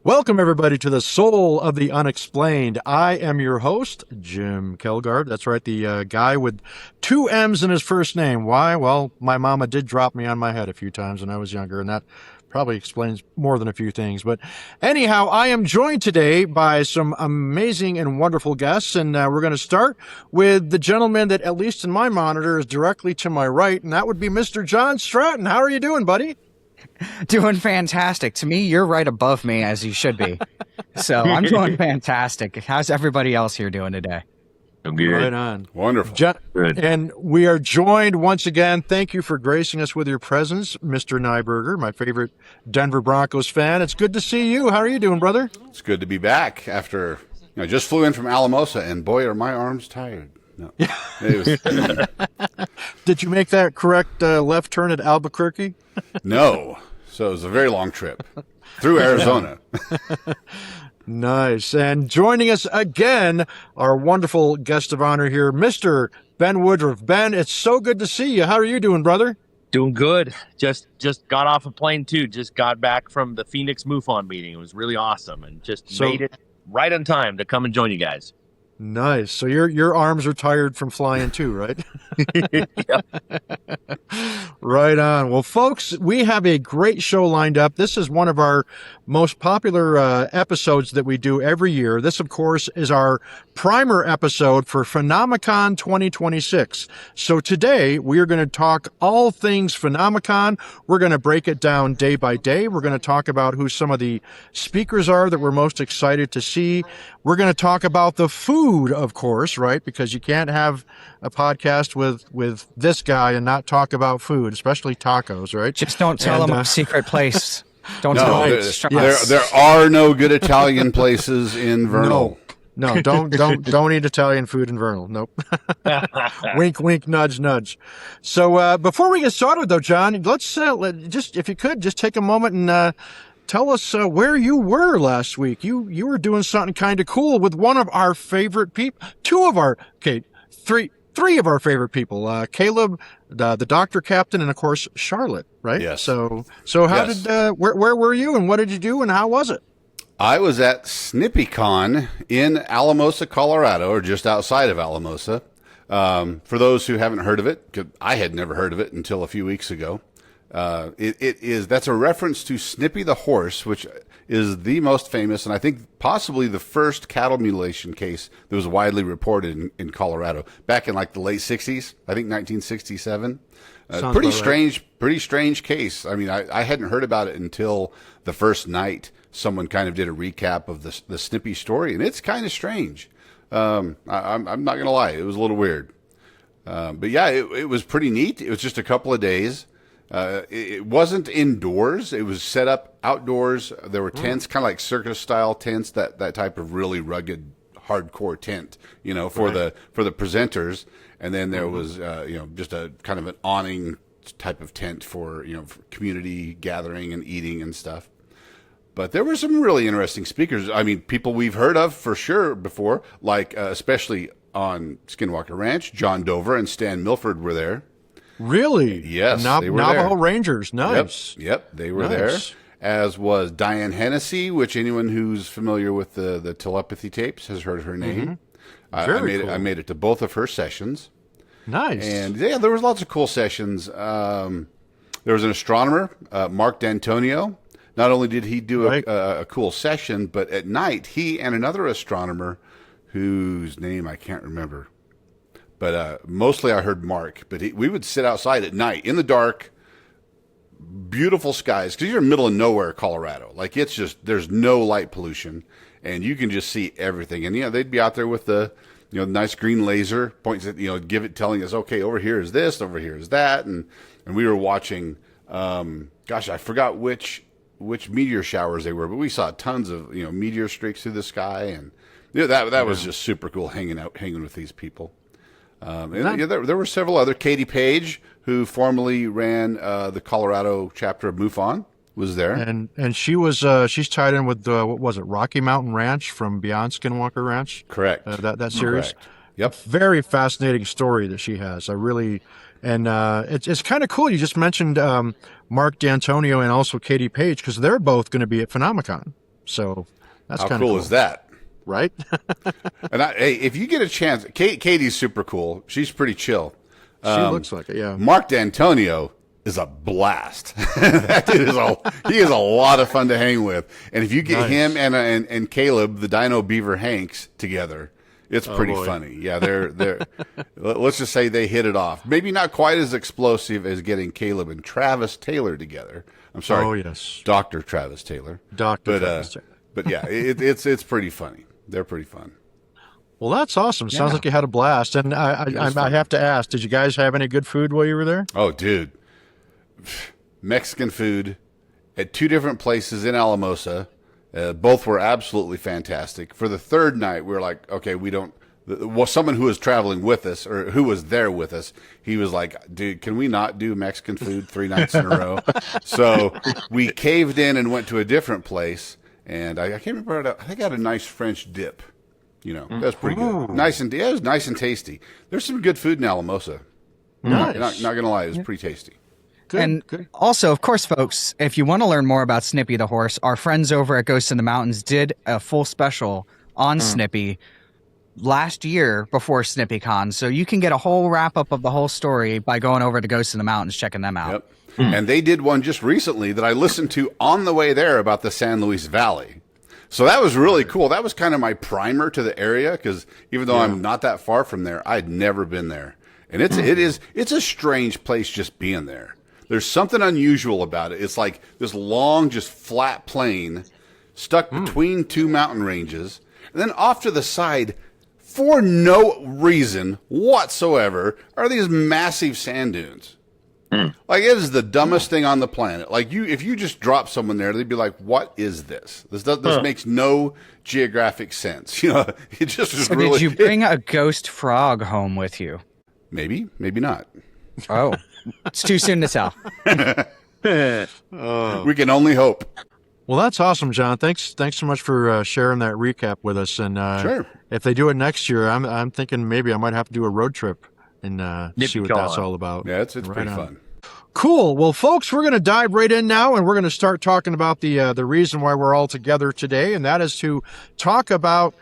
Welcome, everybody, to the Soul of the Unexplained. I am your host, Jim Kelgard. That's right, the guy with two M's in his first name. Why? Well, my mama did drop me on my head a few times when I was younger, and that probably explains more than a few things. But anyhow, I am joined today by some amazing and wonderful guests, and we're going to start with the gentleman that, at least in my monitor, is directly to my right, and that would be Mr. John Stratton. How are you doing, buddy? Doing fantastic. To me, you're right above me, as you should be. So I'm doing fantastic. How's everybody else here doing today? I'm good. Right on. Wonderful. Good. And we are joined once again. Thank you for gracing us with your presence, Mr. Nyberger, my favorite Denver Broncos fan. It's good to see you. How are you doing, brother? It's good to be back after I just flew in from Alamosa, and boy, are my arms tired. No. It was, Did you make that correct left turn at Albuquerque? no. So it was a very long trip through Arizona. Nice. And joining us again, our wonderful guest of honor here, Mr. Ben Woodruff. Ben, it's so good to see you. How are you doing, brother? Doing good. Just got off a plane too. Just got back from the Phoenix MUFON meeting. It was really awesome and just made it right on time to come and join you guys. Nice. So your arms are tired from flying too, right? Yep. Right on. Well, folks, we have a great show lined up. This is one of our most popular episodes that we do every year. This, of course, is our primer episode for PhenomeCon 2026. So today we are going to talk all things PhenomeCon. We're going to break it down day by day. We're going to talk about who some of the speakers are that we're most excited to see. We're going to talk about the food, of course, right? Because you can't have a podcast with this guy and not talk about food, especially tacos, right? Just don't tell them a secret place. Don't No, tell them. there are no good Italian places in Vernal. No, don't eat Italian food in Vernal. Nope. Wink, wink, nudge, nudge. So before we get started, though, John, let's just, if you could, just take a moment and tell us where you were last week. You were doing something kind of cool with one of our favorite people, three of our favorite people, Caleb, the doctor captain, and of course Charlotte, right? Yes. So how Yes. did where were you and what did you do and how was it? I was at SnippyCon in Alamosa, Colorado, or just outside of Alamosa. For those who haven't heard of it, 'cause I had never heard of it until a few weeks ago. That's a reference to Snippy the horse, which is the most famous and I think possibly the first cattle mutilation case that was widely reported in Colorado back in like the late 60s, I think 1967. Pretty strange case. I mean, I hadn't heard about it until the first night. Someone kind of did a recap of the Snippy story, and it's kind of strange. I'm not going to lie. It was a little weird. But yeah, it was pretty neat. It was just a couple of days. It wasn't indoors. It was set up outdoors. There were tents, kind of like circus style tents, that type of really rugged, hardcore tent, for the presenters. And then there was, just a kind of an awning type of tent for community gathering and eating and stuff. But there were some really interesting speakers. I mean, people we've heard of for sure before, like especially on Skinwalker Ranch, John Dover and Stan Milford were there. Really? Yes, they were Navajo there. Rangers. Nice. Yep, they were Nice. there. As was Diane Hennessy, which anyone who's familiar with the telepathy tapes has heard her name. Very I made it to both of her sessions. Nice. And yeah, there was lots of cool sessions. There was an astronomer, Mark D'Antonio. Not only did he do a cool session, but at night, he and another astronomer, whose name I can't remember, but mostly I heard Mark. But we would sit outside at night in the dark, beautiful skies, because you're in the middle of nowhere, Colorado. Like it's just there's no light pollution, and you can just see everything. And they'd be out there with the nice green laser points at telling us, okay, over here is this, over here is that, and we were watching. I forgot which meteor showers they were, but we saw tons of meteor streaks through the sky, and that was just super cool hanging with these people. There were several other. Katie Page, who formerly ran the Colorado chapter of MUFON, was there, and she's tied in with what was it, Rocky Mountain Ranch from Beyond Skinwalker Ranch? Correct. That series. Correct. Yep. Very fascinating story that she has. It's kind of cool. You just mentioned Mark D'Antonio and also Katie Page, because they're both going to be at PhenomeCon. So that's How kind of cool is that? right? And hey, if you get a chance, Katie's super cool. She's pretty chill. She looks like it, yeah. Mark D'Antonio is a blast. That dude he is a lot of fun to hang with. And if you get him and Caleb, the Dino Beaver Hanks, together, it's pretty funny. Yeah, they're let's just say they hit it off. Maybe not quite as explosive as getting Caleb and Travis Taylor together. I'm sorry. Oh, yes. Dr. Travis Taylor. Travis Taylor. But yeah, it's pretty funny. They're pretty fun. Well, that's awesome. Sounds like you had a blast. And I have to ask, did you guys have any good food while you were there? Oh, dude. Mexican food at 2 different places in Alamosa. Both were absolutely fantastic. For the third night, we were like, okay, someone who was traveling with us or who was there with us, he was like, dude, can we not do Mexican food 3 nights in a row? So we caved in and went to a different place. And I can't remember, I think I had a nice French dip. That's pretty good. It was nice and tasty. There's some good food in Alamosa. Nice. Not going to lie, it was pretty tasty. Good. Also, of course, folks, if you want to learn more about Snippy the horse, our friends over at Ghosts in the Mountains did a full special on Snippy last year before SnippyCon. So you can get a whole wrap-up of the whole story by going over to Ghosts in the Mountains, checking them out. Yep. And they did one just recently that I listened to on the way there about the San Luis Valley. So that was really cool. That was kind of my primer to the area because even though I'm not that far from there, I'd never been there. And it's a strange place just being there. There's something unusual about it. It's like this long, just flat plain stuck between 2 mountain ranges. And then off to the side, for no reason whatsoever, are these massive sand dunes. Like, it is the dumbest thing on the planet. Like, if you just drop someone there, they'd be like, what is this? This makes no geographic sense. It just is really... Did you bring a ghost frog home with you? Maybe not. Oh, it's too soon to tell. We can only hope. Well, that's awesome, John. Thanks so much for sharing that recap with us. And sure. If they do it next year, I'm thinking maybe I might have to do a road trip and see what that's all about. Yeah, it's pretty fun. Cool. Well, folks, we're going to dive right in now, and we're going to start talking about the reason why we're all together today, and that is to talk about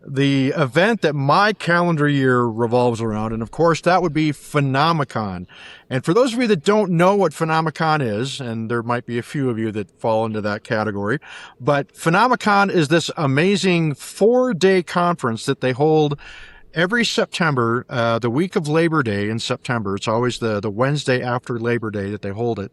the event that my calendar year revolves around, and of course, that would be PhenomeCon. And for those of you that don't know what PhenomeCon is, and there might be a few of you that fall into that category, but PhenomeCon is this amazing 4-day conference that they hold every September, the week of Labor Day in September. It's always the Wednesday after Labor Day that they hold it.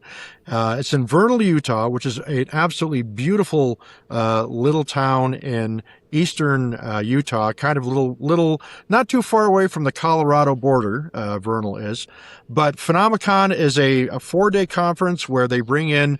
It's in Vernal, Utah, which is an absolutely beautiful little town in eastern Utah, kind of little, not too far away from the Colorado border, Vernal is. But PhenomeCon is a 4-day conference where they bring in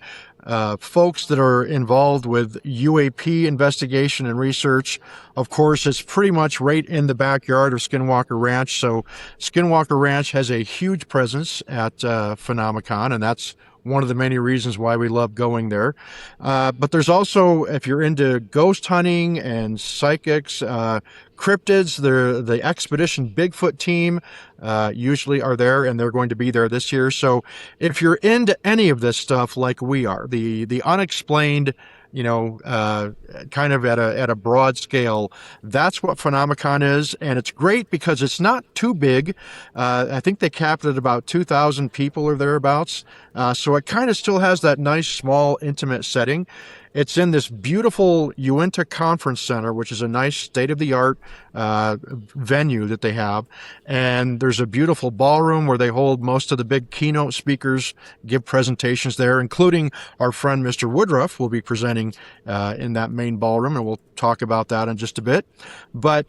folks that are involved with UAP investigation and research. Of course, it's pretty much right in the backyard of Skinwalker Ranch. So Skinwalker Ranch has a huge presence at PhenomeCon, and that's one of the many reasons why we love going there. But there's also, if you're into ghost hunting and psychics, cryptids, the Expedition Bigfoot team usually are there, and they're going to be there this year. So if you're into any of this stuff like we are, the unexplained, kind of at a broad scale, that's what PhenomeCon is. And it's great because it's not too big. I think they capped it at about 2,000 people or thereabouts. So it kind of still has that nice, small, intimate setting. It's in this beautiful Uinta Conference Center, which is a nice state-of-the-art venue that they have. And there's a beautiful ballroom where they hold most of the big keynote speakers, give presentations there, including our friend Mr. Woodruff will be presenting in that main ballroom, and we'll talk about that in just a bit. But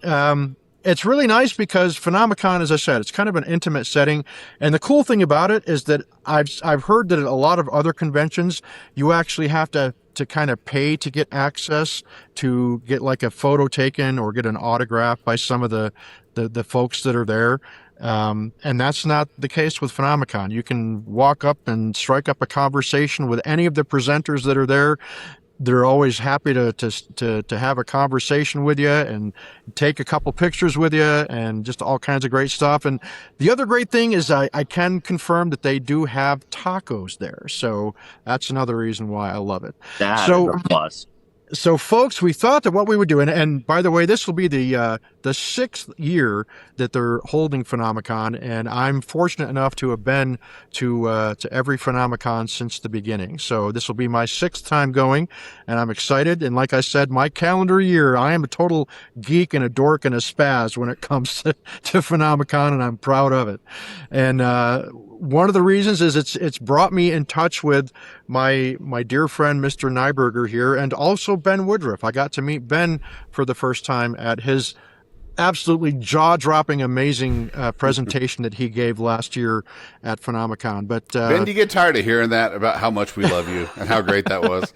it's really nice because PhenomeCon, as I said, it's kind of an intimate setting. And the cool thing about it is that I've heard that at a lot of other conventions, you actually have to kind of pay to get access to get like a photo taken or get an autograph by some of the folks that are there. And that's not the case with PhenomeCon. You can walk up and strike up a conversation with any of the presenters that are there. They're always happy to have a conversation with you and take a couple pictures with you and just all kinds of great stuff. And the other great thing is I can confirm that they do have tacos there. So that's another reason why I love it. That's a plus. So, folks, we thought that what we would do, and by the way, this will be the 6th year that they're holding PhenomeCon, and I'm fortunate enough to have been to every PhenomeCon since the beginning. So this will be my 6th time going, and I'm excited. And like I said, my calendar year, I am a total geek and a dork and a spaz when it comes to PhenomeCon, and I'm proud of it. And one of the reasons is it's brought me in touch with my dear friend Mr. Nyberger here, and also Ben Woodruff. I got to meet Ben for the first time at his absolutely jaw-dropping, amazing presentation that he gave last year at PhenomeCon. But Ben, do you get tired of hearing that about how much we love you and how great that was?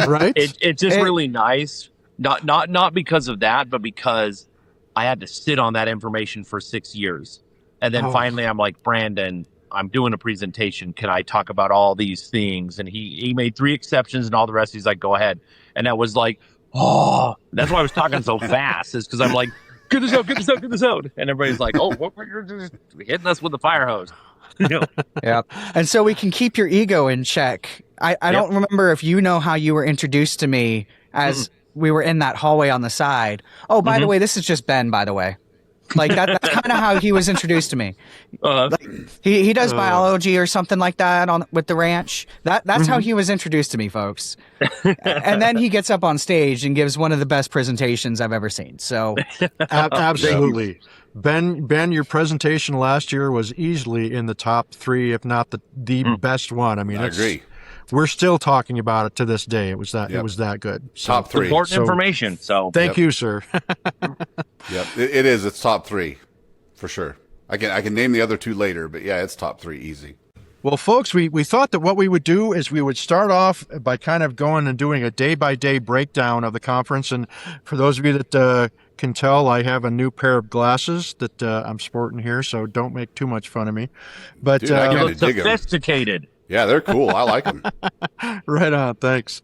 Right? It's just really nice. Not because of that, but because I had to sit on that information for 6 years. And then finally I'm like, Brandon, I'm doing a presentation. Can I talk about all these things? And he made 3 exceptions, and all the rest he's like, go ahead. And that was like, oh, that's why I was talking so fast, is because I'm like, get this out. And everybody's like, oh, what, you're just hitting us with the fire hose. You know? Yeah. And so we can keep your ego in check. I don't remember if you know how you were introduced to me as we were in that hallway on the side. Oh, by the way, this is just Ben, by the way. Like that's kind of how he was introduced to me. Like, he does biology or something like that with the ranch. That's how he was introduced to me, folks. And then he gets up on stage and gives one of the best presentations I've ever seen. So absolutely. Ben, your presentation last year was easily in the top 3, if not the best one. I mean, I agree. We're still talking about it to this day. It was that good. So, top 3. Important information. So thank you, sir. Yep, it is. It's top 3 for sure. I can name the other 2 later, but yeah, it's top 3 easy. Well, folks, we thought that what we would do is we would start off by kind of going and doing a day-by-day breakdown of the conference. And for those of you that can tell, I have a new pair of glasses that I'm sporting here, so don't make too much fun of me. But Dude, I you kinda look dig 'em. sophisticated. Yeah, they're cool. I like them. Right on, thanks.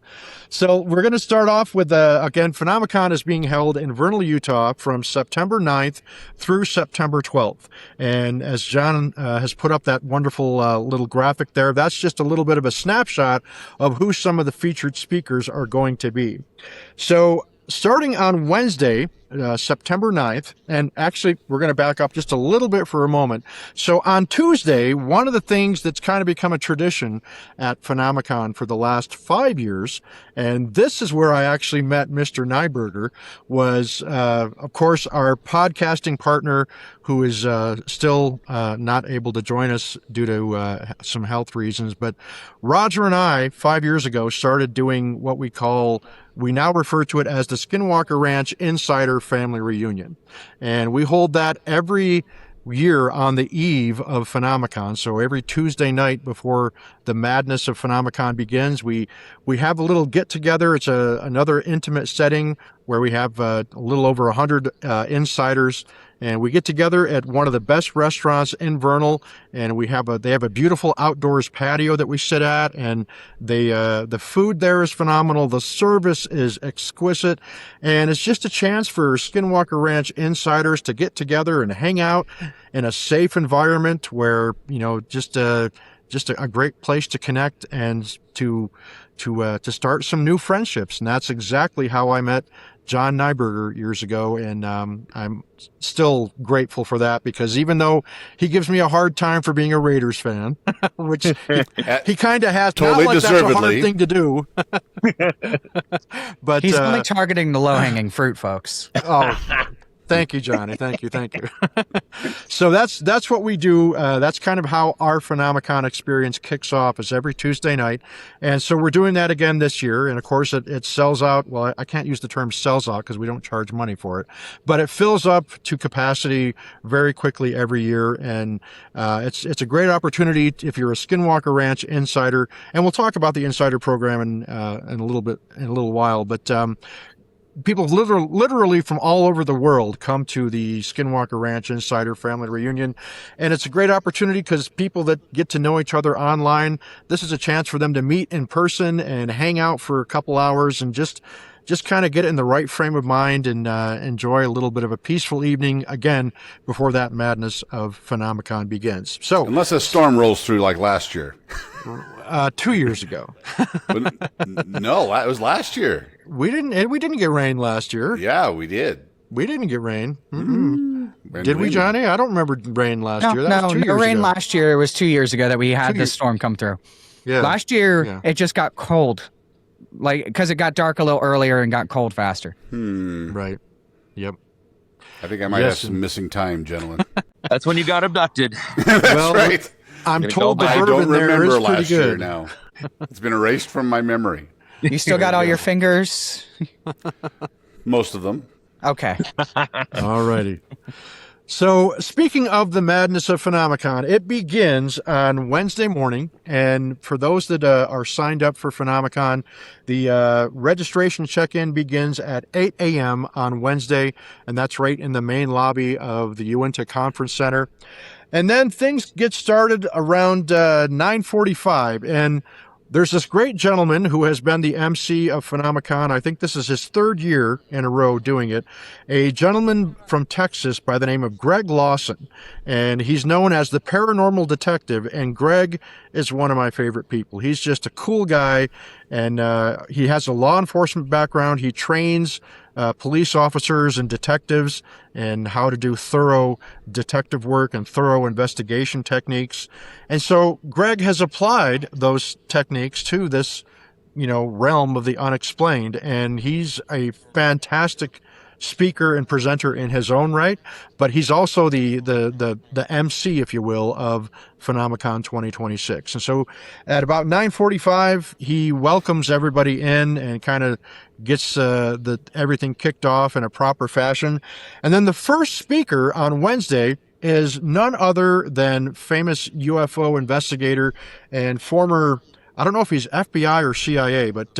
So we're going to start off with, again, PhenomeCon is being held in Vernal, Utah from September 9th through September 12th. And as John has put up that wonderful little graphic there, that's just a little bit of a snapshot of who some of the featured speakers are going to be. So starting on Wednesday, September 9th, and actually we're going to back up just a little bit for a moment. So on Tuesday, one of the things that's kind of become a tradition at PhenomeCon for the last 5 years, and this is where I actually met Mr. Nyberger, was, of course, our podcasting partner who is still not able to join us due to some health reasons. But Roger and I, 5 years ago, started doing what we now refer to it as the Skinwalker Ranch Insider Family Reunion. And we hold that every year on the eve of PhenomeCon. So every Tuesday night before the madness of PhenomeCon begins, we have a little get together. It's another intimate setting where we have a little over 100 insiders, and we get together at one of the best restaurants in Vernal, and they have a beautiful outdoors patio that we sit at, and the food there is phenomenal. The service is exquisite, and it's just a chance for Skinwalker Ranch insiders to get together and hang out in a safe environment where, just a great place to connect and to start some new friendships. And that's exactly how I met John Nyberger years ago, and I'm still grateful for that, because even though he gives me a hard time for being a Raiders fan, which he kind of has, totally not like deservedly. that's a hard thing to do. But he's only targeting the low-hanging fruit, folks. Oh, thank you, Johnny. Thank you. So that's what we do. That's kind of how our PhenomeCon experience kicks off, is every Tuesday night. And so we're doing that again this year. And of course it sells out. Well, I can't use the term sells out because we don't charge money for it, but it fills up to capacity very quickly every year. And it's a great opportunity if you're a Skinwalker Ranch insider. And we'll talk about the insider program in a little while, but people literally from all over the world come to the Skinwalker Ranch Insider Family Reunion. And it's a great opportunity because people that get to know each other online, this is a chance for them to meet in person and hang out for a couple hours and just just kind of get in the right frame of mind and enjoy a little bit of a peaceful evening again before that madness of PhenomeCon begins. So, unless a storm rolls through like last year. 2 years ago. No, it was last year. We didn't get rain last year. Yeah, we did. We didn't get rain. Did we, Johnny? I don't remember rain last year. That was 2 years no rain ago. last year. It was 2 years ago that we had this storm come through. Yeah. Last year, it just got cold, like because it got dark a little earlier and got cold faster. Right. Yep. I think I might have some missing time, gentlemen. That's when you got abducted. Well, right. I'm Gonna told go the back. I verb don't in there remember is pretty last year good. now. It's been erased from my memory. You still got all your fingers? Most of them. Okay. All righty. So, speaking of the madness of PhenomeCon, it begins on Wednesday morning. And for those that are signed up for PhenomeCon, the registration check-in begins at 8 a.m. on Wednesday. And that's right in the main lobby of the Uinta Conference Center. And then things get started around 9:45. And there's this great gentleman who has been the MC of PhenomeCon. I think this is his third year in a row doing it. A gentleman from Texas by the name of Greg Lawson. And he's known as the paranormal detective. And Greg is one of my favorite people. He's just a cool guy. And he has a law enforcement background. He trains police officers and detectives and how to do thorough detective work and thorough investigation techniques. And so Greg has applied those techniques to this, realm of the unexplained. And he's a fantastic speaker and presenter in his own right, but he's also the MC, if you will, of PhenomeCon 2026. And so at about 9:45, he welcomes everybody in and kind of gets everything kicked off in a proper fashion. And then the first speaker on Wednesday is none other than famous UFO investigator and former, I don't know if he's FBI or CIA, but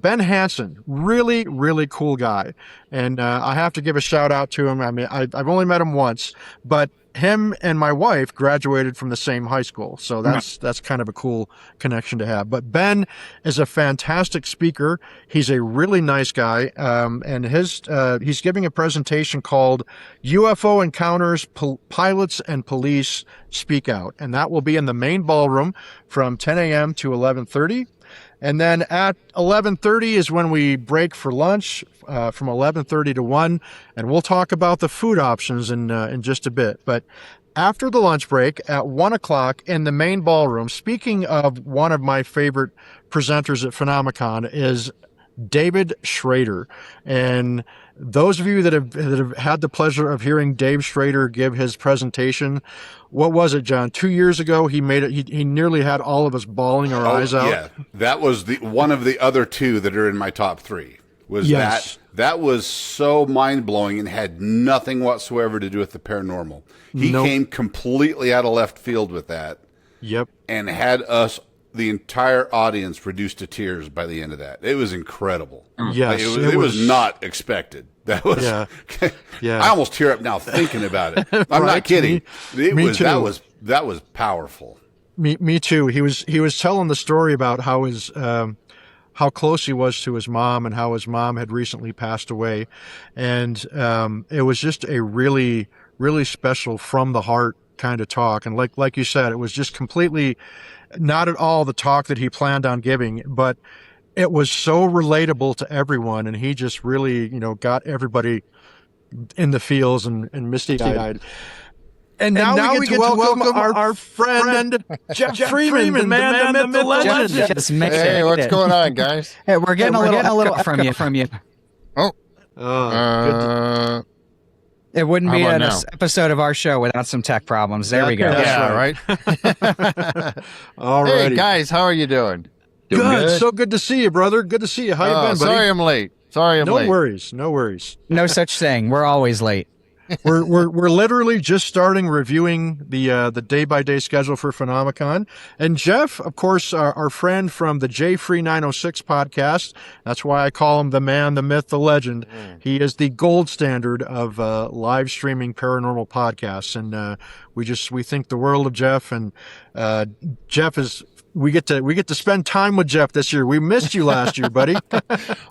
Ben Hansen, really, really cool guy. And I have to give a shout out to him. I mean, I've only met him once, but him and my wife graduated from the same high school. So that's kind of a cool connection to have. But Ben is a fantastic speaker. He's a really nice guy. And he's giving a presentation called UFO Encounters, Pilots and Police Speak Out. And that will be in the main ballroom from 10 a.m. to 11:30. And then at 11:30 is when we break for lunch, from 11:30 to 1, and we'll talk about the food options in just a bit. But after the lunch break at 1 o'clock in the main ballroom, speaking of one of my favorite presenters at PhenomeCon is David Schrader. And those of you that have had the pleasure of hearing Dave Schrader give his presentation, what was it, John? 2 years ago, he made it. He nearly had all of us bawling our eyes out. Yeah, that was one of the other two that are in my top three. That was so mind blowing and had nothing whatsoever to do with the paranormal. He came completely out of left field with that. Yep. And had us, the entire audience, reduced to tears by the end of that. It was incredible. Yes, it was not expected. That was, yeah. I almost tear up now thinking about it. I'm not kidding. Me too. That was powerful. Me too. He was telling the story about how his how close he was to his mom and how his mom had recently passed away, and it was just a really, really special from the heart kind of talk. And like you said, it was just completely not at all the talk that he planned on giving, but it was so relatable to everyone, and he just really, got everybody in the feels and misty-eyed. And now we get to welcome our friend Jeff Freeman, the man, the myth, the legend. Hey, what's going on, guys? Hey, we're getting a little from you. Oh, Good. It wouldn't be How an about now? episode of our show without some tech problems. There we go. That's yeah, right. All Hey, right. guys, how are you doing? Good. So good to see you, brother. Good to see you. How you been, buddy? Sorry I'm late. No worries. No worries. No such thing. We're always late. We're literally just starting reviewing the day-by-day schedule for PhenomeCon. And Jeff, of course, our friend from the J Free 906 podcast. That's why I call him the man, the myth, the legend. He is the gold standard of live streaming paranormal podcasts, and we think the world of Jeff. And Jeff is we get to spend time with Jeff this year. We missed you last year, buddy.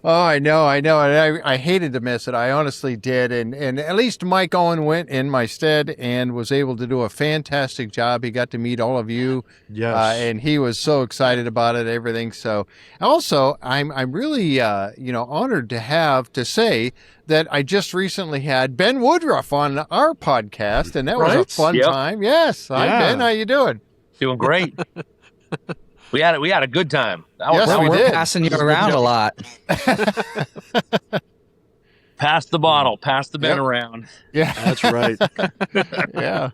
Oh, I know. And I hated to miss it. I honestly did. And at least Mike Owen went in my stead and was able to do a fantastic job. He got to meet all of you. Yes. And he was so excited about it, everything. So also, I'm really, honored to say that I just recently had Ben Woodruff on our podcast, and that was a fun time. Yes. Hi, Ben. How you doing? Doing great. We had a good time. We're passing you around a lot. Pass the bottle, pass the bin around. Yeah, that's right. Yeah.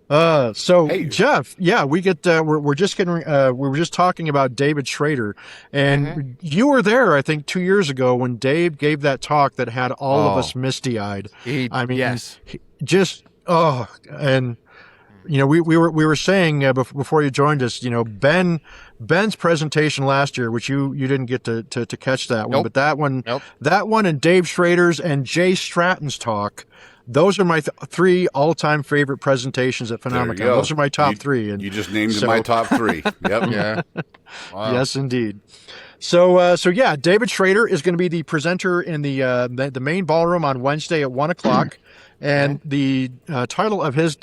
Hey, Jeff, we get we're just getting we were just talking about David Schrader, and you were there, I think, 2 years ago when Dave gave that talk that had all of us misty-eyed. Yes. And we were saying before you joined us, Ben's presentation last year, which you didn't get to catch that one, but that one and Dave Schrader's and Jay Stratton's talk. Those are my three all-time favorite presentations at PhenomeCon. Those are my top three. And you just named my top three. Yep. Yeah. Wow. Yes, indeed. So David Schrader is going to be the presenter in the main ballroom on Wednesday at 1:00. And the title of his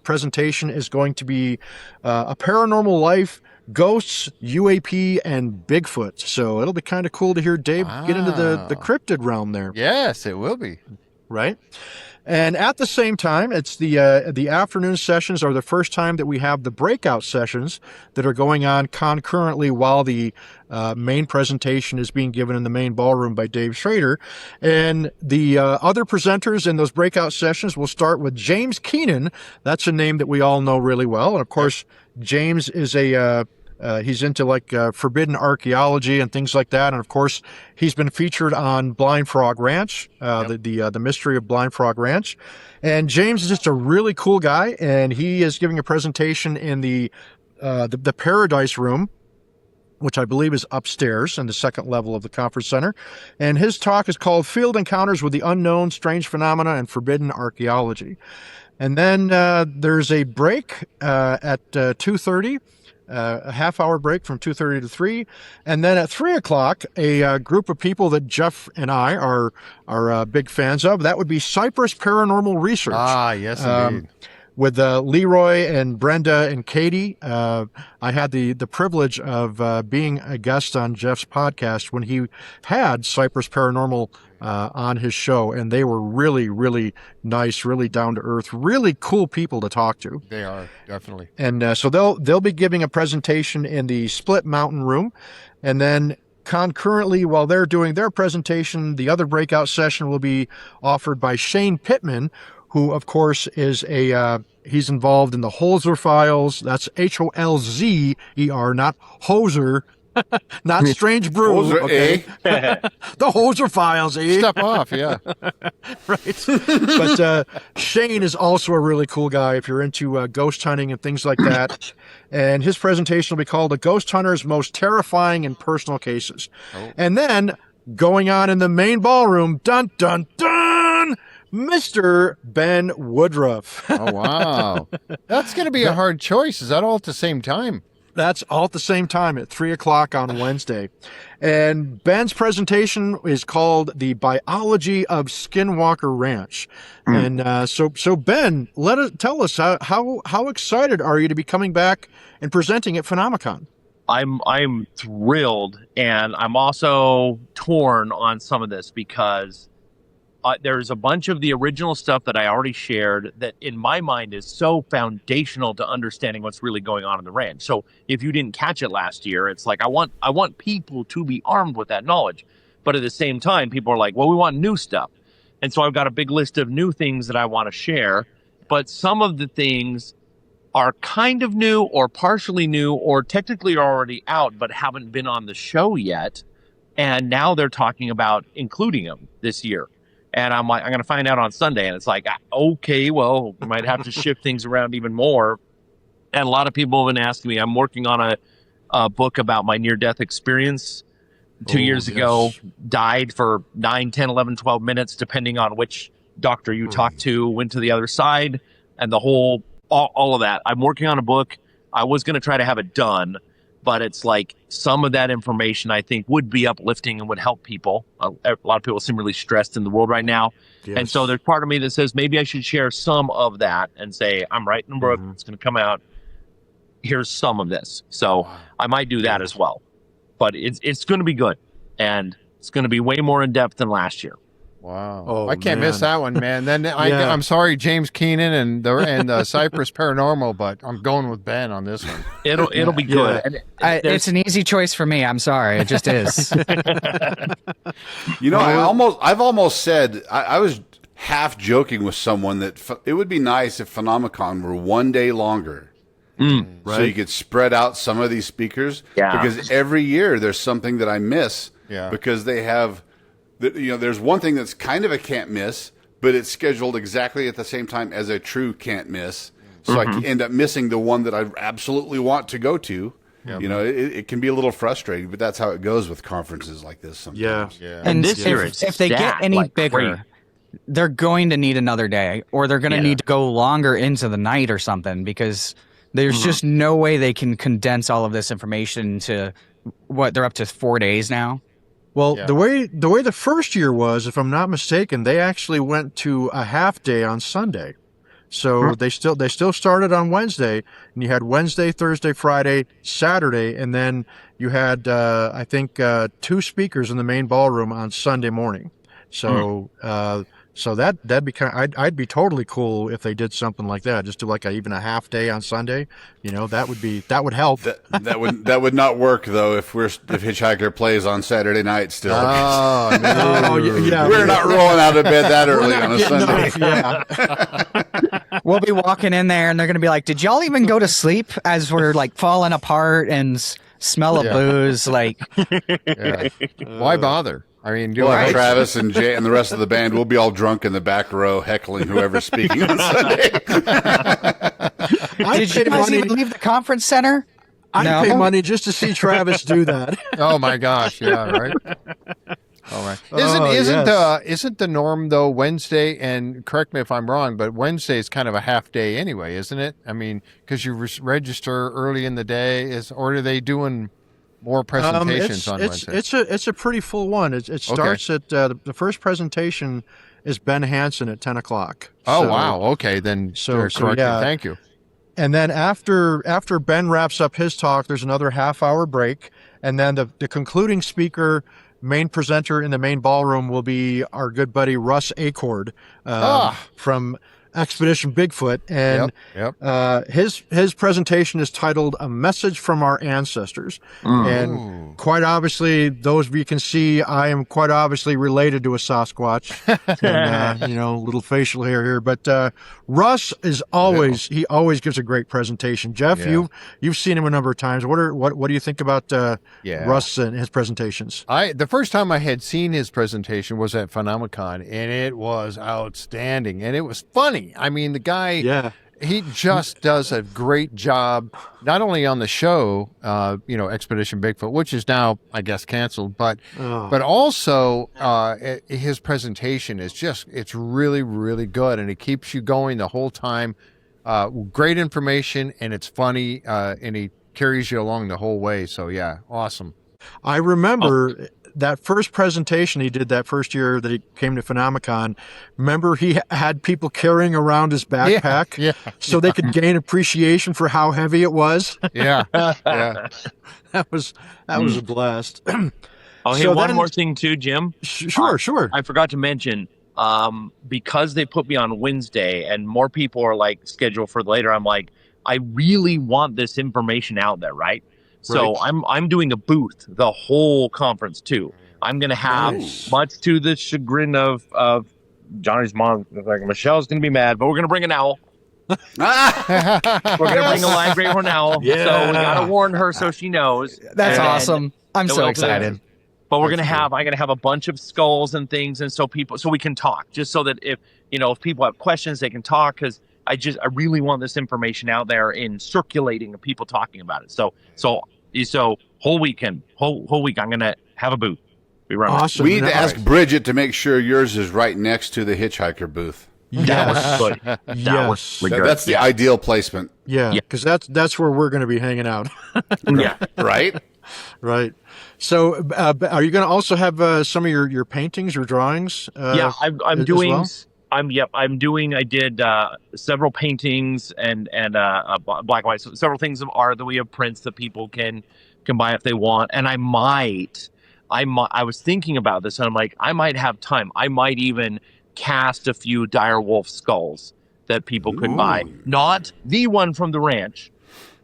presentation is going to be A Paranormal Life, Ghosts, UAP, and Bigfoot. So it'll be kind of cool to hear Dave get into the cryptid realm there. Yes, it will be. Right? And at the same time, it's the afternoon sessions are the first time that we have the breakout sessions that are going on concurrently while the main presentation is being given in the main ballroom by Dave Schrader. And the other presenters in those breakout sessions will start with James Keenan. That's a name that we all know really well. And of course, James is he's into forbidden archaeology and things like that. And of course, he's been featured on Blind Frog Ranch, the mystery of Blind Frog Ranch. And James is just a really cool guy. And he is giving a presentation in the Paradise Room, which I believe is upstairs in the second level of the conference center. And his talk is called Field Encounters with the Unknown, Strange Phenomena, and Forbidden Archaeology. And then there's a break at 2:30. A half-hour break from 2:30 to 3, and then at 3:00, a group of people that Jeff and I are big fans of. That would be Cypress Paranormal Research. Yes, indeed. With Leroy and Brenda and Katie. I had the privilege of being a guest on Jeff's podcast when he had Cypress Paranormal on his show, and they were really, really nice, really down to earth, really cool people to talk to. They are, definitely. And so they'll be giving a presentation in the Split Mountain Room, and then concurrently, while they're doing their presentation, the other breakout session will be offered by Shane Pittman, who, of course, is he's involved in the Holzer files. That's Holzer, not Hoser. Not Strange Brew. Hoser, okay? The Holzer files, eh? Step off, yeah. Right. But Shane is also a really cool guy if you're into ghost hunting and things like that. And his presentation will be called A Ghost Hunter's Most Terrifying and Personal Cases. Oh. And then going on in the main ballroom, dun, dun, dun, Mr. Ben Woodruff. Oh, wow. That's going to be a hard choice. Is that all at the same time? That's all at the same time at 3:00 on Wednesday. And Ben's presentation is called The Biology of Skinwalker Ranch. And so Ben, tell us how excited are you to be coming back and presenting at PhenomeCon? I'm thrilled, and I'm also torn on some of this because there's a bunch of the original stuff that I already shared that in my mind is so foundational to understanding what's really going on in the ranch. So if you didn't catch it last year, it's like I want people to be armed with that knowledge. But at the same time, people are like, well, we want new stuff. And so I've got a big list of new things that I want to share. But some of the things are kind of new or partially new or technically already out but haven't been on the show yet. And now they're talking about including them this year. And I'm like, I'm going to find out on Sunday. And it's like, okay, well, we might have to shift things around even more. And a lot of people have been asking me, I'm working on a book about my near-death experience. 2 years ago, died for 9, 10, 11, 12 minutes, depending on which doctor you talk to, went to the other side, and the whole, all of that. I'm working on a book. I was going to try to have it done, but it's like some of that information I think would be uplifting and would help people. A lot of people seem really stressed in the world right now. Yes. And so there's part of me that says maybe I should share some of that and say, I'm writing a book. It's going to come out. Here's some of this. So I might do that as well. But it's going to be good. And it's going to be way more in depth than last year. Wow. Oh, I can't miss man. that one, man. Then Yeah. I'm sorry, James Keenan and the Cypress Paranormal, but I'm going with Ben on this one. It'll be good. Yeah. And It's an easy choice for me. I'm sorry. It just is. You know, I've almost said, I was half joking with someone that it would be nice if PhenomeCon were one day longer. So you could spread out some of these speakers. Yeah. Because every year there's something that I miss. Yeah. Because they have, there's one thing that's kind of a can't miss, but it's scheduled exactly at the same time as a true can't miss. So I end up missing the one that I absolutely want to go to. Yeah. You know, it can be a little frustrating, but that's how it goes with conferences like this sometimes. Yeah. And this year it's if they get stacked any like bigger, crazy. they're going to need another day, or they're going to need to go longer into the night or something, because there's just no way they can condense all of this information into what they're up to 4 days now. Well, Yeah. the way the first year was, if I'm not mistaken, they actually went to a half day on Sunday. So they still started on Wednesday, and you had Wednesday, Thursday, Friday, Saturday, and then you had I think 2 speakers in the main ballroom on Sunday morning. So so that'd be I'd be totally cool if they did something like that. Just do like even a half day on Sunday. You know, that would help. That would not work though if Hitchhiker plays on Saturday night still. Oh, no. Oh, yeah. We're not rolling out of bed that early on a Sunday. Yeah. We'll be walking in there, and they're going to be like, "Did y'all even go to sleep?" As we're like falling apart and smell of Yeah. booze. Like, Yeah. Why bother? I mean, We'll have right. Travis and Jay and the rest of the band. We'll be all drunk in the back row heckling whoever's speaking on Sunday. I'd did you pay guys money. even leave the conference center? I'd No? pay money just to see Travis do that. Oh my gosh, yeah, right. All right. Oh, Isn't the norm though Wednesday? And correct me if I'm wrong, but Wednesday is kind of a half day anyway, isn't it? I mean, because you register early in the day, or are they doing more presentations on Wednesday? It's a pretty full one. It starts at the first presentation is Ben Hansen at 10 o'clock. Oh So- wow, okay, then so correct. yeah. Thank you. And then after Ben wraps up his talk, there's another half-hour break, and then the concluding speaker, main presenter in the main ballroom, will be our good buddy Russ Acord from Expedition Bigfoot, and Yep. his presentation is titled "A Message from Our Ancestors," and quite obviously, those of you can see, I am quite obviously related to a Sasquatch, and little facial hair here. But Russ is always gives a great presentation. Jeff, Yeah. you've seen him a number of times. What do you think about Russ and his presentations? The first time I had seen his presentation was at PhenomeCon, and it was outstanding, and it was funny. I mean, the guy, he just does a great job, not only on the show, Expedition Bigfoot, which is now, I guess, canceled, but also his presentation is it's really, really good, and it keeps you going the whole time. Great information, and it's funny, and he carries you along the whole way. So, yeah, awesome. I remember that first presentation he did that first year that he came to PhenomeCon. Remember, he had people carrying around his backpack so they could gain appreciation for how heavy it was. Yeah, yeah. That was a blast. Oh, hey, So one then- more thing too, Jim. Sure. I forgot to mention, because they put me on Wednesday and more people are like scheduled for later, I'm like, I really want this information out there, right? So I'm doing a booth the whole conference too. I'm going to have, much to the chagrin of Johnny's mom, like Michelle's going to be mad, but we're going to bring an owl. We're going to bring a live great horn owl. Yeah. So we got to warn her so she knows. That's And awesome. I'm then so we'll- excited. But I'm going to have a bunch of skulls and things. And so we can talk, just so that if people have questions, they can talk. Cause I really want this information out there in circulating and people talking about it. So whole week, I'm going to have a booth. Awesome. We need to ask Bridget to make sure yours is right next to the Hitchhiker booth. That was Yes. good. That Yes. was really good. That's the ideal placement, Yeah, Yeah. because that's where we're going to be hanging out, yeah. right? right? So, are you going to also have some of your paintings or drawings? Yeah, I'm as doing. well? I'm doing. I did several paintings and black and white. So several things of art that we have prints that people can buy if they want. And I was thinking about this, and I'm like, I might have time. I might even cast a few dire wolf skulls that people could buy. Ooh. Not the one from the ranch.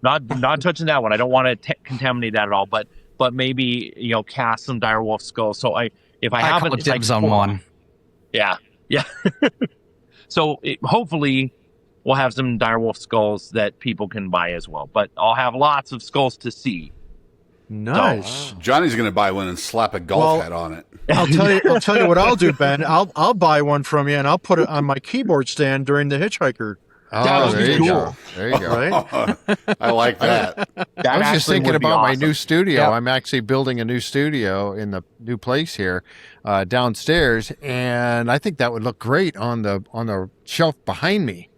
Not touching that one. I don't want to contaminate that at all. But maybe cast some dire wolf skulls. So if I I haven't call if I dibs on can- one. Yeah. So hopefully we'll have some direwolf skulls that people can buy as well. But I'll have lots of skulls to see. Nice. Johnny's going to buy one and slap a golf Well- hat on it. I'll tell you what I'll do, Ben. I'll buy one from you and I'll put it on my keyboard stand during the hitchhiker. Oh, would there be you cool. go. There you go. Right? I like that. That I was just actually thinking would be about my awesome. new studio. Yep. I'm actually building a new studio in the new place here downstairs, and I think that would look great on the shelf behind me.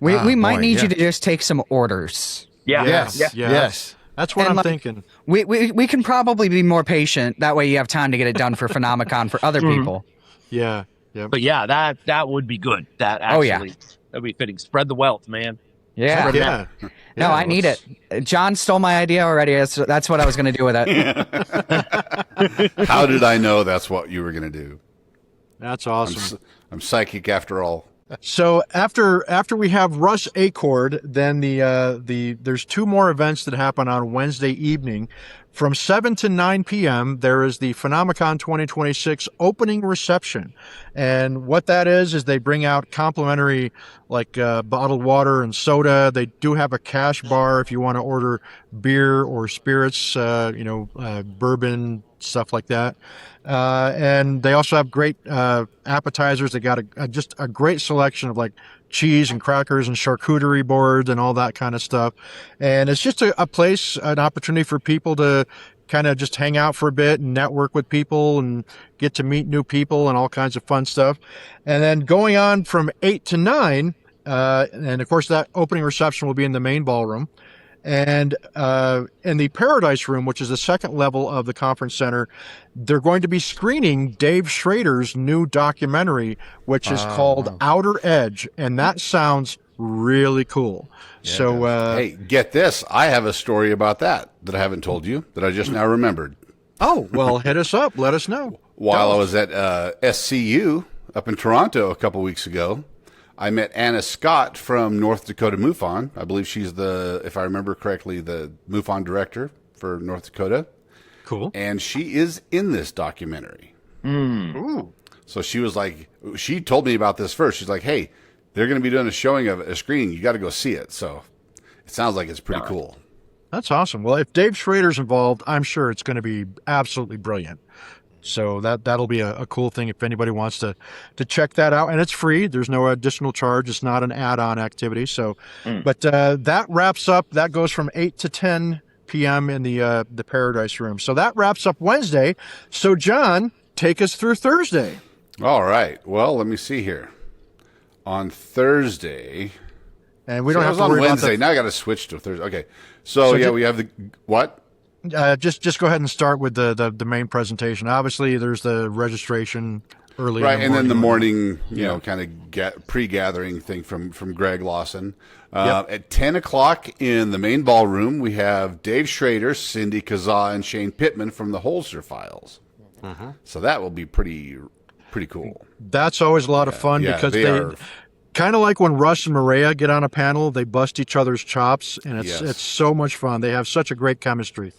We Ah, might boy, need yeah. you to just take some orders. Yeah. Yes, Yeah. yes. That's what And I'm like- thinking. We can probably be more patient. That way you have time to get it done for PhenomeCon for other people. Yeah. Yeah. But yeah, that would be good. That Oh, actually yeah. that'd be fitting. Spread the wealth, man. Yeah. Yeah. No, Yeah, I need let's- it. John stole my idea already. That's what I was going to do with it. How did I know that's what you were going to do? That's I'm, awesome. I'm psychic after all. So after we have Russ Acord, then there's two more events that happen on Wednesday evening. From 7 to 9 p.m., there is the PhenomeCon 2026 opening reception. And what that is they bring out complimentary bottled water and soda. They do have a cash bar if you want to order beer or spirits, bourbon, stuff like that. And they also have great appetizers. They got just a great selection of cheese and crackers and charcuterie boards and all that kind of stuff. And it's just a place, an opportunity for people to kind of just hang out for a bit and network with people and get to meet new people and all kinds of fun stuff. And then going on from 8 to 9, and of course that opening reception will be in the main ballroom. And in the Paradise Room, which is the second level of the conference center, they're going to be screening Dave Schrader's new documentary, which is called Outer Edge. And that sounds really cool. Hey, get this. I have a story about that I haven't told you that I just now remembered. Oh, well, hit us up. Let us know. While I was at SCU up in Toronto a couple weeks ago, I met Anna Scott from North Dakota MUFON. I believe she's if I remember correctly, the MUFON director for North Dakota. Cool. And she is in this documentary. Ooh. So she told me about this first. She's like, hey, they're going to be doing a showing of a screening. You got to go see it. So it sounds like it's pretty cool. That's awesome. Well, if Dave Schrader's involved, I'm sure it's going to be absolutely brilliant. So that'll be a cool thing if anybody wants to check that out. And it's free. There's no additional charge. It's not an add-on activity. So, but that wraps up. That goes from 8 to 10 p.m. in the Paradise Room. So that wraps up Wednesday. So John, take us through Thursday. All right. Well, let me see here. On Thursday, And we don't have was to on worry Wednesday. about Now I got to switch to Thursday. Okay. So yeah, we have the what? just go ahead and start with the main presentation. Obviously, there's the registration early, Right, and then the morning. morning, kind of pre-gathering thing from Greg Lawson. At 10 o'clock in the main ballroom, we have Dave Schrader, Cindy Kazaa, and Shane Pittman from the Holzer Files. So that will be pretty cool. That's always a lot of fun because they are. kind of like when Russ and Maria get on a panel, they bust each other's chops, and Yes. it's so much fun. They have such a great chemistry.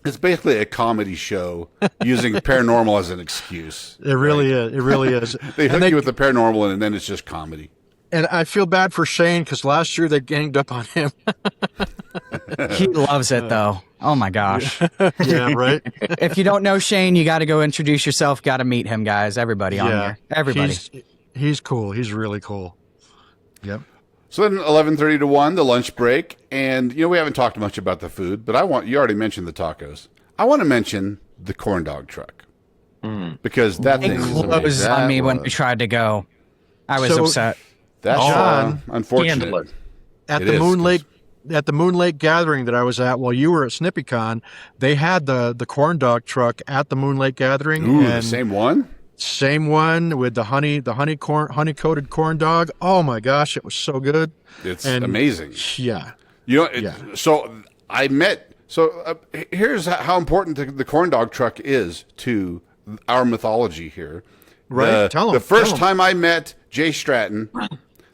It's basically a comedy show using paranormal as an excuse. It really is. It really is. They And hook you with the paranormal, and then it's just comedy. And I feel bad for Shane because last year they ganged up on him. He loves it though. Oh my gosh. Yeah, right. If you don't know Shane, you got to go introduce yourself. Got to meet him, guys. Everybody on here. Everybody. He's cool. He's really cool. Yep. So then 11:30 to 1, the lunch break. And, we haven't talked much about the food, but you already mentioned the tacos. I want to mention the corn dog truck. Because that It thing is closed amazing. on me when was- we tried to go. I was So- upset. That's John, unfortunate. Scandalous. at It the is, Moon 'cause- Lake at the Moon Lake gathering that I was at while you were at SnippyCon, they had the corn dog truck at the Moon Lake gathering. Ooh, and the same one? Same one with the honey coated corn dog. Oh my gosh, it was so good. It's And- amazing. Yeah. You know, Yeah. so I met. So here's how important the corn dog truck is to our mythology here. Right. Tell 'em, The first tell 'em. time I met Jay Stratton,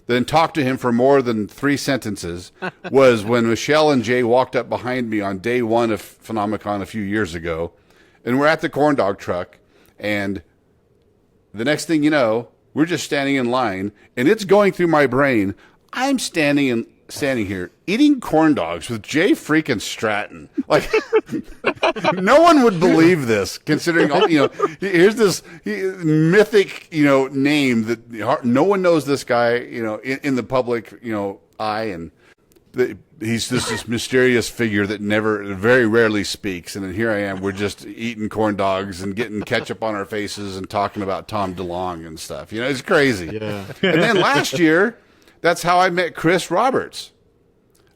then talked to him for more than 3 sentences, was when Michelle and Jay walked up behind me on day 1 of PhenomeCon a few years ago, and we're at the corn dog truck, and the next thing you know, we're just standing in line, and it's going through my brain. I'm standing here eating corn dogs with Jay freaking Stratton. Like, no one would believe this, considering all, here's this mythic, name that no one knows this guy, in the public, eye, and he's just this mysterious figure that very rarely speaks. And then here I am, we're just eating corn dogs and getting ketchup on our faces and talking about Tom DeLonge and stuff. It's crazy. Yeah. And then last year, that's how I met Chris Roberts.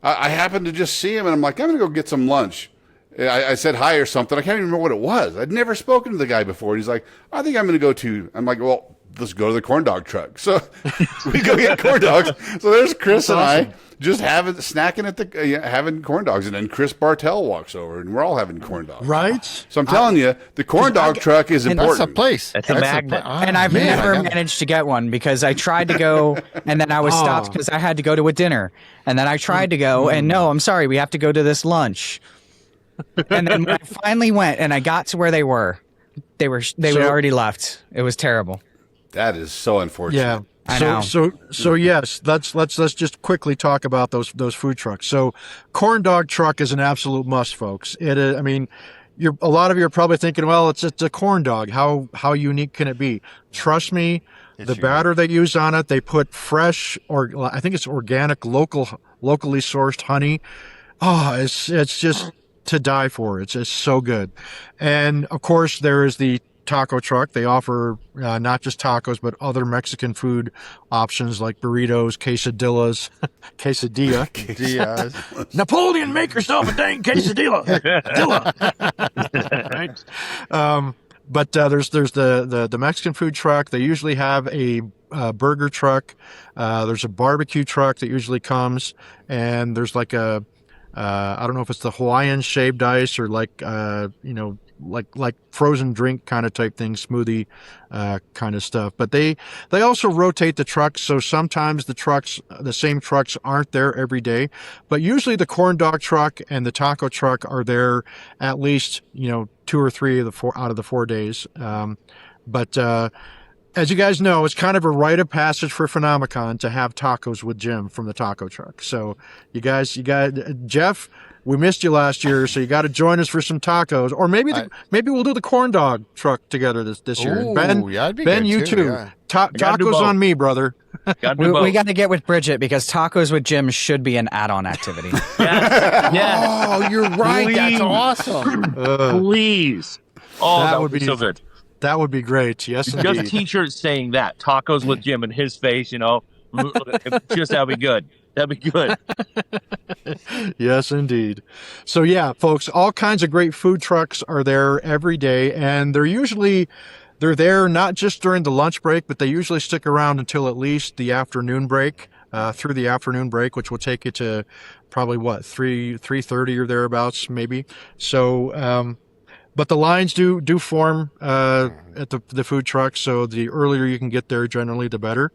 I happened to just see him, and I'm like, I'm going to go get some lunch. I said hi or something. I can't even remember what it was. I'd never spoken to the guy before. He's like, I think I'm going to go to. I'm like, well, let's go to the corn dog truck. So we go get corn dogs. So there's Chris That's and awesome. I just snacking at having corn dogs, and then Chris Bartell walks over, and we're all having corn dogs. Right? So I'm telling you, the corn dog truck is That's a important. place. That's a magnet. And I've never managed to get one because I tried to go and then I was stopped because I had to go to a dinner. And then I tried to go and no, I'm sorry, we have to go to this lunch. And then when I finally went and I got to where they were had already left. It was terrible. That is so unfortunate. Yeah. I know. So yes, let's just quickly talk about those food trucks. So, corn dog truck is an absolute must, folks. It is. I mean, a lot of you are probably thinking, well, it's a corn dog. How unique can it be? Trust me, the batter they use on it, they put fresh, or I think it's organic, locally sourced honey. Oh, it's just to die for. It's just so good. And of course, there is the taco truck. They offer not just tacos, but other Mexican food options like burritos, quesadilla. Napoleon, make yourself a dang quesadilla. Right? But there's the Mexican food truck. They usually have a burger truck. There's a barbecue truck that usually comes, and there's like a I don't know if it's the Hawaiian shaved ice or like like frozen drink kind of type thing, smoothie kind of stuff. But they also rotate the trucks, so sometimes the same trucks aren't there every day. But usually the corn dog truck and the taco truck are there at least 2 or 3 out of the 4 days. But as you guys know, it's kind of a rite of passage for PhenomeCon to have tacos with Jim from the taco truck. So you guys, Jeff, we missed you last year, so you got to join us for some tacos, or maybe we'll do the corn dog truck together this year. Ooh, Ben, that'd be Ben, good you too. yeah. Tacos on me, brother. We got to get with Bridget because tacos with Jim should be an add-on activity. Yes. Oh, you're right. Please. That's awesome. Please. Oh, that would be so good. That would be great. Yes, indeed. Just t-shirts saying that. Tacos with Jim and his face, just that'd be good. That'd be good. Yes, indeed. So yeah, folks, all kinds of great food trucks are there every day, and they're there not just during the lunch break, but they usually stick around until at least the afternoon break, through the afternoon break, which will take you to probably 3:30 or thereabouts, maybe. So, but the lines do form at the food truck, so the earlier you can get there, generally, the better.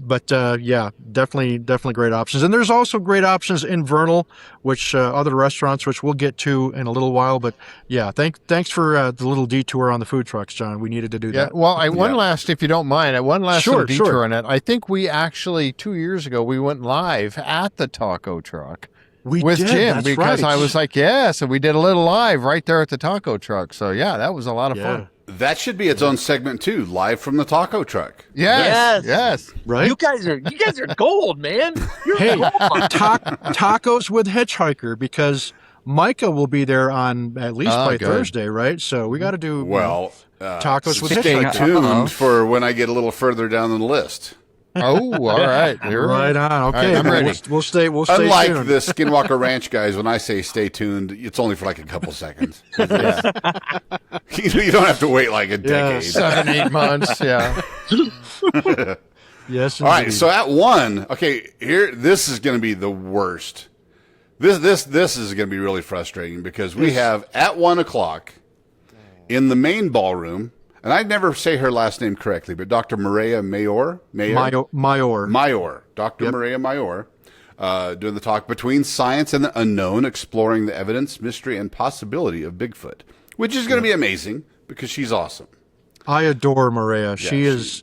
But yeah, definitely great options. And there's also great options in Vernal, which other restaurants, which we'll get to in a little while. But yeah, thanks for the little detour on the food trucks, John. We needed to do that. Well, one last, if you don't mind, one last Sure, little detour sure. on it. I think we actually 2 years ago we went live at the taco truck. We with did, Jim that's because right. I was like, so we did a little live right there at the taco truck. So yeah, that was a lot of fun. That should be its own segment too, live from the taco truck. Yes. Right? You guys are gold, man. You're Hey, gold. tacos with Hitchhiker, because Micah will be there on at least by good. Thursday, right? So we got to do Well, tacos with stay Hitchhiker. tuned for when I get a little further down the list. Oh, all right. Right on. Okay, right, I'm ready. We'll stay. Unlike tuned. the Skinwalker Ranch guys, when I say stay tuned, it's only for like a couple seconds. You don't have to wait like a decade. 7-8 months. Yeah. Yes. All right. indeed. So at 1, okay, here, this is going to be the worst. This is going to be really frustrating because we have at 1:00 in the main ballroom, and I'd never say her last name correctly, but Dr. Maria Mayor, Dr. Maria Mayor, doing the talk Between Science and the Unknown, Exploring the Evidence, Mystery, and Possibility of Bigfoot, which is going to be amazing because she's awesome. I adore Maria. Yeah, She is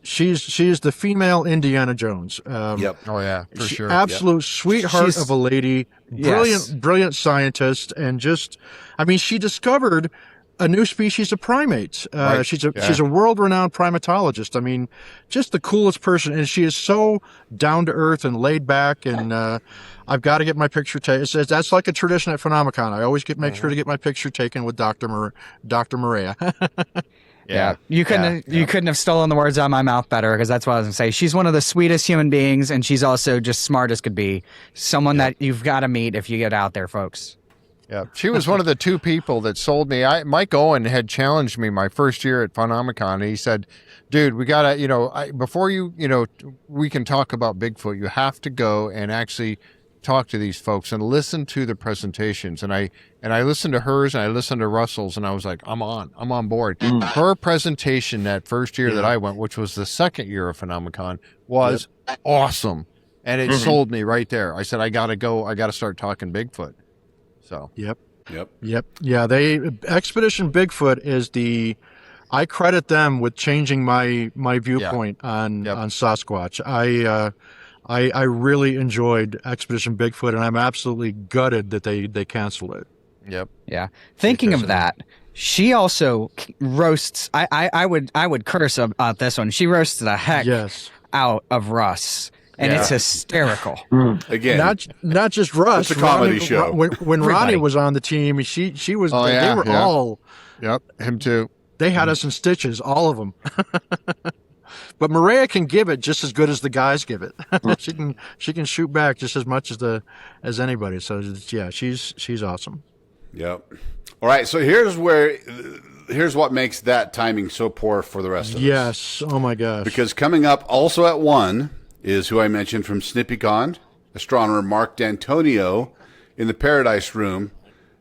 the female Indiana Jones. Yep. Oh, yeah, for sure. Absolute sweetheart She's- of a lady, brilliant scientist, and she discovered a new species of primates. Right. She's a world-renowned primatologist. I mean, just the coolest person, and she is so down to earth and laid back. And I've got to get my picture taken. That's like a tradition at PhenomeCon. I always make sure to get my picture taken with Dr. Maria. Yeah, you couldn't have stolen the words out of my mouth better, because that's what I was gonna say. She's one of the sweetest human beings, and she's also just smart as could be. Someone that you've got to meet if you get out there, folks. Yeah, she was one of the 2 people that sold me. Mike Owen had challenged me my first year at PhenomeCon. He said, "Dude, we gotta, before we can talk about Bigfoot, you have to go and actually talk to these folks and listen to the presentations." And I listened to hers and I listened to Russell's, and I was like, I'm on board. Her presentation that first year that I went, which was the second year of PhenomeCon, was awesome, and it sold me right there. I said, I gotta go. I gotta start talking Bigfoot. So Yep. Yep. Yeah, Expedition Bigfoot is I credit them with changing my viewpoint on Sasquatch. I really enjoyed Expedition Bigfoot, and I'm absolutely gutted that they canceled it. Yep. Yeah. Thinking of that, she also roasts. I would curse about this one. She roasts the heck out of Russ, and it's hysterical. Again, not just Russ. It's a comedy show. When Ronnie was on the team, she was. They were all. Yep. Him too. They had us in stitches, all of them. But Maria can give it just as good as the guys give it. she can shoot back just as much as anybody. So yeah, she's awesome. Yep. All right. So here's what makes that timing so poor for the rest of us. Yes. Oh my gosh. Because coming up also at 1 is who I mentioned from SnippyCon, astronomer Mark D'Antonio in the Paradise Room.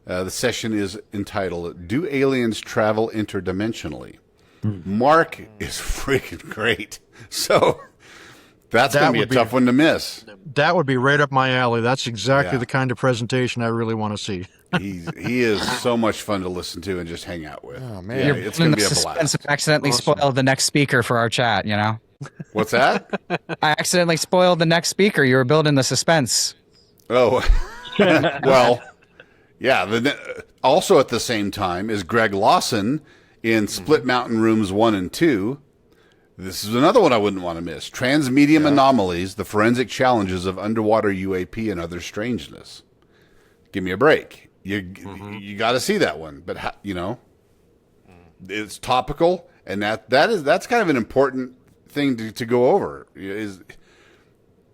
The session is entitled "Do Aliens Travel Interdimensionally?" Mark is freaking great. So that's going to be a tough one to miss. That would be right up my alley. That's exactly the kind of presentation I really want to see. He is so much fun to listen to and just hang out with. Oh, man. Yeah, it's going to be a blast. I accidentally spoiled the next speaker for our chat, What's that? I accidentally spoiled the next speaker. You were building the suspense. Oh, well, yeah. Also at the same time is Greg Lawson in Split Mountain Rooms 1 and 2. This is another one I wouldn't want to miss. Transmedium Anomalies, the Forensic Challenges of Underwater UAP and Other Strangeness. Give me a break. You got to see that one. But, it's topical, and that's kind of an important thing to go over.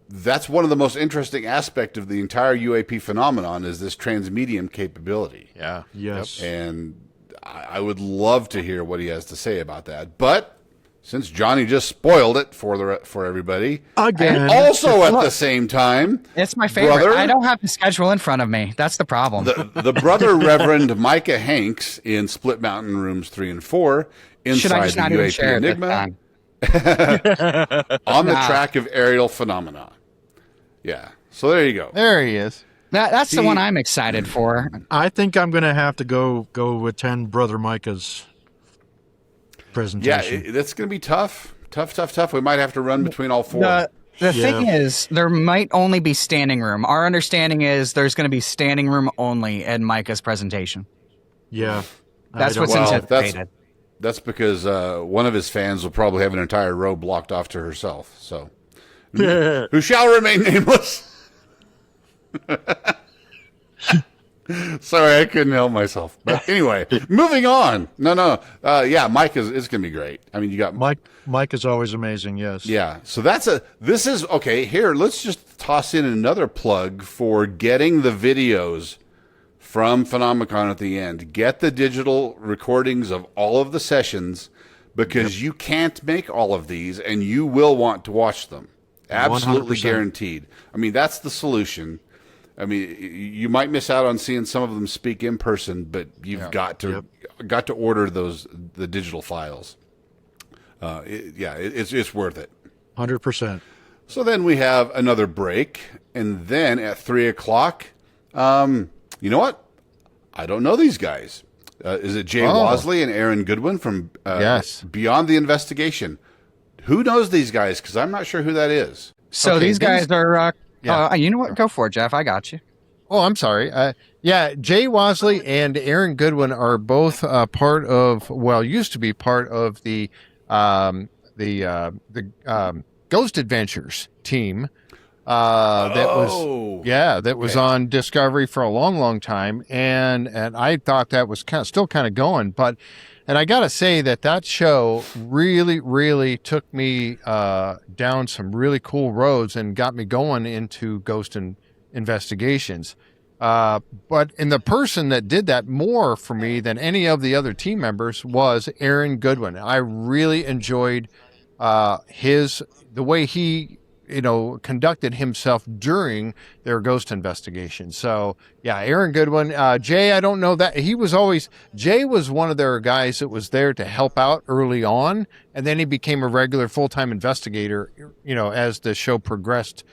That's one of the most interesting aspects of the entire UAP phenomenon is this transmedium capability. Yeah. Yes. And I would love to hear what he has to say about that. But since Johnny just spoiled it for everybody, again, and also at the same time, it's my favorite. I don't have the schedule in front of me. That's the problem. The brother Reverend Micah Hanks in Split Mountain Rooms 3 and 4 inside the UAP Enigma on the track of aerial phenomena. Yeah. So there you go. There he is. That's the one I'm excited for. I think I'm going to have to go attend Brother Micah's presentation. Yeah, that's going to be tough. Tough. We might have to run between all 4. The thing is, there might only be standing room. Our understanding is there's going to be standing room only in Micah's presentation. Yeah. That's what's anticipated. That's because one of his fans will probably have an entire row blocked off to herself. So, who shall remain nameless. Sorry, I couldn't help myself. But anyway, moving on. No. Yeah, Mike is going to be great. I mean, you got Mike is always amazing. Yes. Yeah. So this is okay. Here, let's just toss in another plug for getting the videos from PhenomeCon at the end. Get the digital recordings of all of the sessions, because you can't make all of these, and you will want to watch them. Absolutely 100%. guaranteed. I mean, that's the solution. I mean, you might miss out on seeing some of them speak in person, but you've got to order the digital files. It's worth it. 100%. So then we have another break, and then at 3:00, you know what? I don't know these guys. Is it Jay Wasley and Aaron Goodwin from Yes. Beyond the Investigation? Who knows these guys? Because I'm not sure who that is. So Okay, these guys are, Yeah. you know what? Go for it, Jeff. I got you. Oh, I'm sorry. Jay Wasley and Aaron Goodwin are both used to be part of the Ghost Adventures team. That was on Discovery for a long, long time, and I thought that was still kind of going, and I gotta say that show really, really took me down some really cool roads and got me going into ghost investigations. But the person that did that more for me than any of the other team members was Aaron Goodwin. I really enjoyed the way he conducted himself during their ghost investigation. So yeah, Aaron Goodwin. Jay, I don't know that Jay was one of their guys that was there to help out early on, and then he became a regular full-time investigator, as the show progressed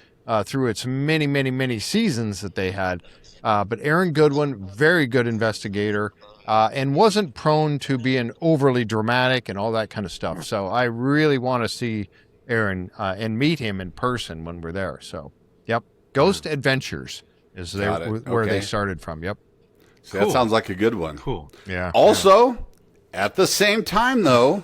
through its many, many, many seasons that they had. But Aaron Goodwin, very good investigator, and wasn't prone to being overly dramatic and all that kind of stuff. So I really want to see Aaron and meet him in person when we're there. So, yep, Ghost Adventures is where they started from. Yep. So that sounds like a good one. Cool. Yeah. Also, at the same time, though,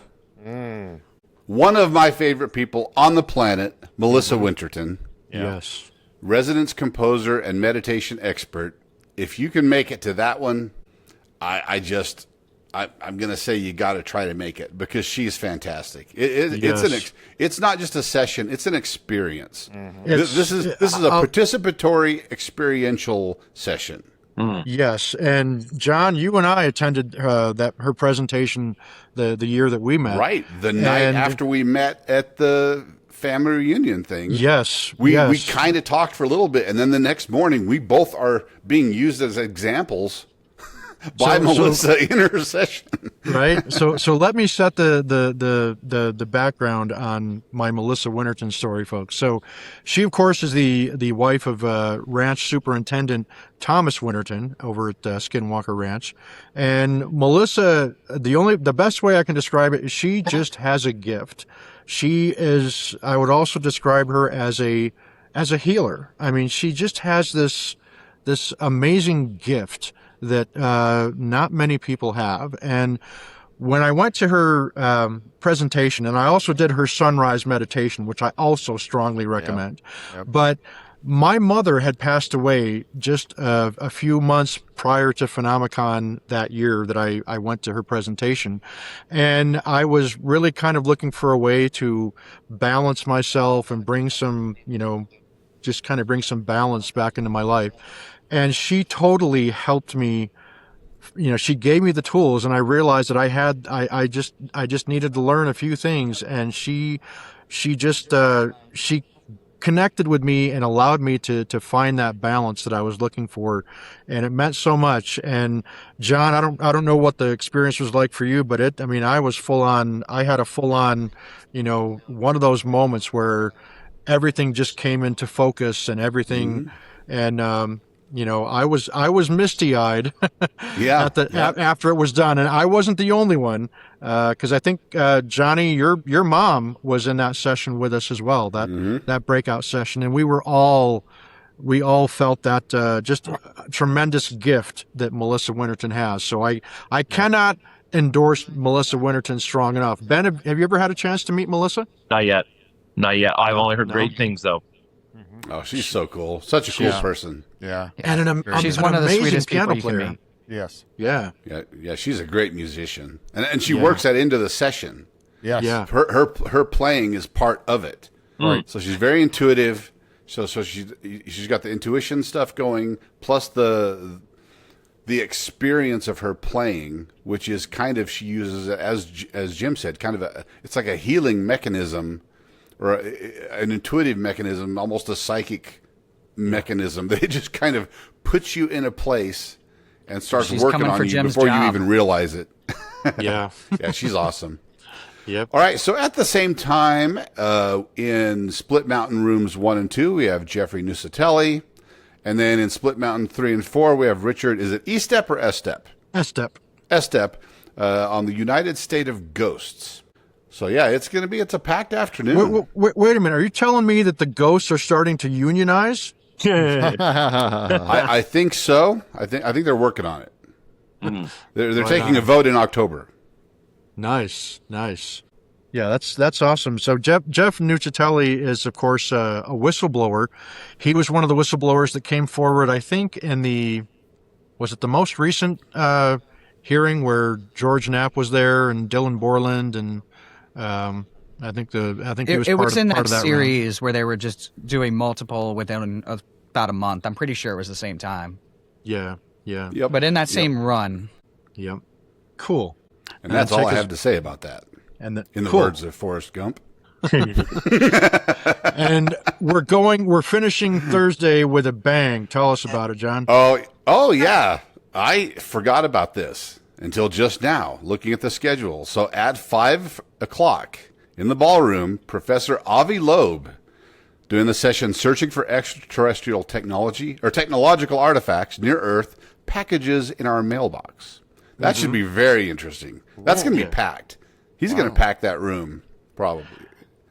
one of my favorite people on the planet, Melissa Winterton, Yes. residence composer and meditation expert. If you can make it to that one, I'm going to say you got to try to make it, because she's fantastic. It's not just a session; it's an experience. This is a participatory, experiential session. Yes, and John, you and I attended her presentation the year that we met. Right, the night after we met at the family reunion thing. Yes, we yes. kind of talked for a little bit, and then the next morning we both are being used as examples by Melissa in her session. Right. So let me set the background on my Melissa Winterton story, folks. So she, of course, is the wife of ranch superintendent Thomas Winterton over at Skinwalker Ranch. And Melissa, the best way I can describe it is she just has a gift. She is, I would also describe her as a healer. I mean, she just has this amazing gift that not many people have. And when I went to her presentation, and I also did her sunrise meditation, which I also strongly recommend, but my mother had passed away just a few months prior to PhenomeCon that year that I went to her presentation. And I was really kind of looking for a way to balance myself and bring some, just kind of bring some balance back into my life. And she totally helped me. She gave me the tools, and I realized that I just needed to learn a few things. And she connected with me and allowed me to find that balance that I was looking for. And it meant so much. And John, I don't know what the experience was like for you, but I was I had a full on, one of those moments where everything just came into focus and everything. And, I was misty-eyed after it was done, and I wasn't the only one, because I think Johnny, your mom was in that session with us as well, that breakout session, and we all felt that just tremendous gift that Melissa Winterton has. So I cannot endorse Melissa Winterton strong enough. Ben, have you ever had a chance to meet Melissa? Not yet. I've only heard great things, though. Oh, she's so cool. Such a cool Yeah. person. Yeah. And She's an one of the amazing sweetest people piano you can player. meet. Yes. Yeah. Yeah, she's a great musician. And she works that into the session. Yes. Yeah. Her playing is part of it. Right. So she's very intuitive. So she's got the intuition stuff going, plus the experience of her playing, which is kind of, she uses it, as Jim said, kind of it's like a healing mechanism, or an intuitive mechanism, almost a psychic mechanism that it just kind of puts you in a place and starts She's working coming on for you Jim's before you job. even realize it. Yeah. Yeah, she's awesome. Yep. All right, so at the same time, in Split Mountain Rooms 1 and 2, we have Jeffrey Nusatelli. And then in Split Mountain 3 and 4, we have Richard, is it E-Step or S-Step? S-Step. S-Step, on the United State of Ghosts. So, yeah, it's a packed afternoon. Wait a minute. Are you telling me that the ghosts are starting to unionize? I think so. I think they're working on it. They're Right taking on. a vote in October. Nice. Yeah, that's awesome. So Jeff Nucitelli is, of course, a whistleblower. He was one of the whistleblowers that came forward, I think, in was it the most recent hearing where George Knapp was there and Dylan Borland, and I think he was It part was of, in part that of that round. series where they were just doing multiple within about a month. I'm pretty sure it was the same time. Yeah. Yep. But in that same run, Yep. Cool. And that's all check I us- have to say about that. And In the cool. words of Forrest Gump. And we're finishing Thursday with a bang. Tell us about it, John. Oh yeah. I forgot about this until just now, looking at the schedule. So at 5 o'clock in the ballroom, Professor Avi Loeb doing the session Searching for Extraterrestrial Technology or Technological Artifacts Near Earth Packages in Our Mailbox. That should be very interesting. That's going to be packed. He's going to pack that room, probably.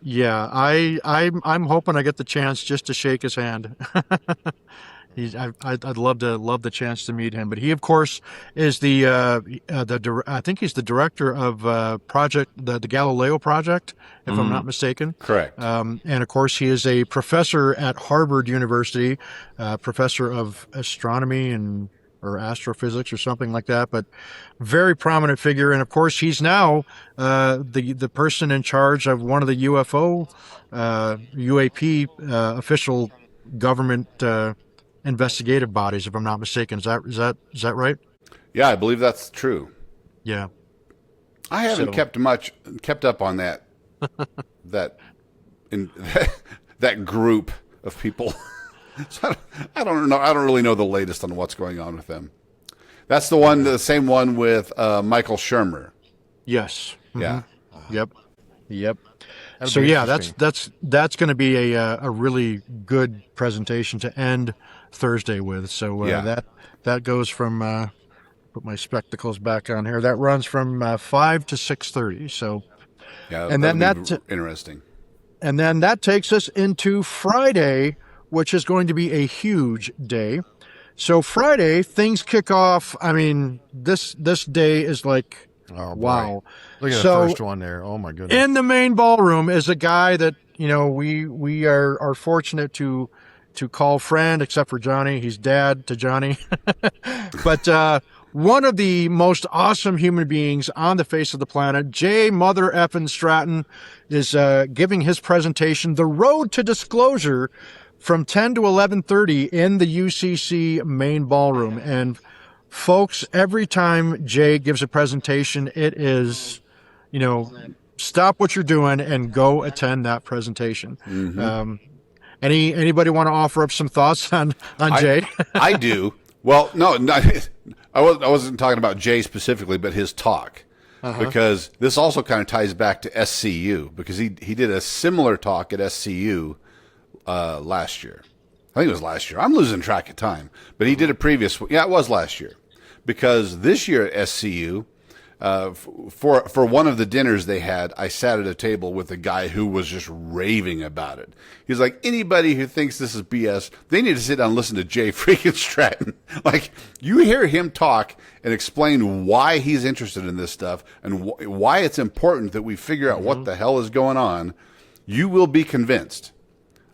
Yeah, I'm hoping I get the chance just to shake his hand. I'd love the chance to meet him. But he, of course, is I think he's the director of the Galileo project, if I'm not mistaken. Correct. And of course, he is a professor at Harvard University, professor of astronomy or astrophysics or something like that, but very prominent figure. And of course, he's now the person in charge of one of the UAP official government investigative bodies, if I'm not mistaken. Is that right? Yeah, I believe that's true. Yeah. I haven't kept up on that that group of people. So I don't know. I don't really know the latest on what's going on with them. That's the same one with Michael Shermer. Yes. Yeah. Yep. That'll So be yeah, interesting. that's going to be a really good presentation to end Thursday with. So that goes from put my spectacles back on here. That runs from 5 to 6:30. So Yeah, and then that'll be that interesting. and then that takes us into Friday, which is going to be a huge day. So Friday, things kick off. I mean, this day is like, Oh, boy. wow. Look at So- the first one there. Oh my goodness. In the main ballroom is a guy that, we are fortunate to call friend, except for Johnny. He's dad to Johnny. But one of the most awesome human beings on the face of the planet, Jay Mother Effin Stratton, is giving his presentation, The Road to Disclosure, from 10 to 11:30 in the UCC main ballroom. And folks, every time Jay gives a presentation, it is, stop what you're doing and go attend that presentation. Anybody want to offer up some thoughts on Jay? I do. Well, no, I wasn't talking about Jay specifically, but his talk. Because this also kind of ties back to SCU, because he did a similar talk at SCU last year. I think it was last year. I'm losing track of time. But he did a previous one. Yeah, it was last year. Because this year at SCU, for one of the dinners they had, I sat at a table with a guy who was just raving about it. He's like, anybody who thinks this is BS, they need to sit down and listen to Jay freaking Stratton. Like, you hear him talk and explain why he's interested in this stuff and why it's important that we figure out what the hell is going on, you will be convinced.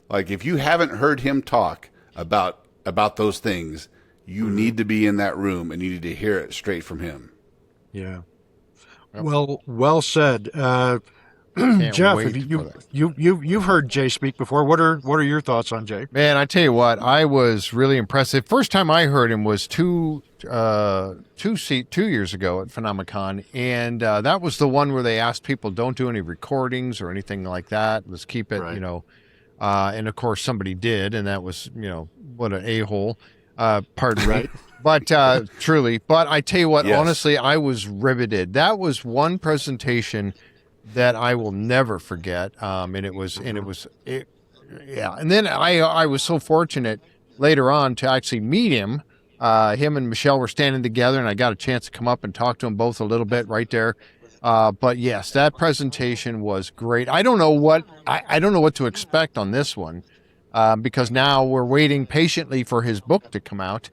Like if you haven't heard him talk about those things, you need to be in that room and you need to hear it straight from him. Yeah. Yep. Well said. Can't Jeff, wait have for that. you've heard Jay speak before. What are your thoughts on Jay? Man, I tell you what, I was really impressed. The first time I heard him was two years ago at PhenomeCon, and that was the one where they asked people don't do any recordings or anything like that. Let's keep it, Right. you know. And of course, somebody did, and that was, you know, what an a-hole. Pardon me. Right. But truly, but I tell you what, Yes. honestly, I was riveted. That was one presentation that I will never forget. Yeah. And then I was so fortunate later on to actually meet him. Him and Michelle were standing together, and I got a chance to come up and talk to them both a little bit right there. But yes, that presentation was great. I don't know what to expect on this one, because now we're waiting patiently for his book to come out,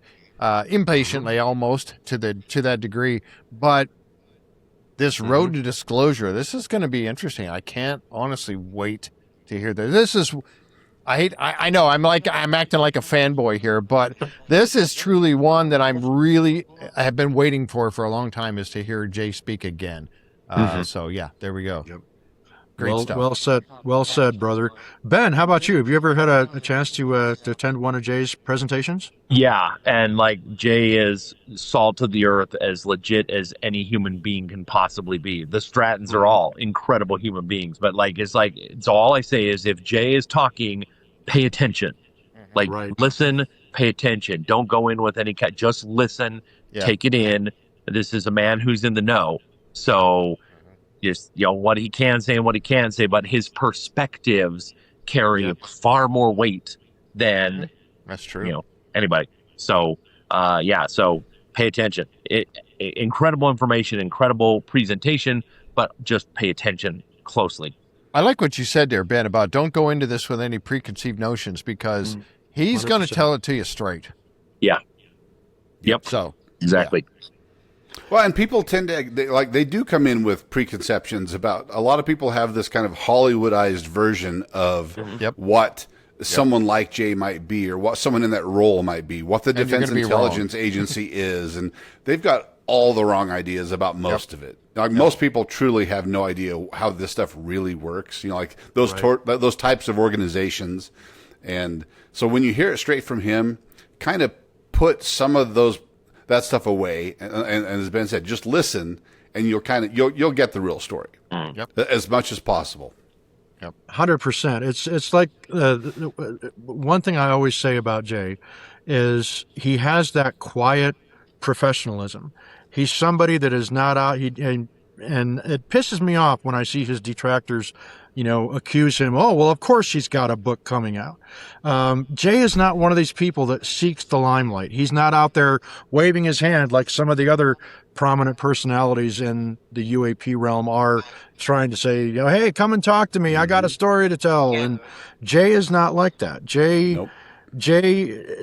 impatiently almost to that degree. But this road to disclosure, this is going to be interesting. I can't honestly wait to hear this. This is. I know I'm acting like a fanboy here, but this is truly one that I have been waiting for a long time, is to hear Jay speak again. So yeah, there we go. Yep. Great stuff. Well said, brother. Ben, how about you? Have you ever had a chance to attend one of Jay's presentations? Yeah, and like Jay is salt of the earth, as legit as any human being can possibly be. The Strattons are all incredible human beings, but it's all I say is, if Jay is talking, pay attention. Like, Right. listen, pay attention. Don't go in with any just listen, Yeah. take it in. This is a man who's in the know. So just, you know, what he can say and what he can't say, but his perspectives carry Yep. far more weight than, That's true. you know, anybody. So so pay attention. Incredible information, incredible presentation, but just pay attention closely. I like what you said there, Ben, about don't go into this with any preconceived notions, because he's going to 100%. tell it to you straight. Yeah. Yep. So Exactly. Well, and people tend to they do come in with preconceptions about. A lot of people have this kind of Hollywoodized version of Yep. what someone like Jay might be, or what someone in that role might be, what the And you're Defense gonna be Intelligence Agency is, and they've got all the wrong ideas about most of it. Like most people truly have no idea how this stuff really works. You know, like those those types of organizations, and so when you hear it straight from him, kind of put some of that stuff away, and as Ben said, just listen, and you'll get the real story as much as possible. 100%. It's like one thing I always say about Jay is he has that quiet professionalism. He's somebody that is not out. And it pisses me off when I see his detractors, you know, accuse him. Oh, well, of course she's got a book coming out. Jay is not one of these people that seeks the limelight. He's not out there waving his hand like some of the other prominent personalities in the UAP realm are, trying to say, you know, hey, come and talk to me. I got a story to tell. And Jay is not like that. Jay,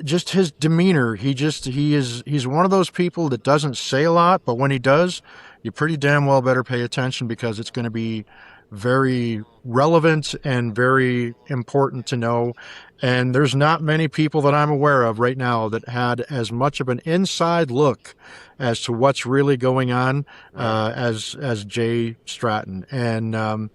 just his demeanor, he's one of those people that doesn't say a lot, but when he does, you pretty damn well better pay attention, because it's going to be very relevant and very important to know. And there's not many people that I'm aware of right now that had as much of an inside look as to what's really going on as Jay Stratton. And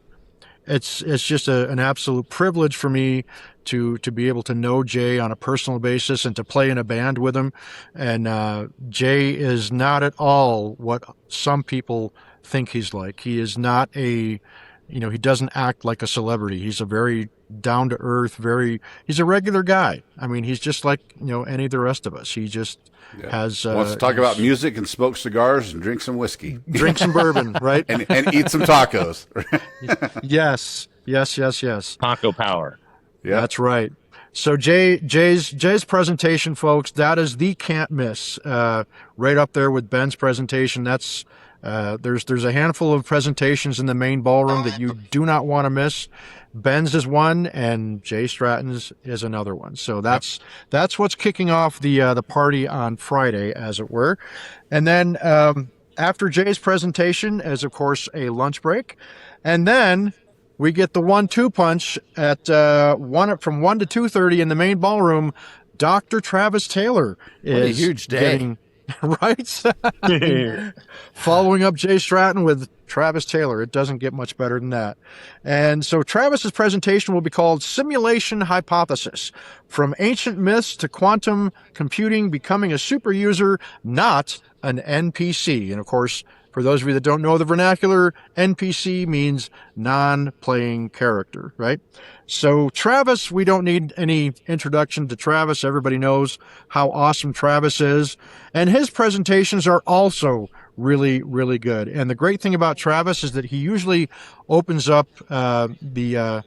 it's just an absolute privilege for me to be able to know Jay on a personal basis and to play in a band with him. And Jay is not at all what some people think he's like. He is not he doesn't act like a celebrity. He's a very down to earth, he's a regular guy. I mean, he's just like, you know, any of the rest of us. He just has wants to talk about music and smoke cigars and drink some whiskey, drink some bourbon, right? and eat some tacos. Yes. Taco power. Yeah, That's right. So Jay's presentation, folks, that is the can't miss. Right up there with Ben's presentation. That's there's a handful of presentations in the main ballroom that you do not want to miss. Ben's is one, and Jay Stratton's is another one. So that's what's kicking off the party on Friday, as it were. And then after Jay's presentation is, of course, a lunch break, and then we get the 1-2 punch at from 1 to 2:30 in the main ballroom. Dr. Travis Taylor is What a huge day. getting right. Following up Jay Stratton with Travis Taylor. It doesn't get much better than that. And so Travis's presentation will be called Simulation Hypothesis: From Ancient Myths to Quantum Computing Becoming a Super User, Not an NPC. And of course, for those of you that don't know the vernacular, NPC means non-playing character, right? So Travis, we don't need any introduction to Travis. Everybody knows how awesome Travis is. And his presentations are also really, really good. And the great thing about Travis is that he usually opens up the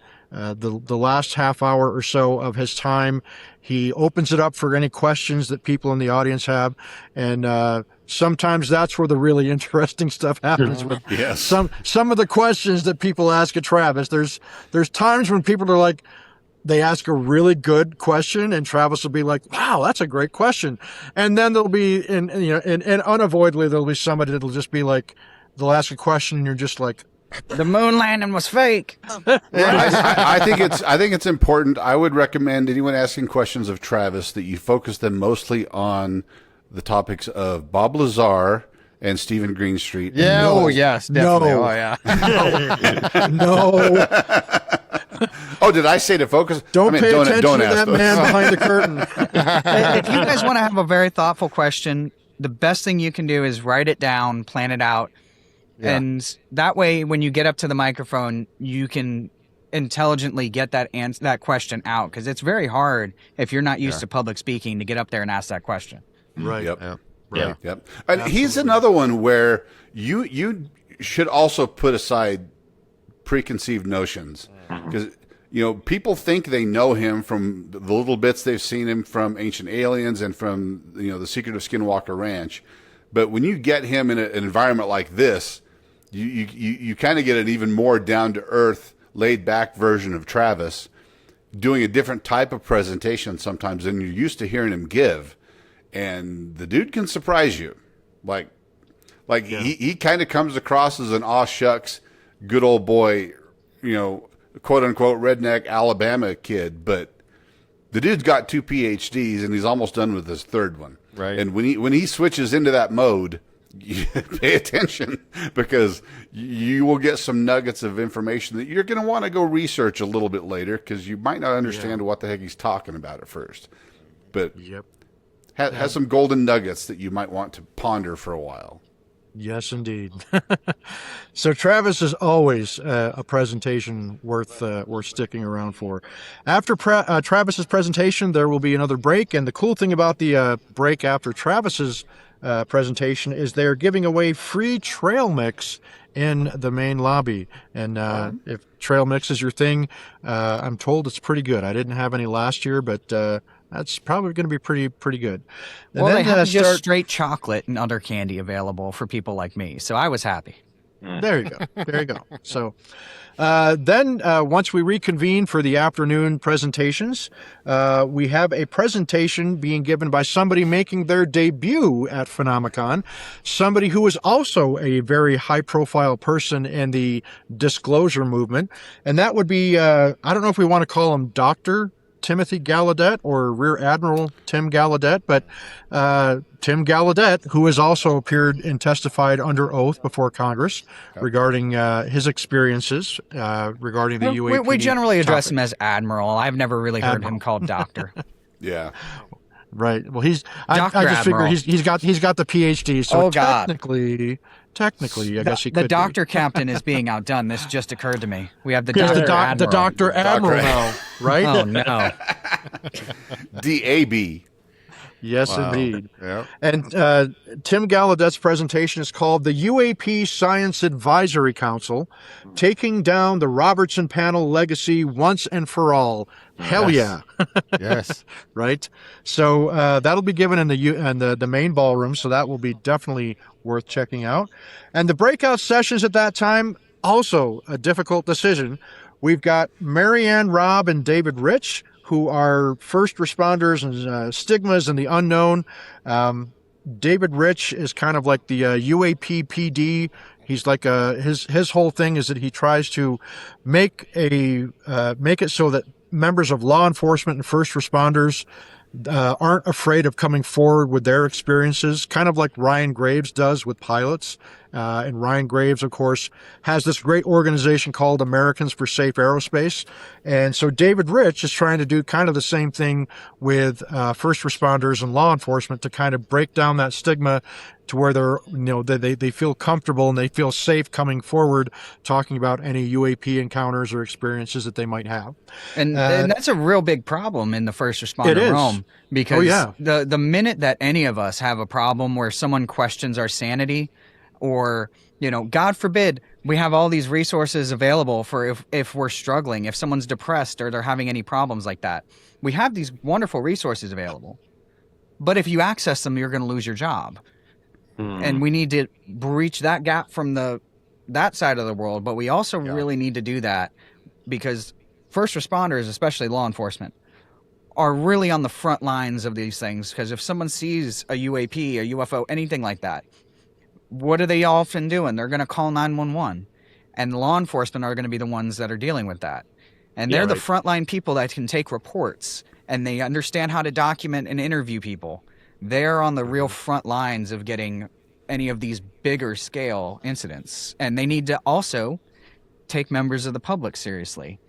last half hour or so of his time. He opens it up for any questions that people in the audience have. And sometimes that's where the really interesting stuff happens with some of the questions that people ask of Travis. There's times when people are like, they ask a really good question and Travis will be like, wow, that's a great question. And then there'll be, and unavoidably, there'll be somebody that'll just be like, they'll ask a question and you're just like, The moon landing was fake. I think it's important. I would recommend anyone asking questions of Travis that you focus them mostly on the topics of Bob Lazar and Stephen Greenstreet. Yeah. No. Oh, yes. Definitely. No. Oh, yeah. no, Oh, did I say to focus? don't pay attention don't to ask that those. man behind the curtain. If you guys want to have a very thoughtful question, the best thing you can do is write it down, plan it out. Yeah. And that way, when you get up to the microphone, you can intelligently get that question out, because it's very hard if you're not used to public speaking to get up there and ask that question. Right. Yep. Yeah. Right. Yep. And he's another one where you should also put aside preconceived notions, because people think they know him from the little bits they've seen him from Ancient Aliens and from The Secret of Skinwalker Ranch. But when you get him in an environment like this, you kind of get an even more down to earth, laid back version of Travis, doing a different type of presentation sometimes than you're used to hearing him give. And the dude can surprise you. He kind of comes across as an aw shucks, good old boy, quote unquote redneck Alabama kid, but the dude's got 2 PhDs and he's almost done with his third one. Right. And when he switches into that mode, you pay attention, because you will get some nuggets of information that you're going to want to go research a little bit later, because you might not understand what the heck he's talking about at first. But has some golden nuggets that you might want to ponder for a while. Yes, indeed. So Travis is always a presentation worth sticking around for. After Travis's presentation, there will be another break, and the cool thing about the break after Travis's presentation is they're giving away free trail mix in the main lobby. And if trail mix is your thing, I'm told it's pretty good. I didn't have any last year, but that's probably going to be pretty good. And Well, then they have just straight chocolate and other candy available for people like me, so I was happy. There you go. So then once we reconvene for the afternoon presentations, we have a presentation being given by somebody making their debut at PhenomeCon, somebody who is also a very high-profile person in the disclosure movement, and that would be, I don't know if we want to call him Dr. Timothy Gallaudet or Rear Admiral Tim Gallaudet, but Tim Gallaudet, who has also appeared and testified under oath before Congress regarding his experiences regarding the UAP. We generally address topic. him as Admiral. I've never really heard him called Doctor. Yeah. Right. Well, I Dr. just figure Admiral. he's got the PhD, so Oh, God. technically, I guess he The could Doctor Captain is being outdone. This just occurred to me. We have the He's Doctor the Admiral. Dr. Admiral now, right? Oh no! DAB. Yes, Wow. indeed. Yeah. And Tim Gallaudet's presentation is called the UAP Science Advisory Council, Taking Down the Robertson Panel Legacy Once and for All. Hell Yes. yeah. Yes. Right? So that'll be given in the main ballroom, so that will be definitely worth checking out. And the breakout sessions at that time, also a difficult decision. We've got Marianne Robb and David Rich, who are first responders and stigmas and the unknown. David Rich is kind of like the UAP PD. He's like his whole thing is that he tries to make it so that members of law enforcement and first responders aren't afraid of coming forward with their experiences, kind of like Ryan Graves does with pilots. And Ryan Graves, of course, has this great organization called Americans for Safe Aerospace. And so David Rich is trying to do kind of the same thing with first responders and law enforcement to kind of break down that stigma to where they feel comfortable and they feel safe coming forward, talking about any UAP encounters or experiences that they might have. And that's a real big problem in the first responder realm, because the minute that any of us have a problem where someone questions our sanity, or, God forbid, we have all these resources available for if we're struggling, if someone's depressed or they're having any problems like that. We have these wonderful resources available. But if you access them, you're going to lose your job. And we need to breach that gap from that side of the world. But we also really need to do that because first responders, especially law enforcement, are really on the front lines of these things. Because if someone sees a UAP, a UFO, anything like that, what are they often doing? They're going to call 911, and law enforcement are going to be the ones that are dealing with that. And they're the frontline people that can take reports, and they understand how to document and interview people. They're on the real front lines of getting any of these bigger scale incidents. And they need to also take members of the public seriously.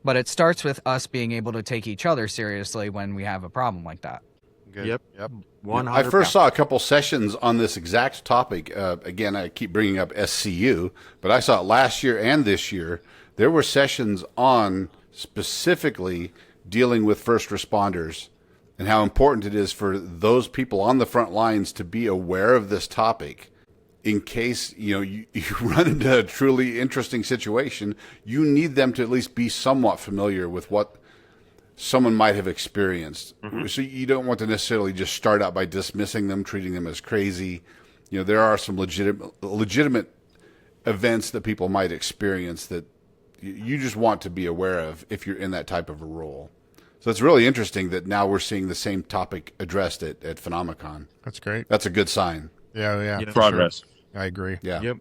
But it starts with us being able to take each other seriously when we have a problem like that. Good. Yep. 100%. I first saw a couple sessions on this exact topic. Again, I keep bringing up SCU, but I saw it last year and this year. There were sessions on specifically dealing with first responders and how important it is for those people on the front lines to be aware of this topic. In case you run into a truly interesting situation, you need them to at least be somewhat familiar with what someone might have experienced. So you don't want to necessarily just start out by dismissing them, treating them as crazy. There are some legitimate events that people might experience that you just want to be aware of if you're in that type of a role. So it's really interesting that now we're seeing the same topic addressed at PhenomeCon. That's great. That's a good sign. Yeah. Progress. Sure. I agree. Yeah.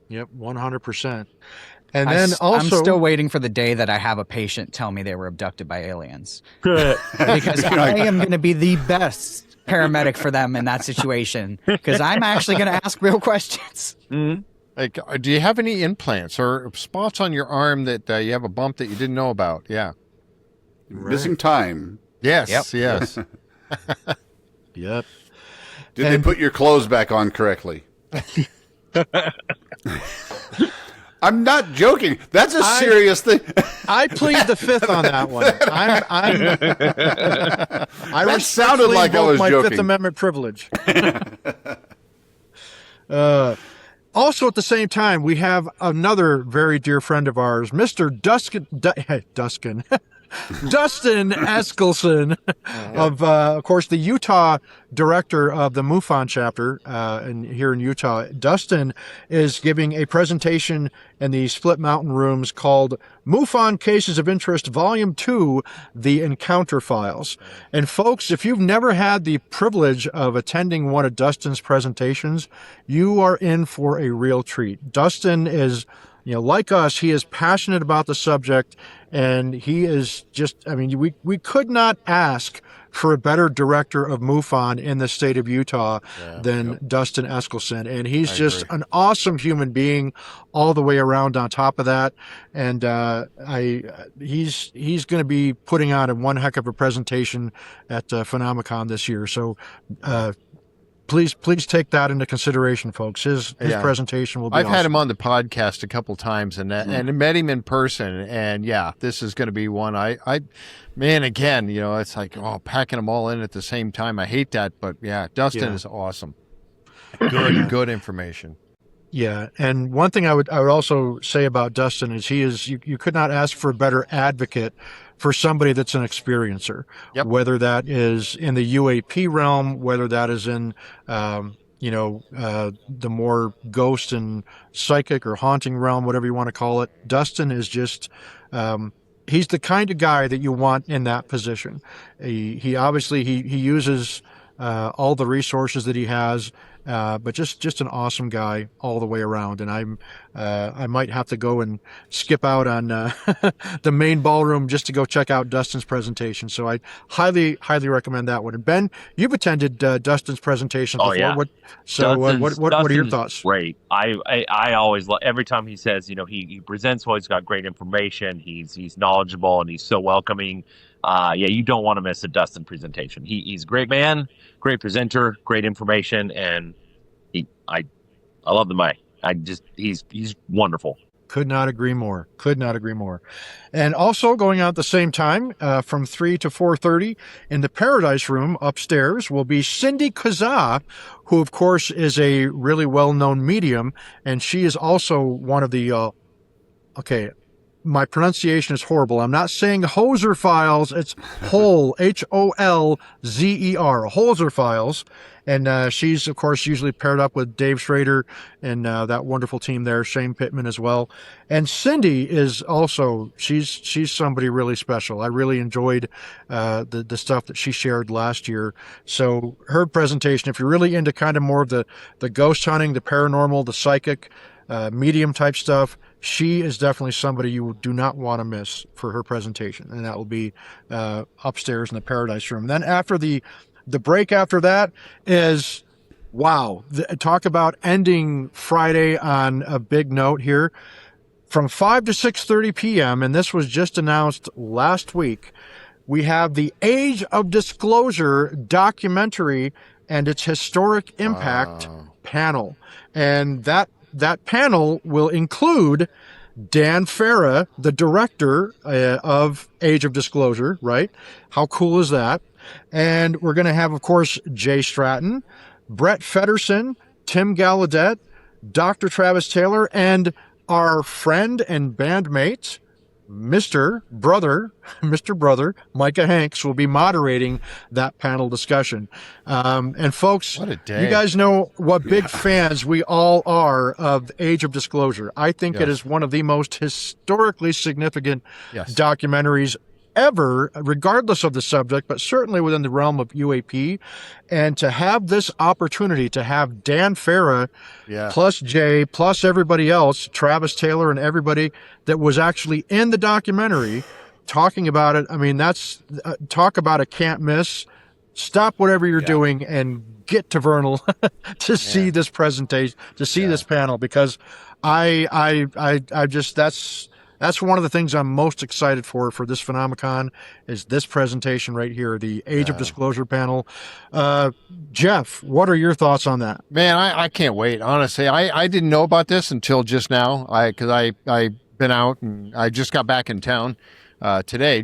Yep. 100%. And then also, I'm still waiting for the day that I have a patient tell me they were abducted by aliens. Because I am going to be the best paramedic for them in that situation. Because I'm actually going to ask real questions. Like, do you have any implants or spots on your arm that you have a bump that you didn't know about? Yeah. Missing time. Yes. Yep. Yes. Yep. Did they put your clothes back on correctly? I'm not joking. That's a serious thing. I plead the fifth on that one. I sounded like I was my joking. Fifth Amendment privilege. Also, at the same time, we have another very dear friend of ours, Mr. Dustin Eskelson, of course, the Utah director of the MUFON chapter here in Utah. Dustin is giving a presentation in the Split Mountain Rooms called MUFON Cases of Interest, Volume 2, The Encounter Files. And folks, if you've never had the privilege of attending one of Dustin's presentations, you are in for a real treat. Dustin is, like us, he is passionate about the subject, and he is just, we could not ask for a better director of MUFON in the state of Utah than Dustin Eskelson. And he's just an awesome human being all the way around on top of that. And he's going to be putting on one heck of a presentation at PhenomeCon this year. So please take that into consideration, folks. His presentation will be I've awesome. had him on the podcast a couple times and met him in person. And this is going to be one man, again, it's like, packing them all in at the same time. I hate that. But Dustin is awesome. Good information. Yeah, and one thing I would also say about Dustin is you could not ask for a better advocate for somebody that's an experiencer, whether that is in the UAP realm, whether that is in the more ghost and psychic or haunting realm, whatever you want to call it. Dustin is just he's the kind of guy that you want in that position. He obviously he uses all the resources that he has, but just an awesome guy all the way around. And I might have to go and skip out on the main ballroom just to go check out Dustin's presentation. So I highly recommend that one. And Ben, you've attended Dustin's presentation before. Yeah. What are your thoughts? Great. I always love every time he says, he presents well. He's got great information. He's knowledgeable and he's so welcoming. You don't want to miss a Dustin presentation. He's a great man, great presenter, great information, and I love the guy. He's wonderful. Could not agree more. And also going out at the same time, from 3 to 4:30 in the Paradise Room upstairs will be Cindy Kazaa, who of course is a really well-known medium, and she is also one of the my pronunciation is horrible. I'm not saying Hoser Files. It's Hole, Holzer, Holzer Files. And she's, of course, usually paired up with Dave Schrader and that wonderful team there, Shane Pittman as well. And Cindy is also, she's somebody really special. I really enjoyed the stuff that she shared last year. So her presentation, if you're really into kind of more of the ghost hunting, the paranormal, the psychic, medium type stuff, she is definitely somebody you do not want to miss for her presentation. And that will be upstairs in the Paradise Room. Then after the break after that is, wow, talk about ending Friday on a big note here. From 5 to 6:30 p.m., and this was just announced last week, we have the Age of Disclosure documentary and its historic impact panel. And that panel will include Dan Farah, the director of Age of Disclosure, right? How cool is that? And we're going to have, of course, Jay Stratton, Brett Fedderson, Tim Gallaudet, Dr. Travis Taylor, and our friend and bandmate, Mr. Brother, Micah Hanks, will be moderating that panel discussion. And folks, what a day. You guys know what big fans we all are of Age of Disclosure. I think it is one of the most historically significant documentaries ever, regardless of the subject, but certainly within the realm of UAP. And to have this opportunity to have Dan Farah plus Jay plus everybody else, Travis Taylor and everybody that was actually in the documentary talking about it. I mean, that's talk about a can't miss. Stop whatever you're doing and get to Vernal to see this presentation, to see this panel, because I just, that's one of the things I'm most excited for this PhenomeCon is this presentation right here, the Age of Disclosure panel. Jeff, what are your thoughts on that? Man, I can't wait. Honestly, I didn't know about this until just now. Because I been out and I just got back in town today,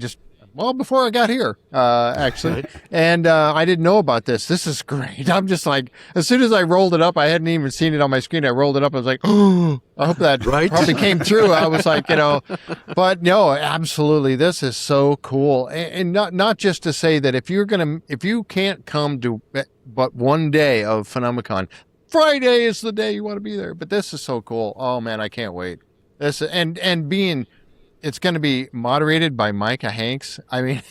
before I got here, actually. And I didn't know about this. This is great. I'm just like, as soon as I rolled it up, I hadn't even seen it on my screen. I rolled it up. I was like, oh, I hope that probably came through. I was like, but no, absolutely. This is so cool. And not just to say that if you can't come to but one day of PhenomeCon, Friday is the day you want to be there. But this is so cool. Oh man, I can't wait. This it's going to be moderated by Micah Hanks. I mean,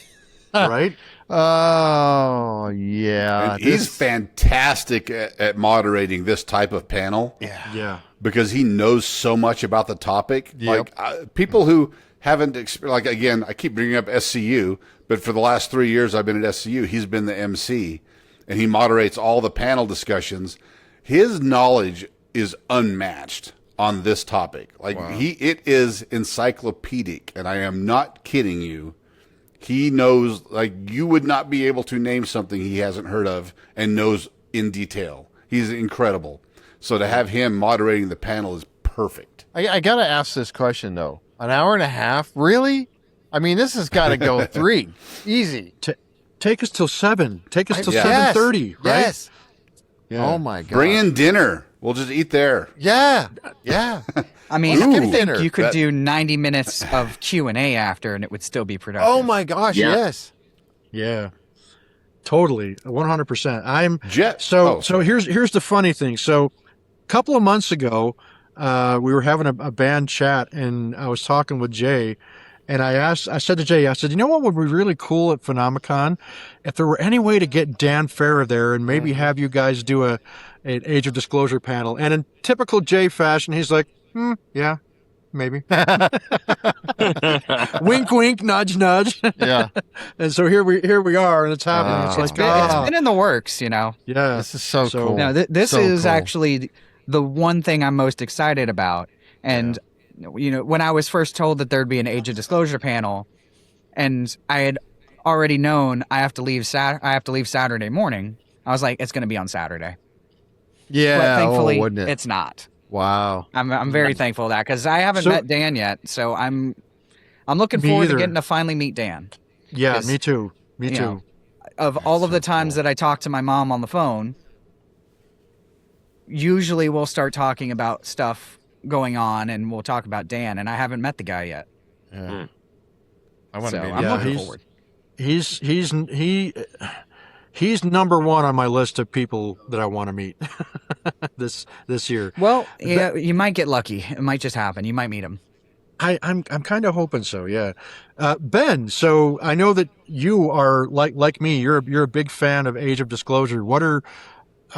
right? Oh, yeah. And he's fantastic at moderating this type of panel. Yeah. Because he knows so much about the topic. Yep. Like people who haven't, again, I keep bringing up SCU, but for the last 3 years I've been at SCU, he's been the MC, and he moderates all the panel discussions. His knowledge is unmatched on this topic. It is encyclopedic, and I am not kidding you. He knows, you would not be able to name something he hasn't heard of and knows in detail. He's incredible. So to have him moderating the panel is perfect. I got to ask this question, though. An hour and a half? Really? I mean, this has got to go 3. Easy. Take us till 7. Take us till 7:30, right? Yes. Yeah. Oh, my God. Bring in dinner. We'll just eat there. Yeah. I mean, Ooh. I think Dinner. you could do 90 minutes of Q&A after, and it would still be productive. Oh, my gosh, yes. Yeah. Totally. 100%. Jet. So here's the funny thing. So a couple of months ago, we were having a band chat, and I was talking with Jay, and I said to Jay, you know what would be really cool at PhenomeCon? If there were any way to get Dan Farah there and maybe have you guys do an Age of Disclosure panel. And in typical Jay fashion, he's like, yeah, maybe. Wink, wink, nudge, nudge. Yeah. And so here we are, and it's happening. It's It's been in the works, you know. yeah. This is so cool. No, this So is cool. actually the one thing I'm most excited about. And you know, when I was first told that there'd be an Age of Disclosure panel, and I had already known I have to leave Saturday morning, I was like, it's going to be on Saturday. Yeah. But thankfully, wouldn't it? it's not. Wow. I'm very thankful for that because I haven't So- met Dan yet, so I'm looking Me forward either. to getting to finally meet Dan. Yeah, 'Cause, me too. Me you too. know, of all of the times that I talk to my mom on the phone, usually we'll start talking about stuff going on, and we'll talk about Dan, and I haven't met the guy yet. Yeah. I want to So meet I'm him. looking he's- forward. He's number one on my list of people that I want to meet this year. Well, yeah, you might get lucky. It might just happen. You might meet him. I'm kind of hoping so. Yeah, Ben. So I know that you are like me. You're a big fan of Age of Disclosure. What are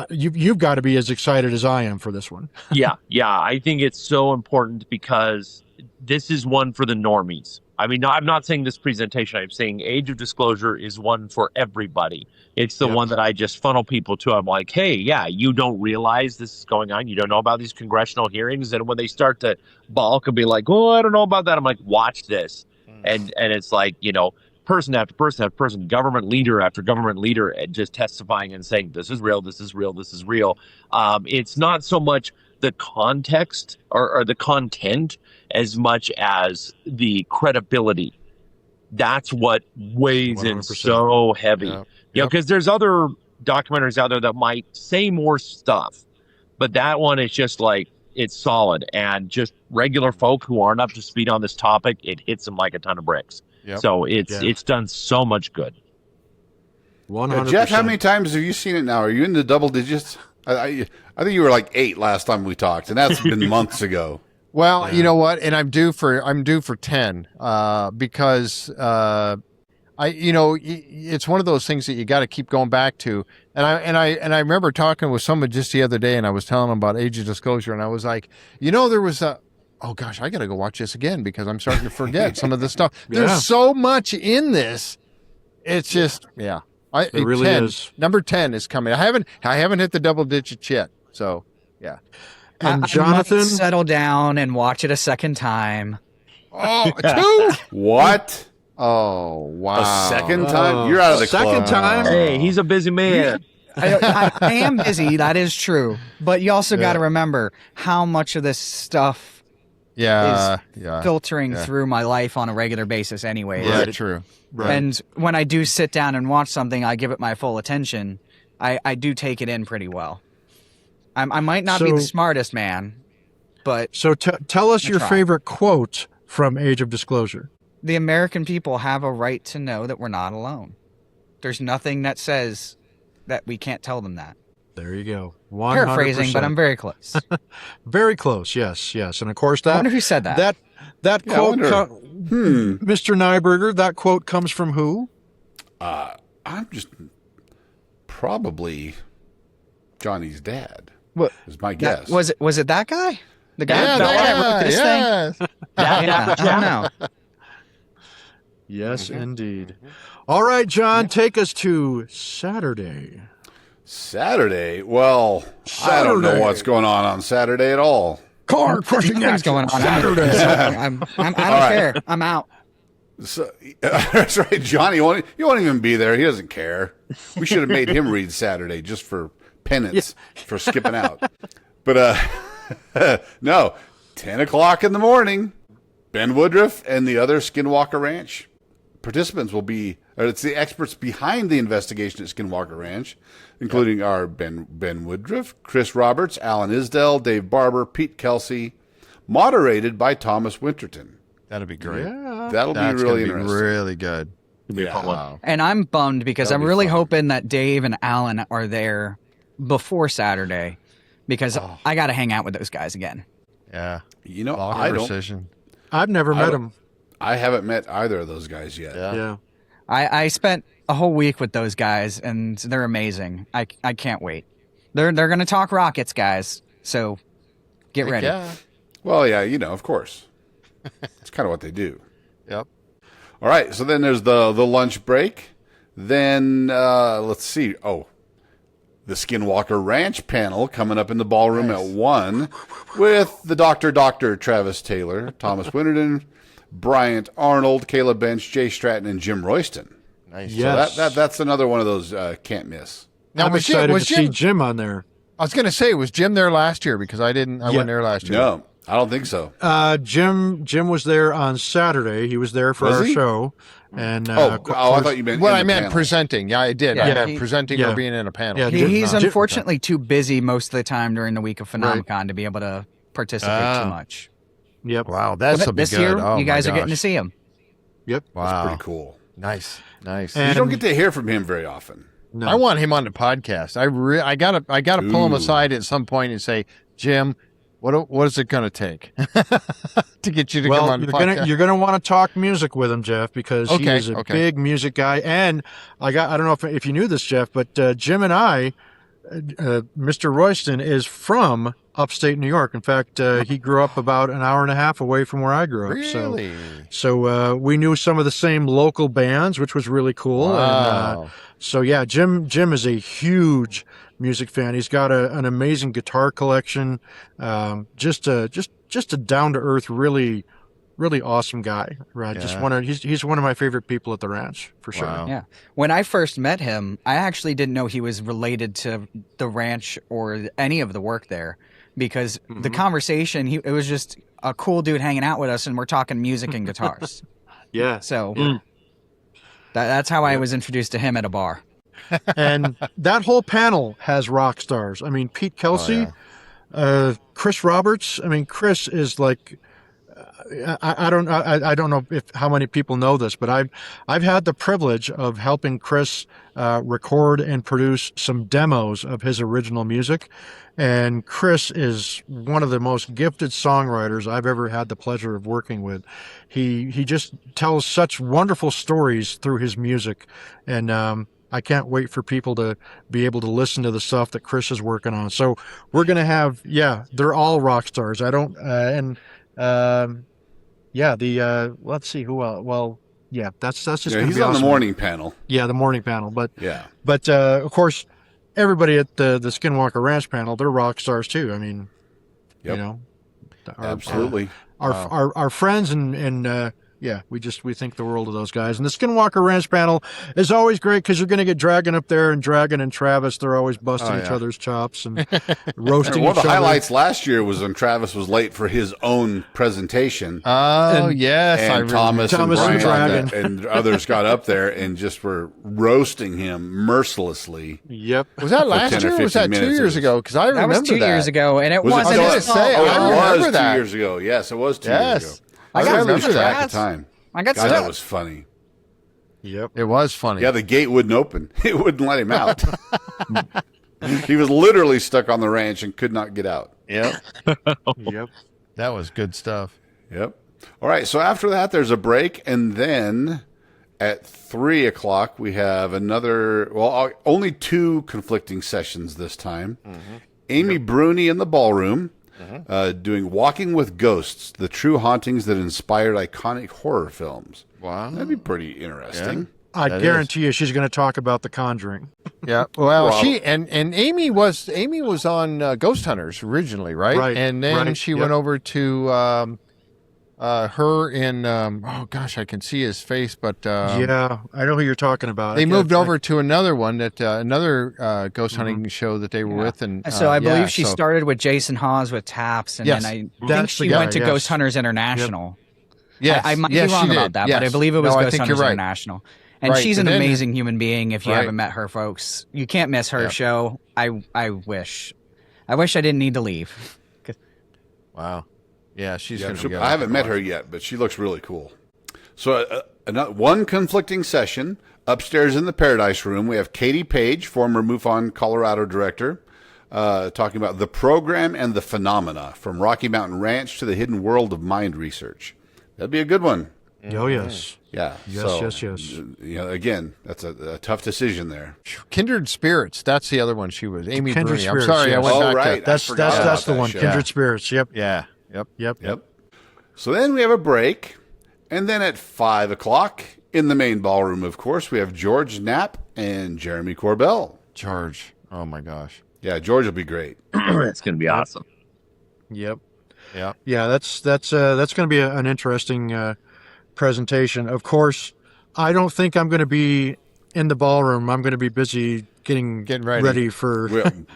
you've got to be as excited as I am for this one. Yeah. I think it's so important because this is one for the normies. I mean, I'm not saying this presentation. I'm saying Age of Disclosure is one for everybody. It's the Yep. one that I just funnel people to. I'm like, hey, yeah, you don't realize this is going on. You don't know about these congressional hearings. And when they start to balk and be like, oh, I don't know about that, I'm like, watch this. And it's like, you know, person after person after person, government leader after government leader, just testifying and saying, this is real, this is real, this is real. It's not so much the context or the content as much as the credibility. That's what weighs in 100%. so heavy. Yep. You know, because there's other documentaries out there that might say more stuff, but that one is just like, it's solid. And just regular folk who aren't up to speed on this topic, it hits them like a ton of bricks. Yep. So it's done so much good. 100%. Jeff, how many times have you seen it now? Are you in the double digits? I think you were like 8 last time we talked, and that's been months ago. Well, you know what, and I'm due for 10 because it's one of those things that you got to keep going back to. And I remember talking with someone just the other day, and I was telling them about Age of Disclosure, and I was like, there was oh gosh, I got to go watch this again because I'm starting to forget some of the stuff. Yeah. There's so much in this. It's just It really 10, is. Number 10 is coming. I haven't hit the double digits yet. So yeah. And I Jonathan, might settle down and watch it a second time. Oh, 2. What? Oh wow. A second time? You're out of the second club. time? Hey, he's a busy man. I am busy, that is true. But you also got to remember how much of this stuff Yeah. filtering through my life on a regular basis anyway. Yeah, Right. true. Right. And when I do sit down and watch something, I give it my full attention. I do take it in pretty well. I might not be the So- smartest man, but So tell us I your try. favorite quote from Age of Disclosure. the American people have a right to know that we're not alone. There's nothing that says that we can't tell them that. There you go. 100%. Paraphrasing, but I'm very close. very close. Yes, yes. And of course I that wonder who said that. that Yeah, I quote, wonder. Mr. Nyberger, that quote comes from who? I'm just probably Johnny's dad. What- Is my guess. Was it that guy? The guy Yeah, that wrote this thing? yeah. Yeah, I don't know. Yes, indeed. All right, John, take us to Saturday. Saturday? Well, I don't know Saturday. what's going on Saturday at all. Car crushing Nothing's going on. Saturday. I don't care. I'm out. So, that's right, Johnny. You won't even be there. He doesn't care. We should have made him read Saturday just for penance for skipping out. But no, 10 o'clock in the morning. Ben Woodruff and the other Skinwalker Ranch participants will be. It's the experts behind the investigation at Skinwalker Ranch, including our Ben Woodruff, Chris Roberts, Alan Isdell, Dave Barber, Pete Kelsey, moderated by Thomas Winterton. That'd be great. Yeah. That'll That's be really gonna be interesting. really good. Yeah. Wow. And I'm bummed because That'll I'm be really fun. hoping that Dave and Alan are there before Saturday because I got to hang out with those guys again. Yeah. You know, Lock I of don't. precision. I've never met don't- him. I haven't met either of those guys yet. Yeah. Yeah. I spent a whole week with those guys and they're amazing. I can't wait. They're going to talk rockets, guys. So get ready. Yeah. Well, yeah, of course. It's kind of what they do. Yep. All right, so then there's the lunch break. Then let's see. Oh, the Skinwalker Ranch panel coming up in the ballroom at 1 with the Dr. Travis Taylor, Thomas Winterden, Bryant Arnold, Caleb Bench, Jay Stratton, and Jim Royston. Nice. Yes. So that's another one of those can't miss. Now, I'm excited to see Jim on there. I was going to say, was Jim there last year? Because I wasn't there last year. No, I don't think so. Jim was there on Saturday. He was there for Was our he? show. And I thought you meant Well, in I the meant panel. presenting. Yeah, I did. Yeah, I meant he- presenting yeah. or being in a panel. Yeah, He's Jim- unfortunately too busy most of the time during the week of PhenomeCon to be able to participate too much. Yep. Wow, that's But this year, you guys are getting to see him. Yep. Wow, That's pretty cool. nice. And- You don't get to hear from him very often. No. I want him on the podcast. I gotta pull him Ooh. aside at some point and say, Jim, what is it going to take to get you to come on the podcast? you're gonna want to talk music with him, Jeff, because he Okay, is a okay. big music guy. And I don't know if you knew this, Jeff, but Jim and I, Mr. Royston is from upstate New York. In fact, he grew up about an hour and a half away from where I grew up. Really? So we knew some of the same local bands, which was really cool. Wow. And, so yeah, Jim is a huge music fan. He's got an amazing guitar collection. Just a down to earth, really awesome guy. Right? Yeah. He's one of my favorite people at the ranch for sure. Wow. Yeah. When I first met him, I actually didn't know he was related to the ranch or any of the work there, because the conversation, it was just a cool dude hanging out with us, and we're talking music and guitars. Yeah. So that's how I was introduced to him at a bar. And that whole panel has rock stars. I mean, Pete Kelsey, Chris Roberts. I mean, Chris is like, I don't know how many people know this, but I've had the privilege of helping Chris record and produce some demos of his original music. And Chris is one of the most gifted songwriters I've ever had the pleasure of working with. He just tells such wonderful stories through his music. And I can't wait for people to be able to listen to the stuff that Chris is working on. So we're going to have, they're all rock stars. Let's see who else. Well, that's just Yeah, going to he's be on awesome. the morning panel. Yeah, the morning panel. But Yeah. of course, everybody at the Skinwalker Ranch panel, they're rock stars too. I mean, Yep. Absolutely. our friends and we think the world of those guys. And the Skinwalker Ranch panel is always great because you're going to get Dragon up there, and Dragon and Travis, they're always busting each other's chops and roasting One each of the other. highlights last year was when Travis was late for his own presentation. Oh, And- yes. I And Thomas and Thomas and Brian Dragon. and others got up there and just were roasting him mercilessly. Yep. Was that last 10 or year or was that 15 2 minutes, years it was- ago? Because I That remember was 2 years ago, and it Was it- wasn't. I was as gonna say, small. I it remember was that. 2 years ago. Yes, it was 2 years Yes. ago. I I got remember lose stuck. track that. of time. I got God, stuck. that was funny. Yep. It was funny. Yeah, the gate wouldn't open. It wouldn't let him out. He was literally stuck on the ranch and could not get out. Yep. Yep. That was good stuff. Yep. All right. So after that, there's a break. And then at 3 o'clock, we have only 2 conflicting sessions this time. Amy Bruni in the ballroom doing Walking with Ghosts, the true hauntings that inspired iconic horror films. Wow. That'd be pretty interesting. I That guarantee you she's going to talk about The Conjuring. Yeah. Well, Well- she and Amy was on Ghost Hunters originally, right? Right, And then right, she yep. went over to her in oh gosh, I can see his face, but Yeah, I know who you're talking about. they I moved can't- over to another one that another ghost hunting show that they were Yeah. with, and So I believe she so- started with Jason Hawes with Taps, and Yes. then I think That's the she guy, went to yes. Ghost Hunters International. Yes, I might yes, be she wrong did. about that, Yes. but I believe it was No, I Ghost think Hunters you're right. International. And Right, she's an and then- amazing human being. If you Right. haven't met her, folks, you can't miss her Yeah. show. I wish I didn't need to leave. Wow. Yeah, she's Yeah, going to be. I haven't met her yet, but she looks really cool. So one conflicting session upstairs in the Paradise Room. We have Katie Page, former MUFON Colorado director, talking about the program and the phenomena from Rocky Mountain Ranch to the hidden world of mind research. That'd be a good one. Oh, yes. Yeah. Yes. You know, again, that's a tough decision there. Kindred Spirits. That's the other one. She was Amy Kindred Bruni. I'm Spirits, sorry, I yes. went Oh, back right. to. That's forgot about the that one. show. Kindred Spirits. Yep. Yeah. Yep. Yep. So then we have a break. And then at 5 o'clock in the main ballroom, of course, we have George Knapp and Jeremy Corbell. George. Oh my gosh. Yeah, George will be great. It's going to be awesome. Yep. Yeah. Yeah, that's going to be an interesting presentation. Of course, I don't think I'm going to be in the ballroom. I'm going to be busy getting ready for.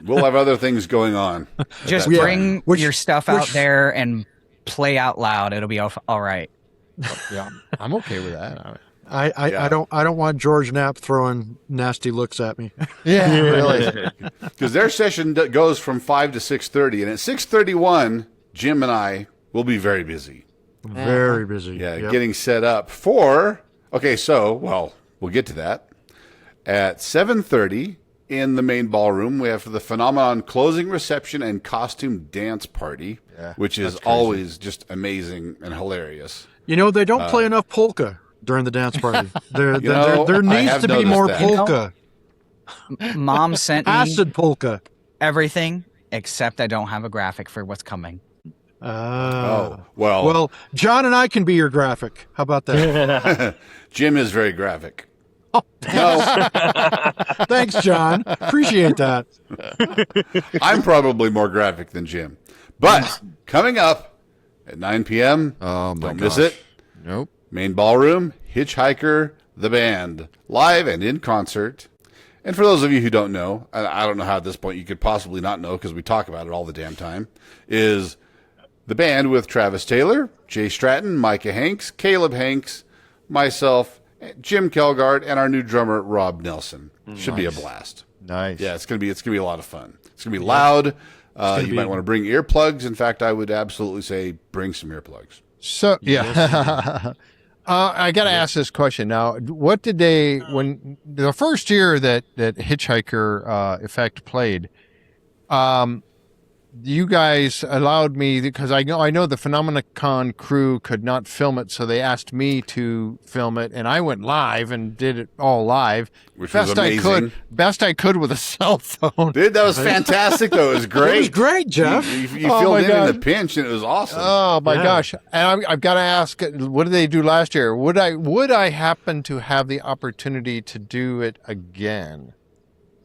We'll have other things going on. Just Yeah. bring your stuff out there and play out loud. It'll be all right. Yeah. I'm okay with that. I don't want George Knapp throwing nasty looks at me. Yeah, really. Because their session goes from 5 to 6:30, and at 6:31, Jim and I will be very busy. Very busy. Yeah, Yep. getting set up for. Okay, so we'll get to that. At 7:30 in the main ballroom, we have the PhenomeCon closing reception and costume dance party, which is always just amazing and hilarious. You know, they don't play enough polka during the dance party. There I needs have to be noticed more that. polka. Mom sent me Acid polka. everything except I don't have a graphic for what's coming. Well, John and I can be your graphic. How about that? Jim is very graphic. Thanks, John. Appreciate that. I'm probably more graphic than Jim. But coming up at 9 p.m., don't miss it. Nope. Main ballroom, Hitchhiker, the band, live and in concert. And for those of you who don't know, I don't know how at this point you could possibly not know because we talk about it all the damn time, is the band with Travis Taylor, Jay Stratton, Micah Hanks, Caleb Hanks, myself, Jim Kelgard, and our new drummer, Rob Nelson. Should be a blast. Nice. Yeah, it's gonna be a lot of fun. It's gonna be loud. You might want to bring earplugs. In fact, I would absolutely say bring some earplugs. So yeah, I got to ask this question now. What did they when the first year that Hitchhiker Effect played? You guys allowed me because I know the PhenomeCon crew could not film it, so they asked me to film it, and I went live and did it all live, Which was amazing. Best I could with a cell phone. Dude, that was fantastic, though. It was great. It was great, Jeff. You filled in a pinch, and it was awesome. Oh my gosh! And I've got to ask, what did they do last year? Would I happen to have the opportunity to do it again?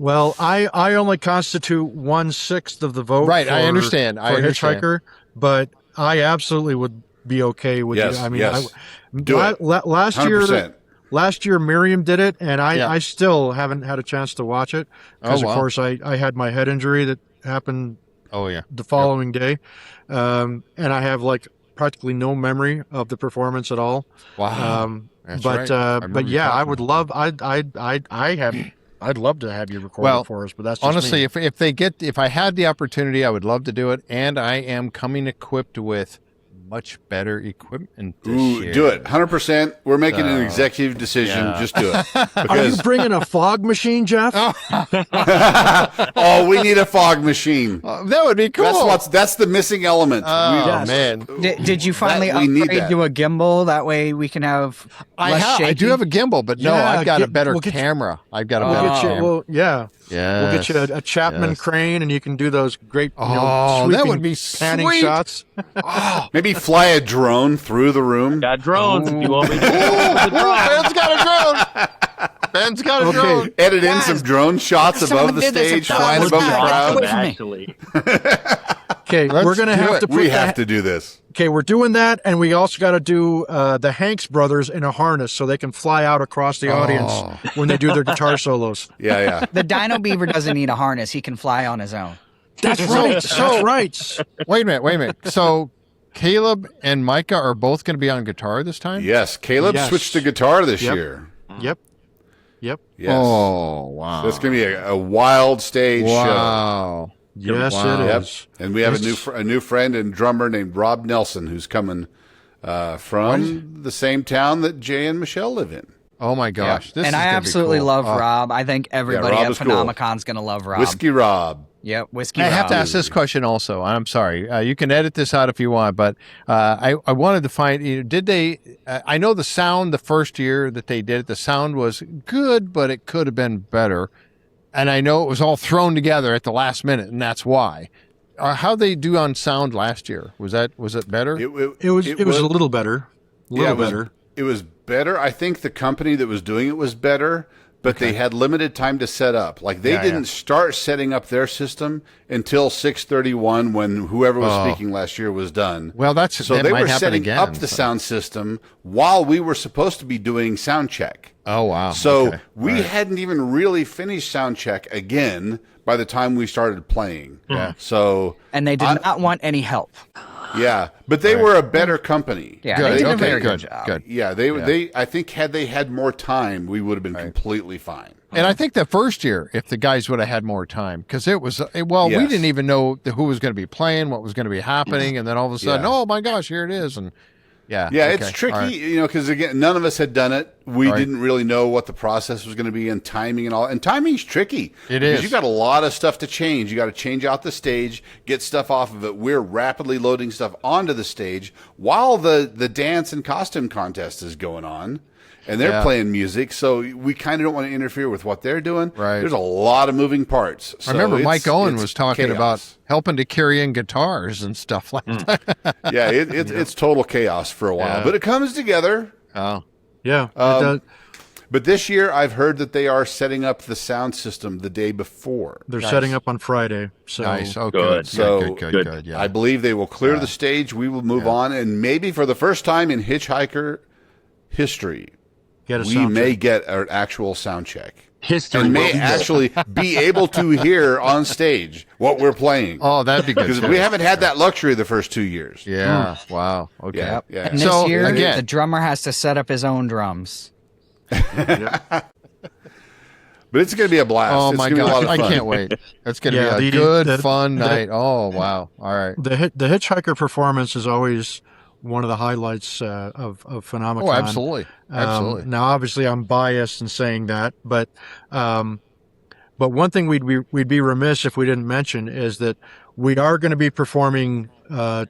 Well, I only constitute 1/6 of the vote. Right, I understand. For I understand. Hitchhiker, but I absolutely would be okay with Yes, it. I mean, yes. Do it. Last 100%. year Miriam did it, and Yeah. I still haven't had a chance to watch it because, of course, I had my head injury that happened Oh yeah. the following day, and I have like practically no memory of the performance at all. Wow. That's But right. I remember you yeah, I talking would about love. I'd love to have you record Well, it for us, but that's just honestly, me. if I had the opportunity, I would love to do it, and I am coming equipped with much better equipment this year. Do it. 100%. We're making an executive decision. yeah. Just do it. Are you Because, bringing a fog machine, Jeff? we need a fog machine. That would be cool. That's the missing element. Oh man, Did you finally we need upgrade that. to a gimbal? That way we can have less I shaky? do have a gimbal, but no, Yeah, I've got a better we'll get you- camera. I've got a We'll better get you, camera. well, yeah. We'll get you a Chapman Yes. crane, and you can do those great, Oh, that sweeping would be panning sweet. shots. Maybe fly a drone through the room. Got drones if you want me to. Ben's got a drone. Ben's got a drone. Edit in some drone shots above the did this stage, in flying Dallas. above the Get crowd. away from me. Actually, Okay, Let's we're gonna do have it. to put We have to do this. Okay, we're doing that, and we also got to do the Hanks brothers in a harness so they can fly out across the audience when they do their guitar solos. Yeah, yeah. The Dino Beaver doesn't need a harness. He can fly on his own. That's right. That's right. Wait a minute. So Caleb and Micah are both going to be on guitar this time? Yes, Caleb Yes. switched to guitar this Yep. year. Yep. Yes. Oh, wow. So it's going to be a wild stage show. Wow. Yes, Wow. it Yep. is. And we have a new friend and drummer named Rob Nelson who's coming from the same town that Jay and Michelle live in. Oh my gosh. This And is I gonna be absolutely cool. love Rob. I think everybody Rob at is cool. PhenomeCon's going to love Rob. Whiskey Rob. Yep, whiskey. I have to rum. ask this question also. I'm sorry. You can edit this out if you want, but I wanted to find, did they, I know the sound the first year that they did it, the sound was good, but it could have been better. And I know it was all thrown together at the last minute, and that's why. How they do on sound last year? Was it better? It was a little better. Better. It was better. I think the company that was doing it was better, but they had limited time to set up. Like they didn't start setting up their system until 6/31 when whoever was speaking last year was done. Well, so they were setting up the sound system while we were supposed to be doing sound check. Oh, wow. So we hadn't even really finished sound check again by the time we started playing. Yeah. So And they did not want any help. yeah, but they were a better company. Yeah, Good. they did a Okay, very good. good job. Good. Yeah, they I think had they had more time, we would have been completely fine. And I think the first year, if the guys would have had more time, because it was, we Yes. didn't even know who was going to be playing, what was going to be happening. And then all of a sudden, Yeah. oh my gosh, here it is. And yeah, It's tricky, because again, none of us had done it. We didn't really know what the process was going to be and timing and all. And timing's tricky. It because is. you got a lot of stuff to change. You got to change out the stage, get stuff off of it. We're rapidly loading stuff onto the stage while the dance and costume contest is going on. And they're playing music, so we kind of don't want to interfere with what they're doing. Right. There's a lot of moving parts. So I remember Mike Owen it's was talking chaos. about helping to carry in guitars and stuff like that. Yeah, it's total chaos for a while, Yeah. but it comes together. Oh, Yeah. it does. But this year, I've heard that they are setting up the sound system the day before. They're setting up on Friday. So nice. Oh, Good. good. So, Good. Yeah. I believe they will clear the stage. We will move on, and maybe for the first time in Hitchhiker history, get a we sound may check. get an actual sound check. History And will may be good. actually be able to hear on stage what we're playing. Oh, that'd be good. Because too. we haven't had that luxury the first 2 years. Yeah. Wow. Okay. Yeah, yeah. And this So, year, again- the drummer has to set up his own drums. But it's going to be a blast. Oh It's my gonna be a lot gosh, of I fun. can't wait. It's going to Yeah, be a the- good, the- fun the- night. Oh, wow. All right. The Hitchhiker performance is always one of the highlights of PhenomeCon. Oh, absolutely. Absolutely. Now, obviously, I'm biased in saying that, but one thing we'd be remiss if we didn't mention is that we are going to be performing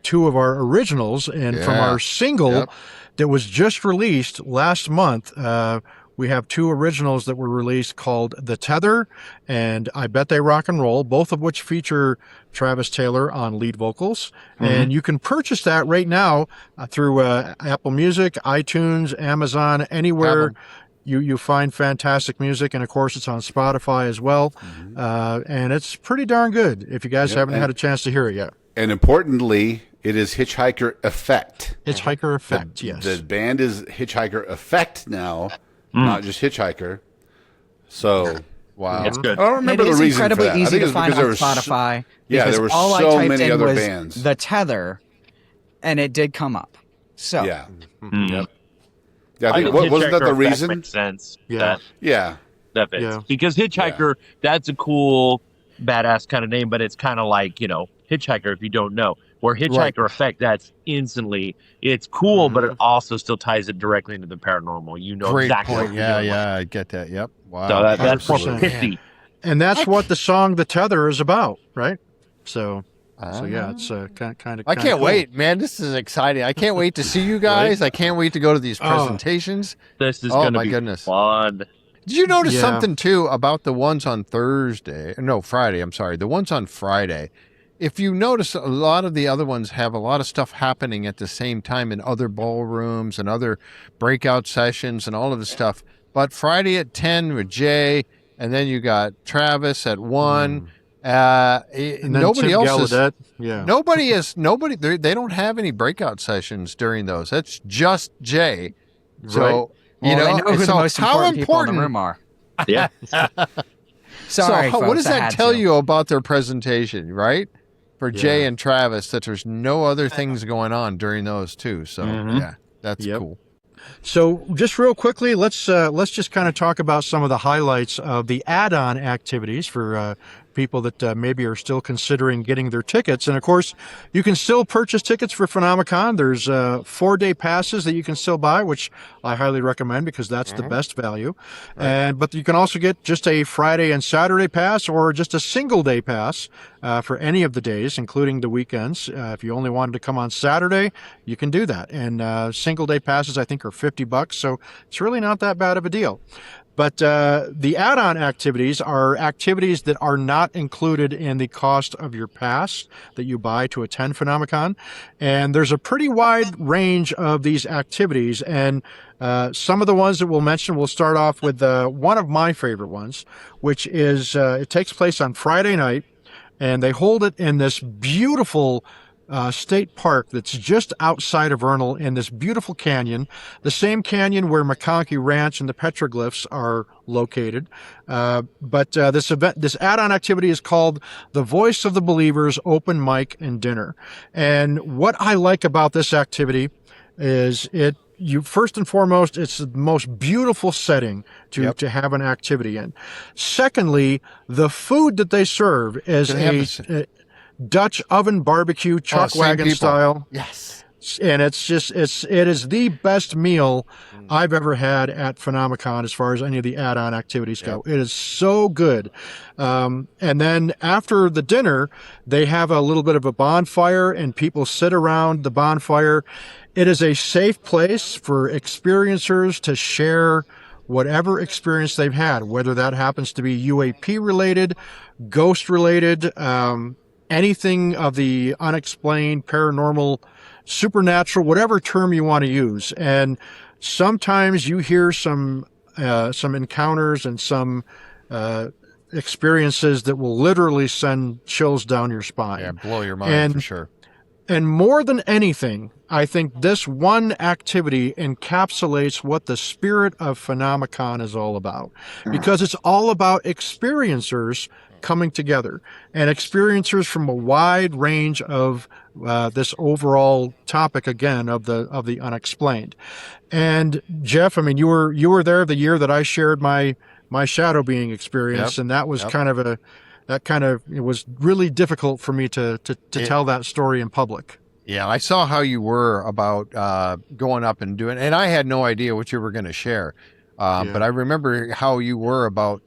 two of our originals, and from Yeah. our single Yep. that was just released last month. We have two originals that were released called The Tether and I Bet They Rock and Roll, both of which feature Travis Taylor on lead vocals. And you can purchase that right now through Apple Music, iTunes, Amazon, anywhere you find fantastic music. And of course, it's on Spotify as well. And it's pretty darn good if you guys haven't had a chance to hear it yet. And importantly, it is Hitchhiker Effect. Hitchhiker Effect, yes. The band is Hitchhiker Effect now, not just Hitchhiker. So Wow. It's good. I don't remember It the is reason for incredibly that. I easy think to it's find because there on was Spotify. yeah, because there were all I so typed many in other was bands. The Tether, and it did come up. So Yeah. Mm. Yep. Yeah, I think think wasn't that Hitchhiker the Effect reason? Makes sense. Yeah. Yeah. That fits. Yeah. Because Hitchhiker, that's a cool, badass kind of name, but it's kind of like, Hitchhiker if you don't know. Where Hitchhiker Effect, that's instantly, it's cool, but it also still ties it directly into the paranormal. You know Great exactly point. what you're Yeah, doing. yeah, I get that. Yep. Wow. So that's more 100%. pithy. And that's what the song The Tether is about, right? So yeah, it's kind of. I can't wait, man. This is exciting. I can't wait to see you guys. I can't wait to go to these presentations. This is Oh, going to my be goodness. fun. Did you notice Yeah. something too about the ones on Thursday? No, Friday. I'm sorry. The ones on Friday. If you notice, a lot of the other ones have a lot of stuff happening at the same time in other ballrooms and other breakout sessions and all of this stuff. But Friday at 10 with Jay, and then you got Travis at 1. And then Nobody Tim else is. Gallaudet. Yeah. Nobody. They don't have any breakout sessions during those. That's just Jay. So well, they know who the so most how important people in the important? room are. Yeah. Sorry, So what folks, does I that had tell to. you about their presentation, right? For Jay Yeah. and Travis, that there's no other things going on during those too. So yeah, that's Yep. cool. So just real quickly, let's just kind of talk about some of the highlights of the add-on activities for people that maybe are still considering getting their tickets. And of course, you can still purchase tickets for PhenomeCon. There's 4-day passes that you can still buy, which I highly recommend because that's the best value. Right. But you can also get just a Friday and Saturday pass, or just a single day pass for any of the days, including the weekends. If you only wanted to come on Saturday, you can do that. And single day passes, I think, are $50, so it's really not that bad of a deal. But the add-on activities are activities that are not included in the cost of your pass that you buy to attend PhenomeCon. And there's a pretty wide range of these activities. And some of the ones that we'll mention, we'll start off with one of my favorite ones, which is it takes place on Friday night. And they hold it in this beautiful state park that's just outside of Vernal, in this beautiful canyon, the same canyon where Skinwalker Ranch and the petroglyphs are located. But this add-on activity is called the Voice of the Believers Open Mic and Dinner. And what I like about this activity is you first and foremost, it's the most beautiful setting to have an activity in. Secondly, the food that they serve is a Dutch oven barbecue, chuck wagon style. Yes. And it is the best meal I've ever had at PhenomeCon as far as any of the add-on activities go. It is so good. And then after the dinner, they have a little bit of a bonfire and people sit around the bonfire. It is a safe place for experiencers to share whatever experience they've had, whether that happens to be UAP related, ghost related, anything of the unexplained, paranormal, supernatural, whatever term you want to use. And sometimes you hear some encounters and some experiences that will literally send chills down your spine. Yeah, blow your mind for sure. And more than anything, I think this one activity encapsulates what the spirit of PhenomeCon is all about, because it's all about experiencers coming together, and experiencers from a wide range of this overall topic, again, of the unexplained. And Jeff, I mean, you were there the year that I shared my shadow being experience, and that was it was really difficult for me to tell that story in public. Yeah, I saw how you were about going up and doing, and I had no idea what you were going to share. But I remember how you were about,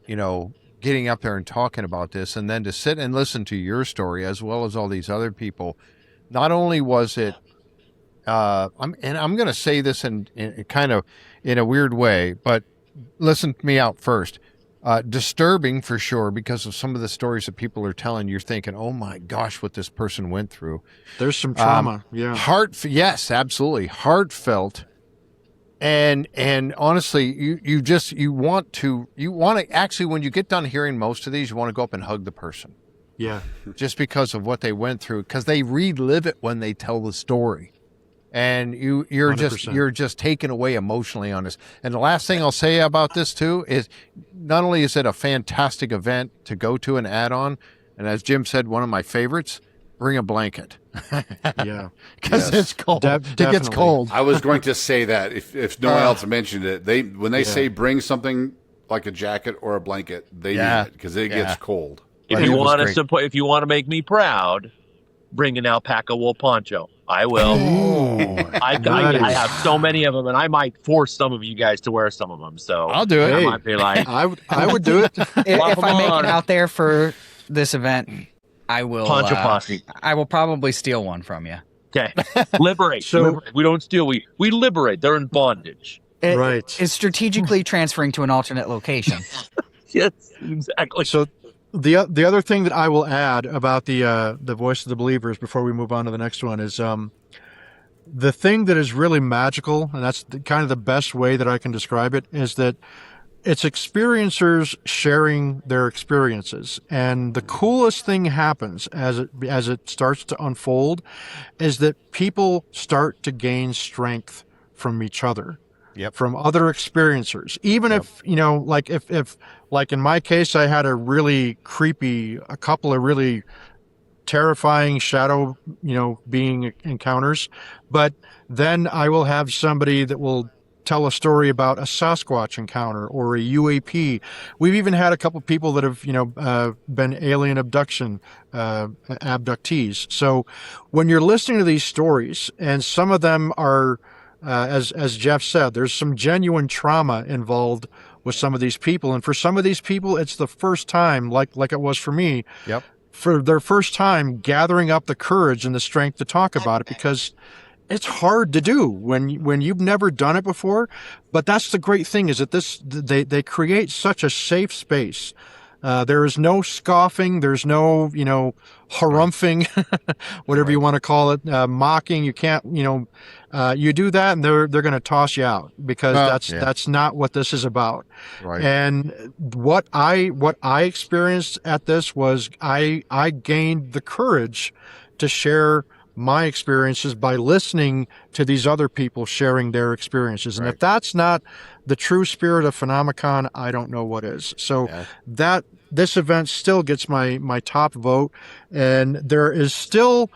getting up there and talking about this, and then to sit and listen to your story as well as all these other people. Not only was it, I'm going to say this in kind of in a weird way, but listen to me out first. Disturbing for sure, because of some of the stories that people are telling. You're thinking, oh my gosh, what this person went through. There's some trauma. Yes, absolutely. Heartfelt. And honestly, you want to actually, when you get done hearing most of these, you want to go up and hug the person. Yeah. Just because of what they went through, because they relive it when they tell the story. And you're 100%. just taken away emotionally on this. And the last thing I'll say about this too is, not only is it a fantastic event to go to and add on, and as Jim said, one of my favorites, bring a blanket. Yeah. Because it's cold. It gets cold. I was going to say that if no one else mentioned it, when they say bring something like a jacket or a blanket, they need it because it gets cold. If you want to support, if you want to make me proud, bring an alpaca wool poncho. I will. I have so many of them, and I might force some of you guys to wear some of them. So I'll do it. I might be like, I would do it. If I make it out there for this event, I will. Poncho posse. I will probably steal one from you. Okay. Liberate. Liberate. We don't steal. We liberate. They're in bondage. Right. It's strategically transferring to an alternate location. Yes, exactly. So the other thing that I will add about the Voice of the Believers before we move on to the next one is the thing that is really magical, and that's kind of the best way that I can describe it, is that it's experiencers sharing their experiences. And the coolest thing happens as it starts to unfold is that people start to gain strength from each other. Yep. From other experiencers. Even if, if like in my case, I had a couple of really terrifying shadow, being encounters, but then I will have somebody that will tell a story about a Sasquatch encounter or a UAP. We've even had a couple people that have, been alien abductees. So when you're listening to these stories, and some of them are, as Jeff said, there's some genuine trauma involved with some of these people. And for some of these people, it's the first time, like it was for me, Yep. for their first time gathering up the courage and the strength to talk about it, because it's hard to do when you've never done it before. But that's the great thing, is that they create such a safe space. There is no scoffing. There's no, harumphing, whatever you want to call it, mocking. You can't, you do that and they're going to toss you out, because that's not what this is about. Right. And what I experienced at this was I gained the courage to share my experiences by listening to these other people sharing their experiences. And if that's not the true spirit of PhenomeCon, I don't know what is. So this event still gets my top vote, and there is still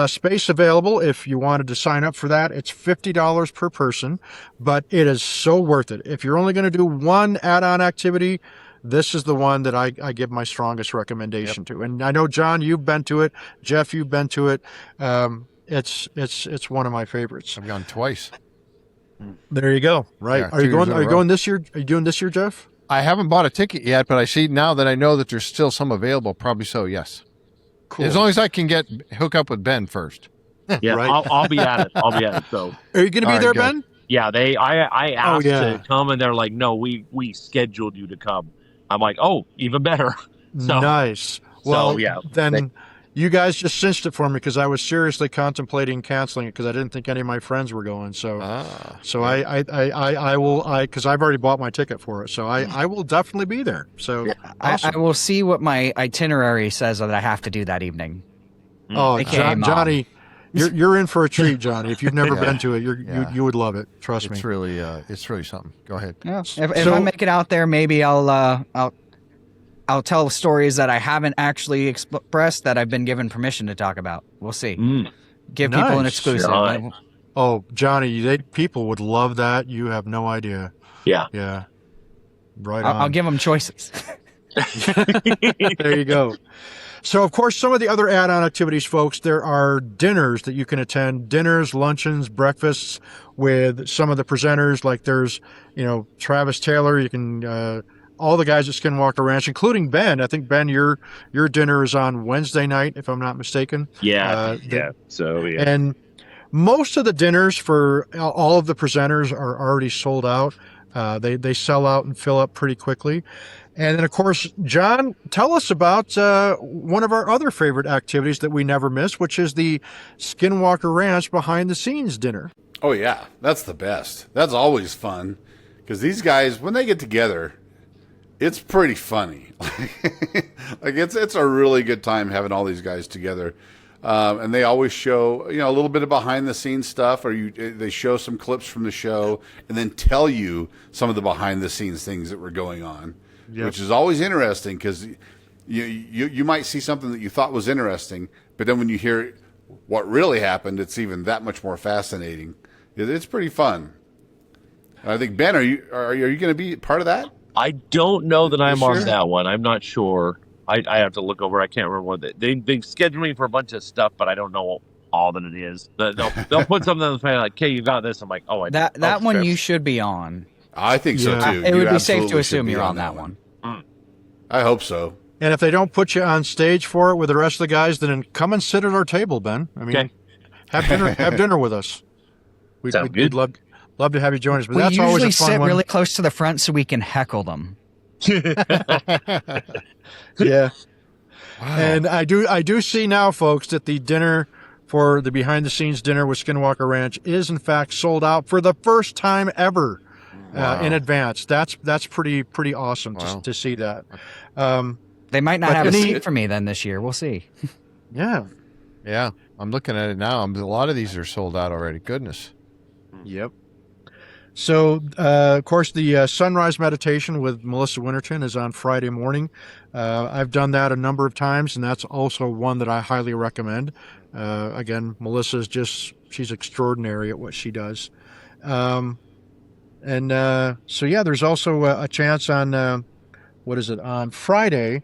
space available if you wanted to sign up for that. It's $50 per person, but it is so worth it. If you're only going to do one add-on activity, this is the one that I give my strongest recommendation to. And I know, John, you've been to it. Jeff, you've been to it. It's one of my favorites. I've gone twice. There you go. Right. Yeah, Are you going this year? Are you doing this year, Jeff? I haven't bought a ticket yet, but I see now that I know that there's still some available. Probably so. Yes. Cool. As long as I can hook up with Ben first. Yeah, Right. I'll be at it. I'll be at it. So Are you going to be All right, there, good. Ben? yeah, I asked yeah. to come, and they're like, no, we scheduled you to come. I'm like, oh, even better. So Nice. Well, yeah, then you guys just cinched it for me, because I was seriously contemplating canceling it because I didn't think any of my friends were going. So, I will, because I've already bought my ticket for it. So I will definitely be there. So awesome. I will see what my itinerary says that I have to do that evening. Oh, AKA Mom. Johnny, you're in for a treat, Johnny. If you've never been to it, you would love it. Trust me. It's really something. Go ahead. Yeah. If I make it out there, maybe I'll tell stories that I haven't actually expressed that I've been given permission to talk about. We'll see. Give people an Nice. exclusive. Right. Oh, Johnny, people would love that. You have no idea. yeah. Yeah. Right I'll on. give them choices. There you go. So, of course, some of the other add-on activities, folks, there are dinners that you can attend. Dinners, luncheons, breakfasts with some of the presenters. Like there's, Travis Taylor. You can, all the guys at Skinwalker Ranch, including Ben. I think, Ben, your dinner is on Wednesday night, if I'm not mistaken. Yeah. So, yeah. And most of the dinners for all of the presenters are already sold out. They sell out and fill up pretty quickly. And then, of course, John, tell us about one of our other favorite activities that we never miss, which is the Skinwalker Ranch behind-the-scenes dinner. Oh, yeah. That's the best. That's always fun. Because these guys, when they get together, it's pretty funny. Like it's a really good time having all these guys together. And they always show, a little bit of behind-the-scenes stuff, or they show some clips from the show and then tell you some of the behind-the-scenes things that were going on. Yep. Which is always interesting, because you might see something that you thought was interesting, but then when you hear what really happened, it's even that much more fascinating. It's pretty fun. I think, Ben, are you going to be part of that? I don't know that I'm sure? on that one. I'm not sure. I have to look over. I can't remember what they've scheduled me for a bunch of stuff, but I don't know all that it is. They'll put something on the fan like, "Okay, you got this." I'm like, "Oh, that one you should be on. I think so too. It You would be safe absolutely to assume should be you're on that one. I hope so. And if they don't put you on stage for it with the rest of the guys, then come and sit at our table, Ben. I mean, Okay. have dinner with us. We'd love to have you join us. But We that's always usually a fun sit one. really close to the front so we can heckle them. Yeah. Wow. And I do see now, folks, that the dinner for the behind-the-scenes dinner with Skinwalker Ranch is in fact sold out for the first time ever in advance. That's pretty awesome to see that. They might not But have a any- seat for me then this year. We'll see. Yeah. Yeah, I'm looking at it now. A lot of these are sold out already. Goodness. Yep. So, of course, the sunrise meditation with Melissa Winterton is on Friday morning. I've done that a number of times, and that's also one that I highly recommend. Again, she's extraordinary at what she does. And so, yeah, there's also a chance on, what is it, on Friday,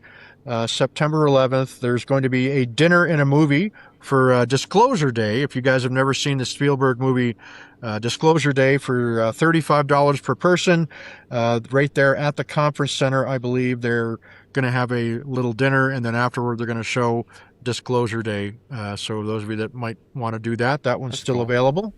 September 11th, there's going to be a dinner and a movie for Disclosure Day. If you guys have never seen the Spielberg movie Disclosure Day, for $35 per person, right there at the conference center, I believe they're going to have a little dinner, and then afterward they're going to show Disclosure Day. So those of you that might want to do that, that one's That's still cool. available.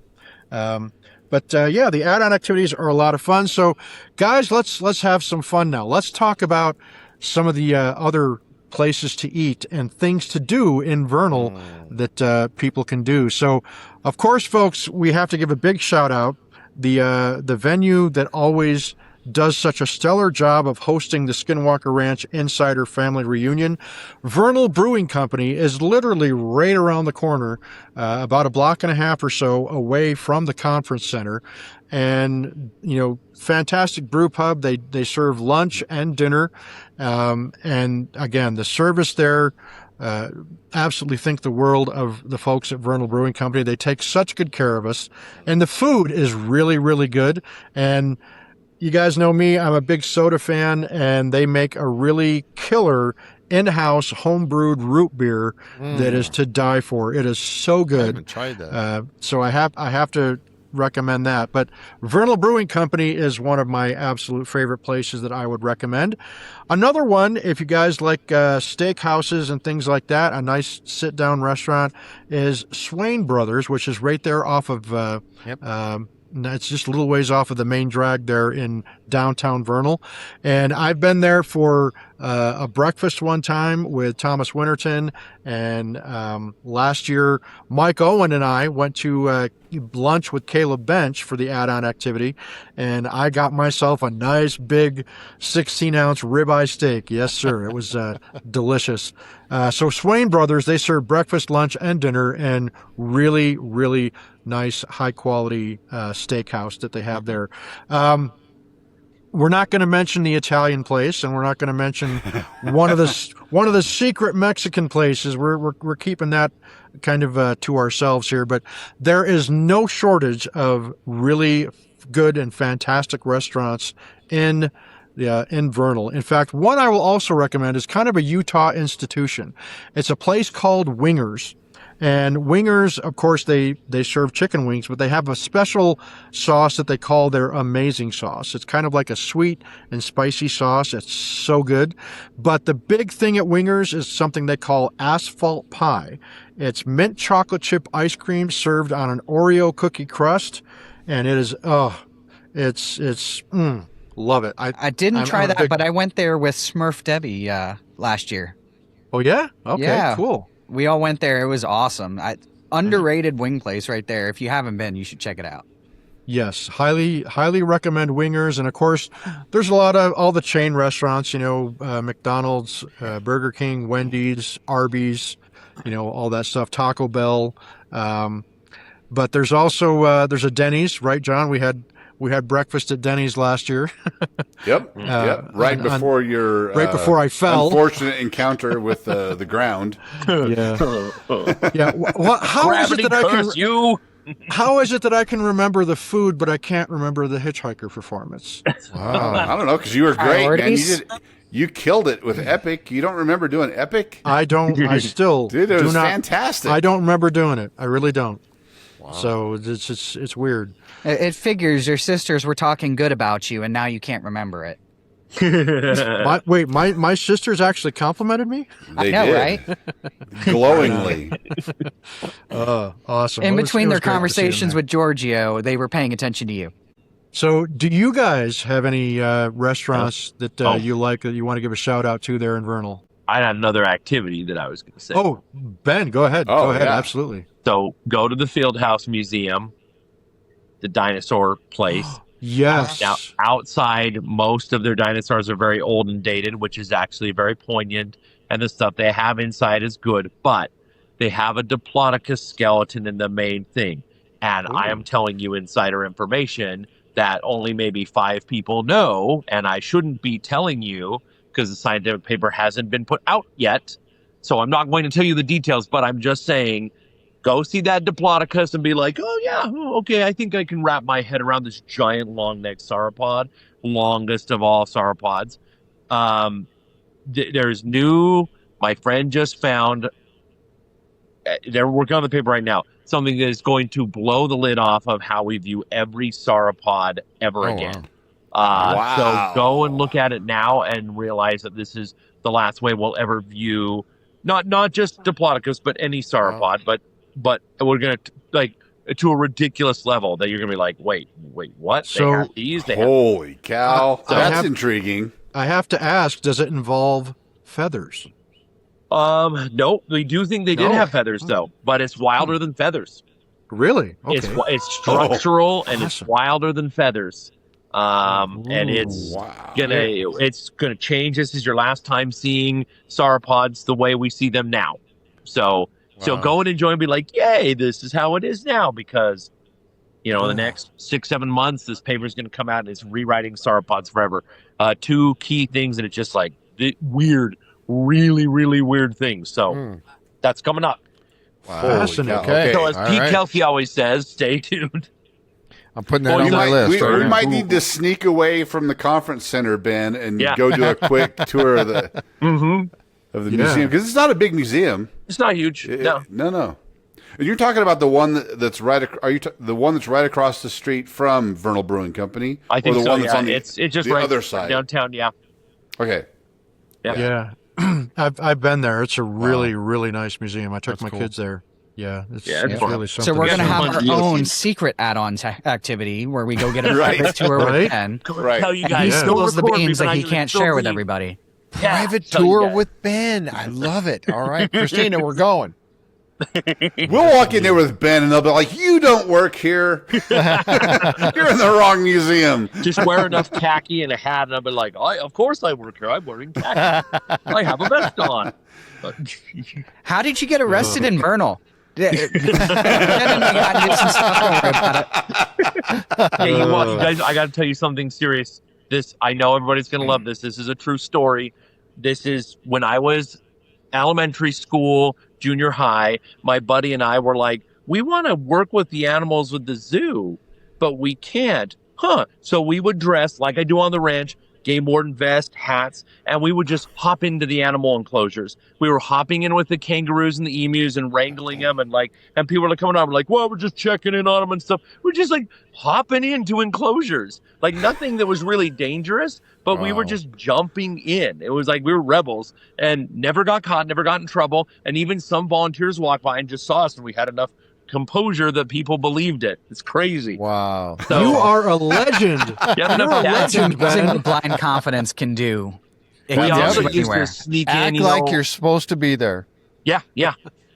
But yeah, the add-on activities are a lot of fun. So, guys, let's have some fun now. Let's talk about some of the other places to eat and things to do in Vernal that people can do. So, of course, folks, we have to give a big shout out. The venue that always does such a stellar job of hosting the Skinwalker Ranch Insider Family Reunion. Vernal Brewing Company is literally right around the corner, about a block and a half or so away from the conference center. And, fantastic brew pub. They serve lunch and dinner. And again, the service there, absolutely think the world of the folks at Vernal Brewing Company. They take such good care of us. And the food is really, really good. And you guys know me, I'm a big soda fan, and they make a really killer in-house home-brewed root beer that is to die for. It is so I good. haven't tried that. So I have to recommend that. But Vernal Brewing Company is one of my absolute favorite places that I would recommend. Another one, if you guys like steakhouses and things like that, a nice sit-down restaurant is Swain Brothers, which is right there off of it's just a little ways off of the main drag there in downtown Vernal. And I've been there for a breakfast one time with Thomas Winterton. And last year, Mike Owen and I went to lunch with Caleb Bench for the add-on activity. And I got myself a nice big 16-ounce ribeye steak. Yes, sir. It was delicious. So Swain Brothers, they serve breakfast, lunch, and dinner, and really, really nice, high-quality steakhouse that they have there. We're not going to mention the Italian place, and we're not going to mention one of the secret Mexican places. We're keeping that kind of to ourselves here. But there is no shortage of really good and fantastic restaurants in Vernal. In fact, one I will also recommend is kind of a Utah institution. It's a place called Wingers. And Wingers, of course, they serve chicken wings, but they have a special sauce that they call their amazing sauce. It's kind of like a sweet and spicy sauce. It's so good. But the big thing at Wingers is something they call asphalt pie. It's mint chocolate chip ice cream served on an Oreo cookie crust. And it is, love it. I didn't try that, but I went there with Smurf Debbie last year. Oh, yeah? Okay, Yeah. cool. We all went there. It was awesome. Underrated wing place right there. If you haven't been, you should check it out. Yes, highly recommend Wingers. And of course, there's a lot of all the chain restaurants, McDonald's, Burger King, Wendy's, Arby's, all that stuff, Taco Bell. But there's also there's a Denny's, right, John? We had breakfast at Denny's last year. Yep. Right before I fell. Unfortunate encounter with the ground. Yeah. Yeah. How is it that I can you? How is it that I can remember the food, but I can't remember the hitchhiker performance? Wow. I don't know, because you were great, Priorities? man. You killed it with Epic. You don't remember doing Epic? I don't. I still Dude, it do was not. fantastic. I don't remember doing it. I really don't. Wow. So it's weird. It figures your sisters were talking good about you, and now you can't remember it. My sisters actually complimented me. They I know, did. right? Glowingly. Awesome. In It was between their great to see them conversations there. with Giorgio, they were paying attention to you. So, do you guys have any restaurants that you like that you want to give a shout out to there in Vernal? I had another activity that I was going to say. Oh, Ben, go ahead. Oh, Go ahead. yeah. Absolutely. So go to the Fieldhouse Museum, the dinosaur place. Yes. Now, outside, most of their dinosaurs are very old and dated, which is actually very poignant. And the stuff they have inside is good, but they have a Diplodocus skeleton in the main thing. And I am telling you insider information that only maybe 5 people know, and I shouldn't be telling you because the scientific paper hasn't been put out yet. So I'm not going to tell you the details, but I'm just saying, go see that Diplodocus and be like, oh yeah, okay, I think I can wrap my head around this giant long-necked sauropod, longest of all sauropods. There's my friend just found, they're working on the paper right now, something that is going to blow the lid off of how we view every sauropod ever again. Wow. So go and look at it now and realize that this is the last way we'll ever view not just Diplodocus, but any sauropod, but we're gonna to a ridiculous level that you're gonna be like, wait, what? So, they have these? Holy cow. So That's intriguing. I have to ask, does it involve feathers? No, we do think they did have feathers though, but it's wilder than feathers. Really? Okay. It's structural and it's awesome. wilder than feathers. And it's gonna change. This is your last time seeing sauropods the way we see them now. So go and enjoy and be like, yay, this is how it is now, because in the next 6-7 months, this paper is gonna come out and it's rewriting sauropods forever. Two key things, and it's just like weird, really, really weird things. So that's coming up. Wow. Fascinating. Okay. So as All Pete right. Kelsey always says, stay tuned. I'm putting that on my list. We might need to sneak away from the conference center, Ben, and go do a quick tour of the museum, because it's not a big museum. It's not huge. No. No. And you're talking about the one that's right. Are you the one that's right across the street from Vernal Brewing Company? I think or the so. one that's on It's just the right other side downtown. Yeah. Okay. Yeah. I've been there. It's a really, really nice museum. I took my kids there. Yeah, it's fun. really something. So we're going to have our Yeah. own secret add-on activity where we go get a Right. private tour Right. with Ben. Right. Tell you And guys, he Yeah. spills the don't record me, beans but that I he can can't still share with leave. everybody. Yeah, Private tell you tour guys. with Ben. I love it. All right, Christina, we're going. We'll walk in there with Ben, and they'll be like, "You don't work here. You're in the wrong museum." Just wear enough khaki and a hat, and I'll be like, of course I work here. I'm wearing khaki. I have a vest on. How did you get arrested in Vernal? Ben and me got into some stuff. Don't worry about it. Hey, you guys, I got to tell you something serious. I know everybody's going to love this. This is a true story. This is when I was elementary school, junior high. My buddy and I were like, we want to work with the animals with the zoo, but we can't. So we would dress like I do on the ranch, game warden vest, hats, and we would just hop into the animal enclosures. We were hopping in with the kangaroos and the emus and wrangling them, and people were coming on, we're like, well, we're just checking in on them and stuff. We're just like hopping into enclosures, like nothing that was really dangerous, but we were just jumping in. It was like we were rebels and never got caught, never got in trouble. And even some volunteers walked by and just saw us, and we had enough composure that people believed it. It's crazy. Wow. So, You are a legend. you have enough That's data. amazing what blind confidence can do. It We can also go used anywhere. to sneak Act in. like you're supposed to be there. Yeah.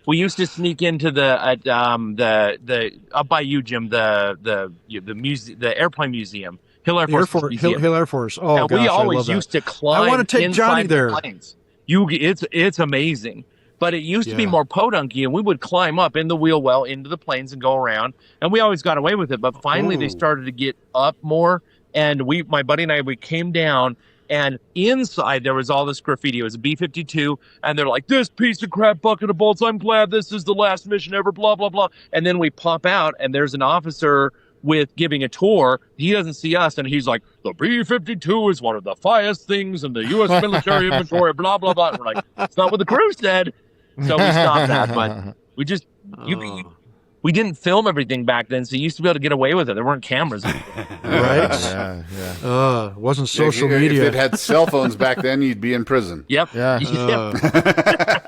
We used to sneak into the up by you, Jim, the airplane museum, Hill Air Force Museum. Hill Air Force. Oh, and gosh, we I love always that. used to climb. I want to take inside Johnny the there. planes. It's amazing. But it used to be Yeah. more podunky, and we would climb up in the wheel well into the planes and go around, and we always got away with it. But finally, they started to get up more, and my buddy and we came down, and inside there was all this graffiti. It was a B-52, and they're like, "This piece of crap bucket of bolts. I'm glad this is the last mission ever." Blah blah blah. And then we pop out, and there's an officer with giving a tour. He doesn't see us, and he's like, "The B-52 is one of the finest things in the U.S. military inventory." Blah blah blah. And we're like, "It's not what the crew said." So we stopped that, but we just we didn't film everything back then, so you used to be able to get away with it. There weren't cameras. Right? Yeah. It wasn't social If media. it had cell phones back then, you'd be in prison. Yep. Yeah. Yep.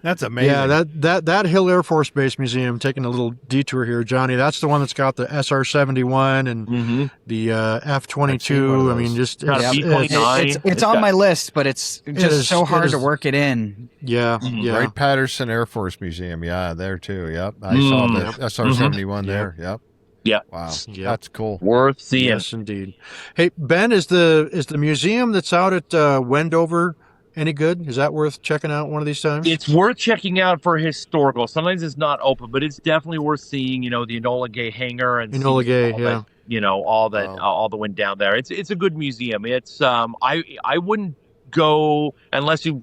That's amazing. Yeah, that Hill Air Force Base Museum, taking a little detour here, Johnny, that's the one that's got the SR-71 and the F-22. I mean, just Got a it's- B-29. It's on my list, but it's just is- so it hard to is- work it in. yeah. Wright-Patterson Air Force Museum. Yeah, there too. Yep. I saw the SR-71 there. Yep. Yeah. Wow. Yep. That's cool. Worth seeing. Yes, indeed. Hey, Ben, is the museum that's out at Wendover any good? Is that worth checking out one of these times? It's worth checking out for historical. Sometimes it's not open, but it's definitely worth seeing. The Enola Gay hangar and Enola seeing Gay, all that, all that went down there. It's a good museum. It's I wouldn't go unless you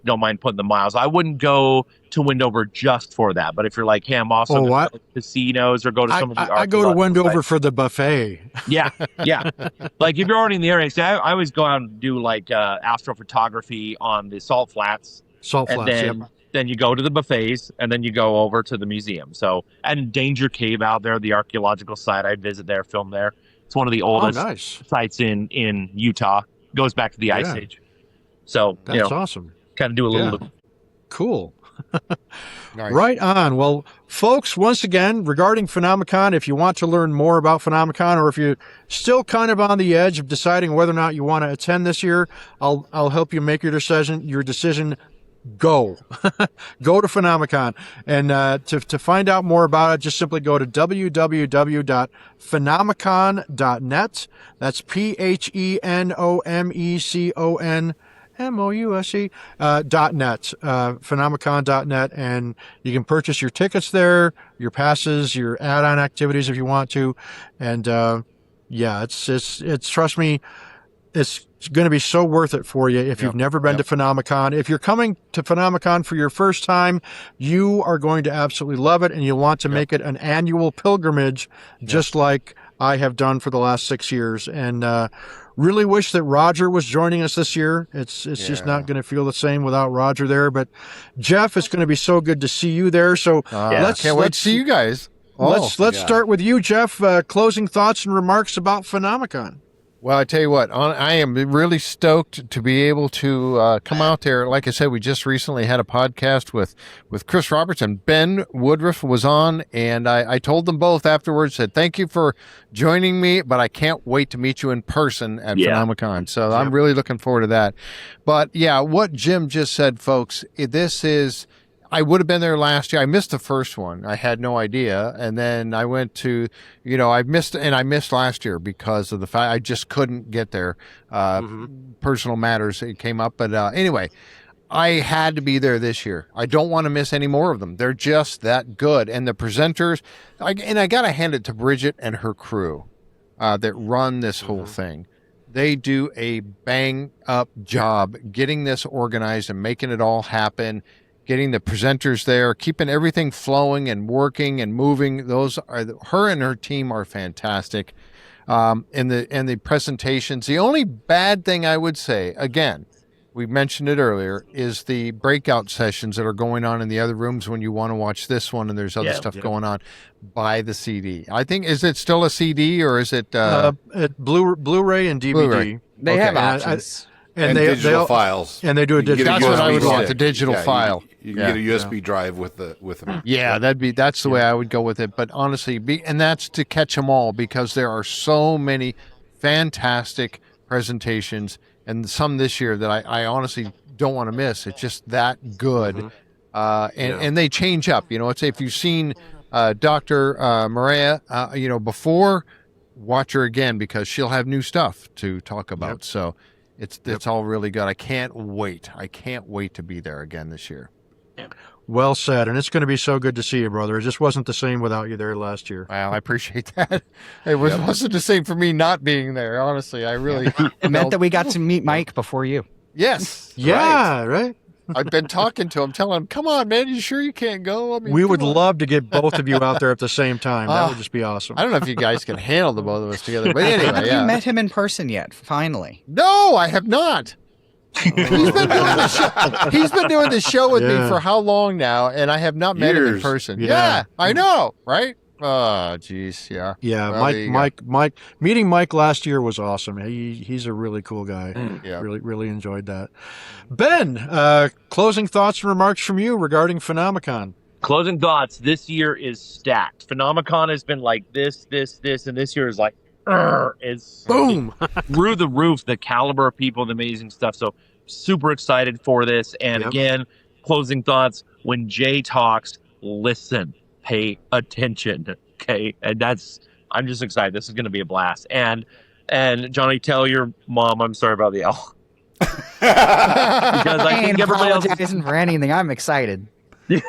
don't mind putting the miles. I wouldn't go to Wendover just for that. But if you're like, hey, I'm also gonna go to casinos or go to some of the I go to archaeological Wendover sites. for the buffet. Yeah. Like if you're already in the area, I always go out and do like astrophotography on the salt flats. Salt And flats, then you go to the buffets, and then you go over to the museum. So, and Danger Cave out there, the archaeological site, I'd visit there, film there. It's one of the oldest sites in Utah. Goes back to the Ice Age. So, that's awesome. Kind of do a little loop. Cool. Nice. Right on. Well, folks, once again, regarding PhenomeCon, if you want to learn more about PhenomeCon, or if you're still kind of on the edge of deciding whether or not you want to attend this year, I'll help you make your decision. Go. Go to PhenomeCon. And to find out more about it, just simply go to www.phenomecon.net. That's PHENOMECONMOUSE PhenomeCon.net, and you can purchase your tickets there, your passes, your add-on activities if you want to. And it's trust me, it's going to be so worth it for you if you've never been to PhenomeCon. If you're coming to PhenomeCon for your first time, you are going to absolutely love it, and you'll want to make it an annual pilgrimage, just like I have done for the last 6 years. And really wish that Roger was joining us this year. It's just not going to feel the same without Roger there. But Jeff, it's going to be so good to see you there. So can't wait to see you guys. Let's start with you, Jeff. Closing thoughts and remarks about PhenomeCon. Well, I tell you what, I am really stoked to be able to come out there. Like I said, we just recently had a podcast with Chris Roberts, and Ben Woodruff was on, and I told them both afterwards, said, thank you for joining me, but I can't wait to meet you in person at PhenomeCon. So I'm really looking forward to that. But yeah, what Jim just said, folks, I would have been there last year. I missed the first one. I had no idea. And then I went to, I missed last year because of the fact I just couldn't get there. Personal matters, it came up. But anyway, I had to be there this year. I don't want to miss any more of them. They're just that good. And the presenters, I got to hand it to Bridget and her crew that run this whole thing. They do a bang up job getting this organized and making it all happen. Getting the presenters there, keeping everything flowing and working and moving. Her and her team are fantastic. And the presentations. The only bad thing I would say, again, we mentioned it earlier, is the breakout sessions that are going on in the other rooms when you want to watch this one and there's other stuff going on. Buy the CD. I think, is it still a CD or is it Blu-ray and DVD? Blu-ray. They have options. And digital files. And they do a digital. That's what I would want, the digital file. You can get a USB drive with them. Yeah, that's the way I would go with it. But honestly, and that's to catch them all, because there are so many fantastic presentations, and some this year that I honestly don't want to miss. It's just that good. And they change up. It's, if you've seen Dr. Maria, before, watch her again, because she'll have new stuff to talk about. So it's all really good. I can't wait. To be there again this year. Well said. And it's going to be so good to see you, brother. It just wasn't the same without you there last year. Well, I appreciate that. It wasn't the same for me not being there. Honestly, I really it meant that we got to meet Mike before you. Yes. Right. I've been talking to him, telling him, come on, man, you sure you can't go? I mean, we would love to get both of you out there at the same time. That would just be awesome. I don't know if you guys can handle the both of us together, but anyway. Have you met him in person yet? Finally. No, I have not. He's been doing this show with me for how long now, and I have not met him in person. Yeah, I know, right? Oh, geez, yeah. Yeah, well, Mike. Meeting Mike last year was awesome. He's a really cool guy. Yeah. Really enjoyed that. Ben, closing thoughts and remarks from you regarding PhenomeCon. Closing thoughts. This year is stacked. PhenomeCon has been like this, and this year is like, is boom through the roof. The caliber of people, the amazing stuff. So super excited for this. And again, closing thoughts. When Jay talks, listen, pay attention. Okay, and I'm just excited. This is going to be a blast. And Johnny, tell your mom I'm sorry about the L. Because I think everybody else isn't for anything. I'm excited.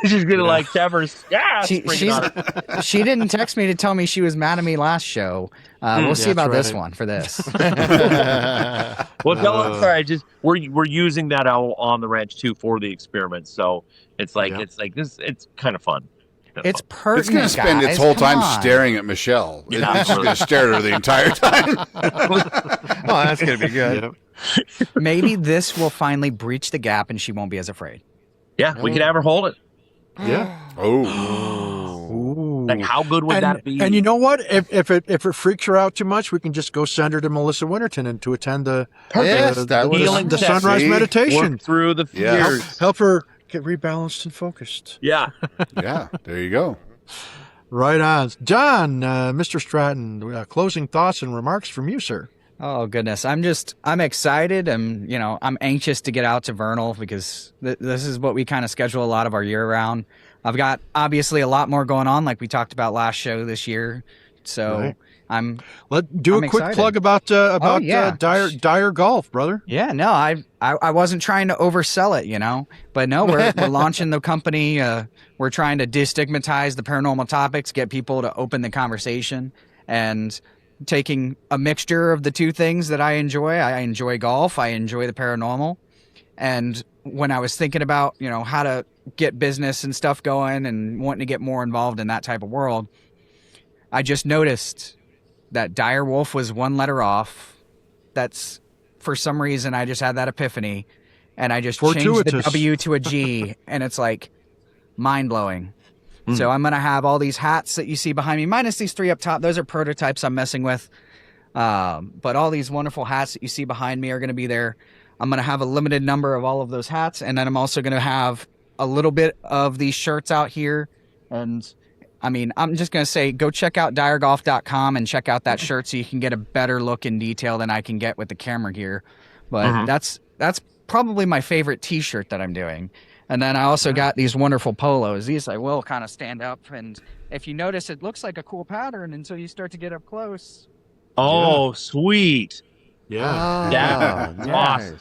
She's gonna like have her gas. She didn't text me to tell me she was mad at me last show. We'll see about this one for this. Well, tell her. Sorry, we're using that out on the ranch too for the experiments. So it's like this. It's kind of fun. It's pertinent. It's going to spend its whole time staring at Michelle. It's just going to stare at her the entire time. Oh, that's going to be good. Yep. Maybe this will finally breach the gap and she won't be as afraid. Yeah, we could have her hold it. Yeah. Oh. Like, how good would that be? And you know what? If it freaks her out too much, we can just go send her to Melissa Winterton and to attend the sunrise meditation. Work through the fears. Help her get rebalanced and focused. Yeah. Yeah, there you go. Right on. John, Mr. Stratton, closing thoughts and remarks from you, sir. Oh goodness, I'm excited. I'm anxious to get out to Vernal because this is what we kind of schedule a lot of our year around. I've got obviously a lot more going on, like we talked about last show this year. So right. I'm do a quick excited. Plug about Dire Golf, brother. Yeah, no, I wasn't trying to oversell it, but no, we're launching the company. We're trying to destigmatize the paranormal topics, get people to open the conversation, and taking a mixture of the two things that I enjoy. I enjoy golf. I enjoy the paranormal. And when I was thinking about, how to get business and stuff going and wanting to get more involved in that type of world, I just noticed that Dire Wolf was one letter off. That's, for some reason, I just had that epiphany. And I just changed the W to a G. And it's like mind-blowing. So I'm going to have all these hats that you see behind me, minus these 3 up top. Those are prototypes I'm messing with. But all these wonderful hats that you see behind me are going to be there. I'm going to have a limited number of all of those hats. And then I'm also going to have a little bit of these shirts out here. And I'm just going to say, go check out diregolf.com and check out that shirt so you can get a better look in detail than I can get with the camera here. But that's probably my favorite t-shirt that I'm doing. And then I also got these wonderful polos. These I will kind of stand up. And if you notice, it looks like a cool pattern until you start to get up close. Oh, sweet. Yeah. That's awesome.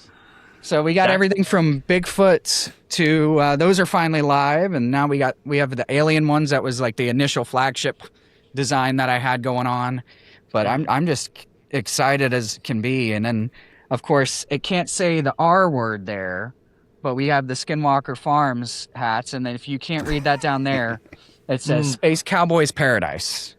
So we got everything from Bigfoot to those are finally live. And now we have the alien ones. That was like the initial flagship design that I had going on. But I'm just excited as can be. And then, of course, it can't say the R word there. But we have the Skinwalker Farms hats, and then if you can't read that down there, it says Space Cowboys Paradise.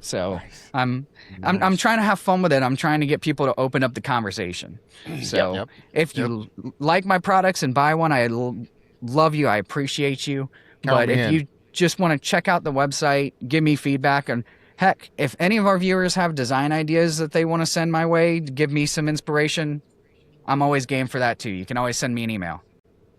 So I'm trying to have fun with it. I'm trying to get people to open up the conversation. So if you like my products and buy one, I love you. I appreciate you. But if you just want to check out the website, give me feedback, and heck, if any of our viewers have design ideas that they want to send my way, give me some inspiration, I'm always game for that too. You can always send me an email.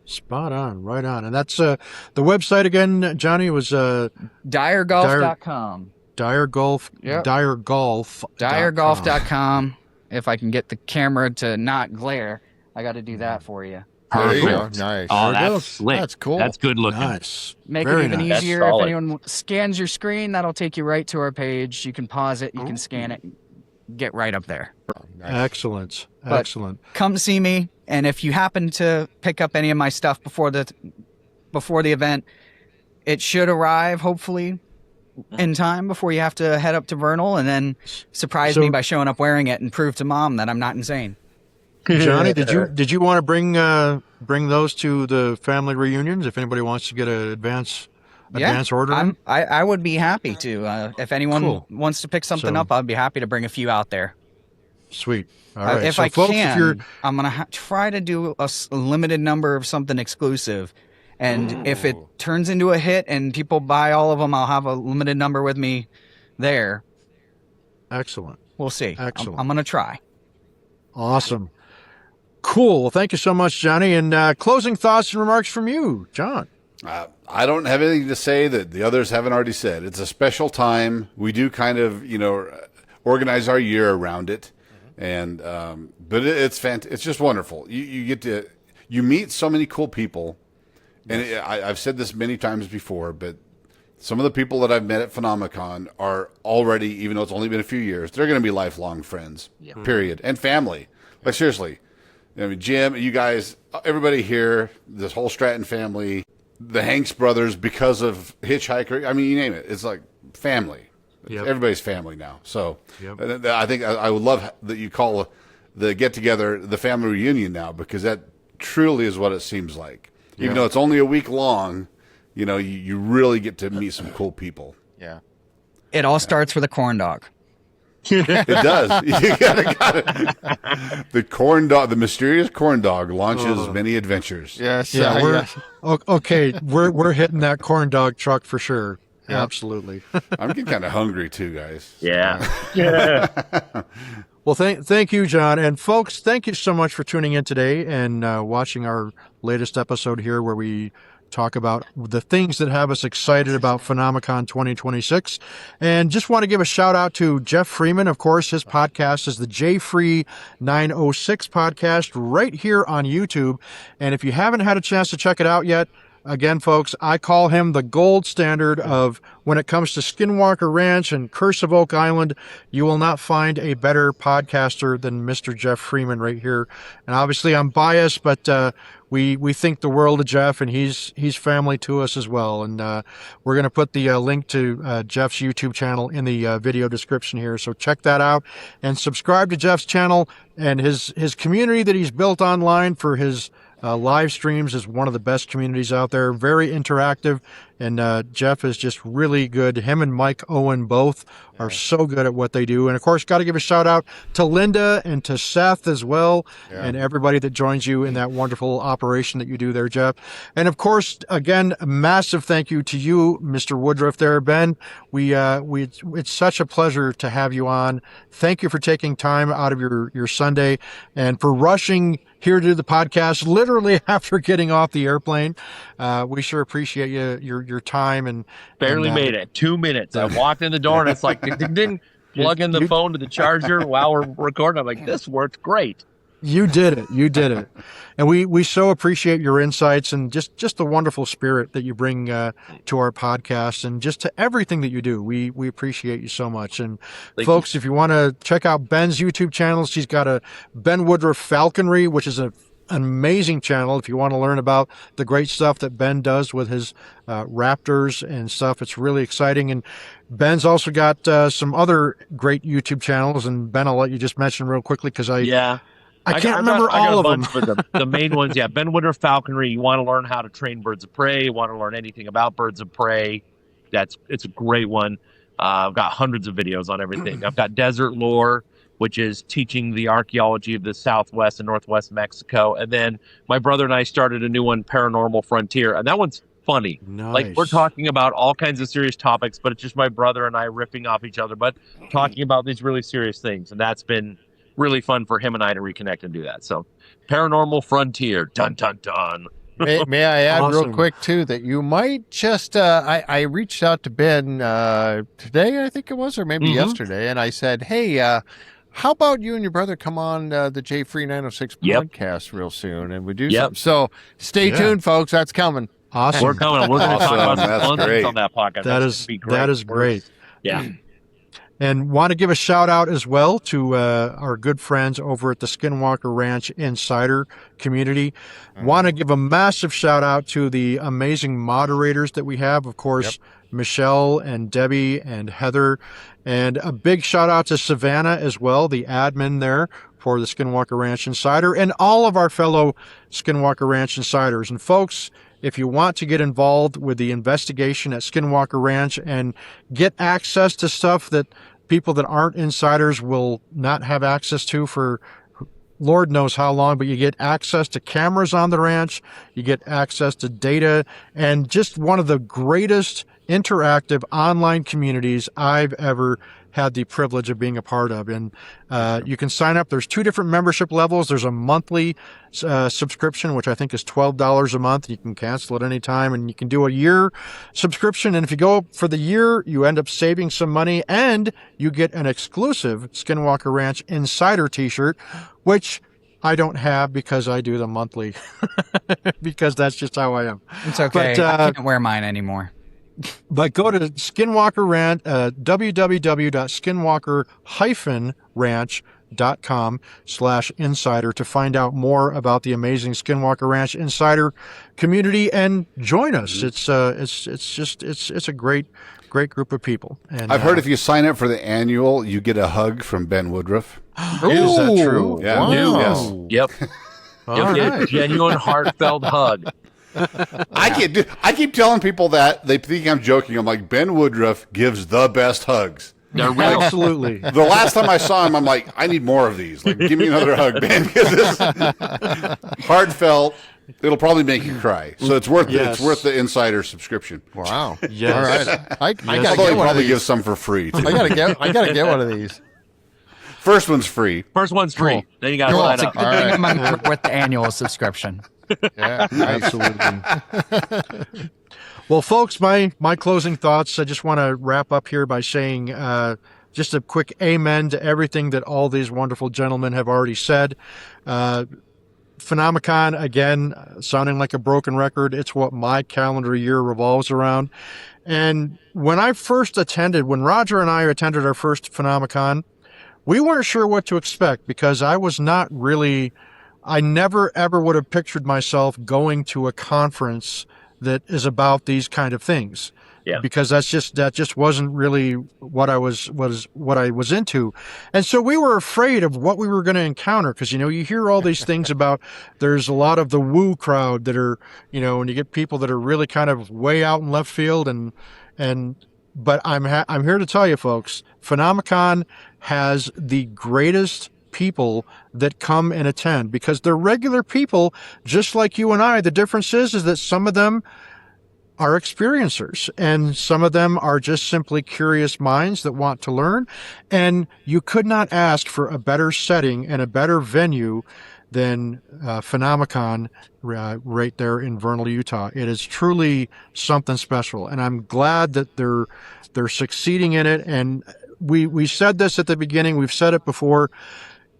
Spot on, right on. And that's the website again, Johnny, was diregolf.com. Diregolf.com. If I can get the camera to not glare, I got to do that for you. There you go. Nice. Oh, that's slick. That's cool. That's good looking. Nice. Make Very it even nice. easier. If anyone scans your screen, that'll take you right to our page. You can pause it. You can scan it. Get right up there. Nice. Excellent. But Excellent. come see me, and if you happen to pick up any of my stuff before the event, it should arrive hopefully in time before you have to head up to Vernal, and then surprise me by showing up wearing it and prove to Mom that I'm not insane. Johnny, did you want to bring those to the family reunions if anybody wants to get an advance order? I would be happy to. If anyone wants to pick something up, I'd be happy to bring a few out there. Sweet. All right. If so I folks, can, I'm going to try to do a limited number of something exclusive. And if it turns into a hit and people buy all of them, I'll have a limited number with me there. Excellent. We'll see. Excellent. I'm going to try. Awesome. Cool. Well, thank you so much, Johnny. And closing thoughts and remarks from you, John. I don't have anything to say that the others haven't already said. It's a special time. We do kind of, organize our year around it. And, but it's fantastic. It's just wonderful. You get to, you meet so many cool people. And I've said this many times before, but some of the people that I've met at PhenomeCon are already, even though it's only been a few years, they're going to be lifelong friends, period. And family. Like, seriously. I mean, Jim, you guys, everybody here, this whole Stratton family, the Hanks brothers because of Hitchhiker. I mean, you name it. It's like family. Yep. Everybody's family now. So Yep. I think I would love that you call the get together the family reunion now, because that truly is what it seems like. Even though it's only a week long, you know, you really get to meet some cool people. Yeah. It all starts with a corn dog. It does. You got it. The corn dog, the mysterious corn dog, launches many adventures. Yes. Yeah, yes. okay. We're hitting that corn dog truck for sure. Absolutely. I'm getting kind of hungry too, guys. Yeah. Well, thank you, John. And folks, thank you so much for tuning in today and watching our latest episode here where we talk about the things that have us excited about PhenomeCon 2026. And just want to give a shout out to Jeff Freeman. Of course, his podcast is the J Free 906 podcast right here on YouTube. And if you haven't had a chance to check it out yet, again, folks, I call him the gold standard of when it comes to Skinwalker Ranch and Curse of Oak Island. You will not find a better podcaster than Mr. Jeff Freeman right here. And obviously I'm biased, but we think the world of Jeff, and he's family to us as well. And we're going to put the link to Jeff's YouTube channel in the video description here. So check that out and subscribe to Jeff's channel, and his community that he's built online for his live streams is one of the best communities out there. Very interactive, and Jeff is just really good. Him and Mike Owen both are so good at what they do. And of course, got to give a shout out to Linda and to Seth as well, and everybody that joins you in that wonderful operation that you do there, Jeff. And of course, again, a massive thank you to you, Mr. Woodruff there, Ben. It's such a pleasure to have you on. Thank you for taking time out of your Sunday and for rushing here to do the podcast literally after getting off the airplane. We sure appreciate your time and Barely made it. 2 minutes. I walked in the door and it's like ding ding ding. Plug in the phone to the charger while we're recording. I'm like, this worked great. You did it. And we so appreciate your insights and just the wonderful spirit that you bring to our podcast and just to everything that you do. We appreciate you so much. And folks, if you want to check out Ben's YouTube channel, she's got a Ben Woodruff Falconry, which is an amazing channel. If you want to learn about the great stuff that Ben does with his raptors and stuff, it's really exciting. And Ben's also got some other great YouTube channels. And Ben, I'll let you just mention real quickly because I can't remember all of them. But the main ones, Ben Woodruff Falconry. You want to learn how to train birds of prey. You want to learn anything about birds of prey. It's a great one. I've got hundreds of videos on everything. I've got Desert Lore, which is teaching the archaeology of the Southwest and Northwest Mexico. And then my brother and I started a new one, Paranormal Frontier, and that one's funny. Nice. Like, we're talking about all kinds of serious topics, but it's just my brother and I riffing off each other, but talking about these really serious things. And that's been really fun for him and I to reconnect and do that. So Paranormal Frontier, dun dun dun. May I add Awesome. real quick too that you might just I reached out to Ben today, I think it was, or maybe yesterday, and I said, hey, how about you and your brother come on the J Free 906 podcast real soon, and we do something. So stay tuned, folks. That's coming. Awesome. We're coming. We're going to talk about That's some fun great. things on that podcast. That is great. Yeah. And want to give a shout out as well to our good friends over at the Skinwalker Ranch Insider community. Want to give a massive shout out to the amazing moderators that we have. Of course, Michelle and Debbie and Heather. And a big shout out to Savannah as well, the admin there for the Skinwalker Ranch Insider, and all of our fellow Skinwalker Ranch Insiders. And folks, if you want to get involved with the investigation at Skinwalker Ranch and get access to stuff that people that aren't insiders will not have access to for Lord knows how long, but you get access to cameras on the ranch, you get access to data, and just one of the greatest interactive online communities I've ever had the privilege of being a part of. And you can sign up. There's 2 different membership levels. There's a monthly subscription, which I think is $12 a month. You can cancel at any time, and you can do a year subscription. And if you go for the year, you end up saving some money, and you get an exclusive Skinwalker Ranch Insider t-shirt, which I don't have because I do the monthly because that's just how I am. It's okay. But, I can't wear mine anymore. But go to Skinwalker Ranch, www.skinwalker-ranch patreon.com/insider to find out more about the amazing Skinwalker Ranch Insider community and join us. It's a great group of people. And I've heard if you sign up for the annual, you get a hug from Ben Woodruff. Is that true? Yeah. Wow. Yes. Yep. You'll get a genuine, heartfelt hug. I keep telling people that. They think I'm joking. I'm like, Ben Woodruff gives the best hugs. They're real. Absolutely. The last time I saw him, I'm like, I need more of these. Like, give me another hug, Ben, because this heartfelt. It'll probably make you cry. So it's worth Yes. it's worth the insider subscription. Wow. Yes. All right. I gotta Although get he one of probably these. gives some for free too. I gotta get one of these. First one's free. First one's free. Cool. Then you got to Cool. sign It's a up. good thing I'm a member with the annual subscription. Yeah. Absolutely. Well, folks, my closing thoughts, I just want to wrap up here by saying just a quick amen to everything that all these wonderful gentlemen have already said. PhenomeCon, again, sounding like a broken record, it's what my calendar year revolves around. And when Roger and I attended our first PhenomeCon, we weren't sure what to expect because I never ever would have pictured myself going to a conference that is about these kind of things. Yeah. Because that just wasn't really what I was into. And so we were afraid of what we were going to encounter because, you hear all these things about there's a lot of the woo crowd that are, and you get people that are really kind of way out in left field but I'm here to tell you folks, PhenomeCon has the greatest people that come and attend because they're regular people just like you and I. The difference is that some of them are experiencers and some of them are just simply curious minds that want to learn. And you could not ask for a better setting and a better venue than PhenomeCon right there in Vernal, Utah. It is truly something special, and I'm glad that they're succeeding in it. And we said this at the beginning, we've said it before.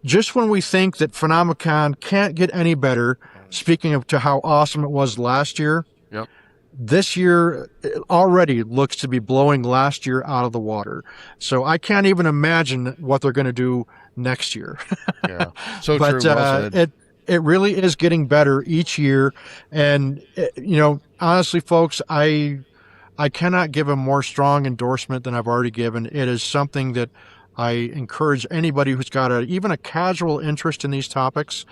Just when we think that PhenomeCon can't get any better, speaking of to how awesome it was last year, Yep. this year already looks to be blowing last year out of the water. So I can't even imagine what they're going to do next year. Yeah. So But true. Well said. it really is getting better each year. And, honestly, folks, I cannot give a more strong endorsement than I've already given. It is something that I encourage anybody who's got even a casual interest in these topics.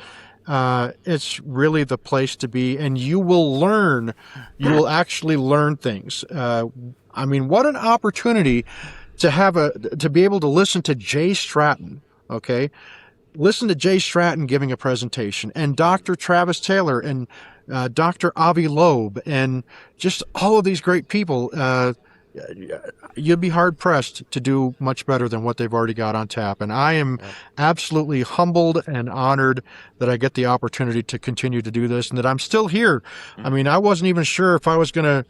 It's really the place to be, and you will actually learn things. What an opportunity to be able to listen to Jay Stratton. Okay. Listen to Jay Stratton giving a presentation and Dr. Travis Taylor and Dr. Avi Loeb and just all of these great people. You'd be hard pressed to do much better than what they've already got on tap. And I am absolutely humbled and honored that I get the opportunity to continue to do this and that I'm still here. I wasn't even sure if I was going to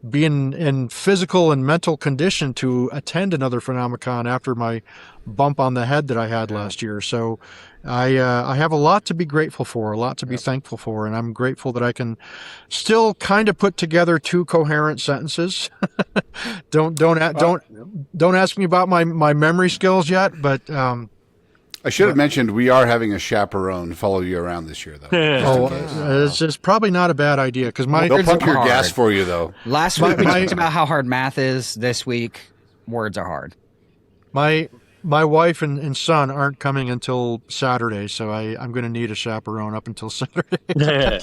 be in physical and mental condition to attend another PhenomeCon after my bump on the head that I had last year. So I have a lot to be grateful for, a lot to be thankful for, and I'm grateful that I can still kind of put together two coherent sentences. Don't ask me about my memory skills yet, but I should have mentioned we are having a chaperone follow you around this year, though. it's probably not a bad idea because They'll pump your hard. gas for you, though. Last week we talked about how hard math is. This week, words are hard. my wife and son aren't coming until Saturday, so I'm going to need a chaperone up until Saturday.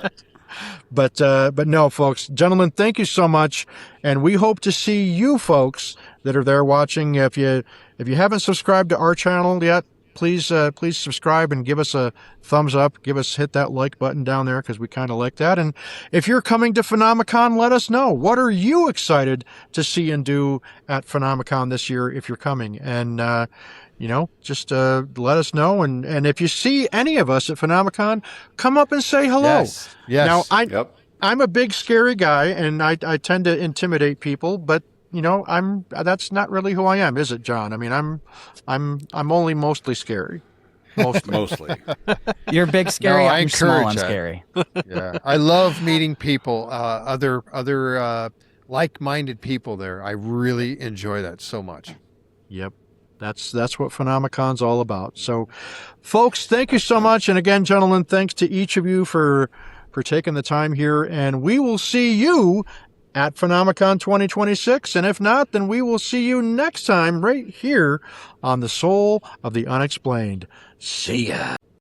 But no, folks, gentlemen, thank you so much, and we hope to see you folks that are there watching. If you haven't subscribed to our channel yet, please subscribe and give us a thumbs up. Hit that like button down there because we kind of like that. And if you're coming to PhenomeCon, let us know. What are you excited to see and do at PhenomeCon this year if you're coming? And just let us know. And if you see any of us at PhenomeCon, come up and say hello. Yes. Yes. Now I'm a big scary guy and I tend to intimidate people, but that's not really who I am, is it, John? I'm only mostly scary. Mostly. You're big, scary. No, I I'm small encourage and that. scary. Yeah. I love meeting people, other like-minded people there. I really enjoy that so much. Yep. That's what PhenomeCon's all about. So, folks, thank you so much. And again, gentlemen, thanks to each of you for taking the time here. And we will see you at PhenomeCon 2026. And if not, then we will see you next time right here on the Soul of the Unexplained. See ya.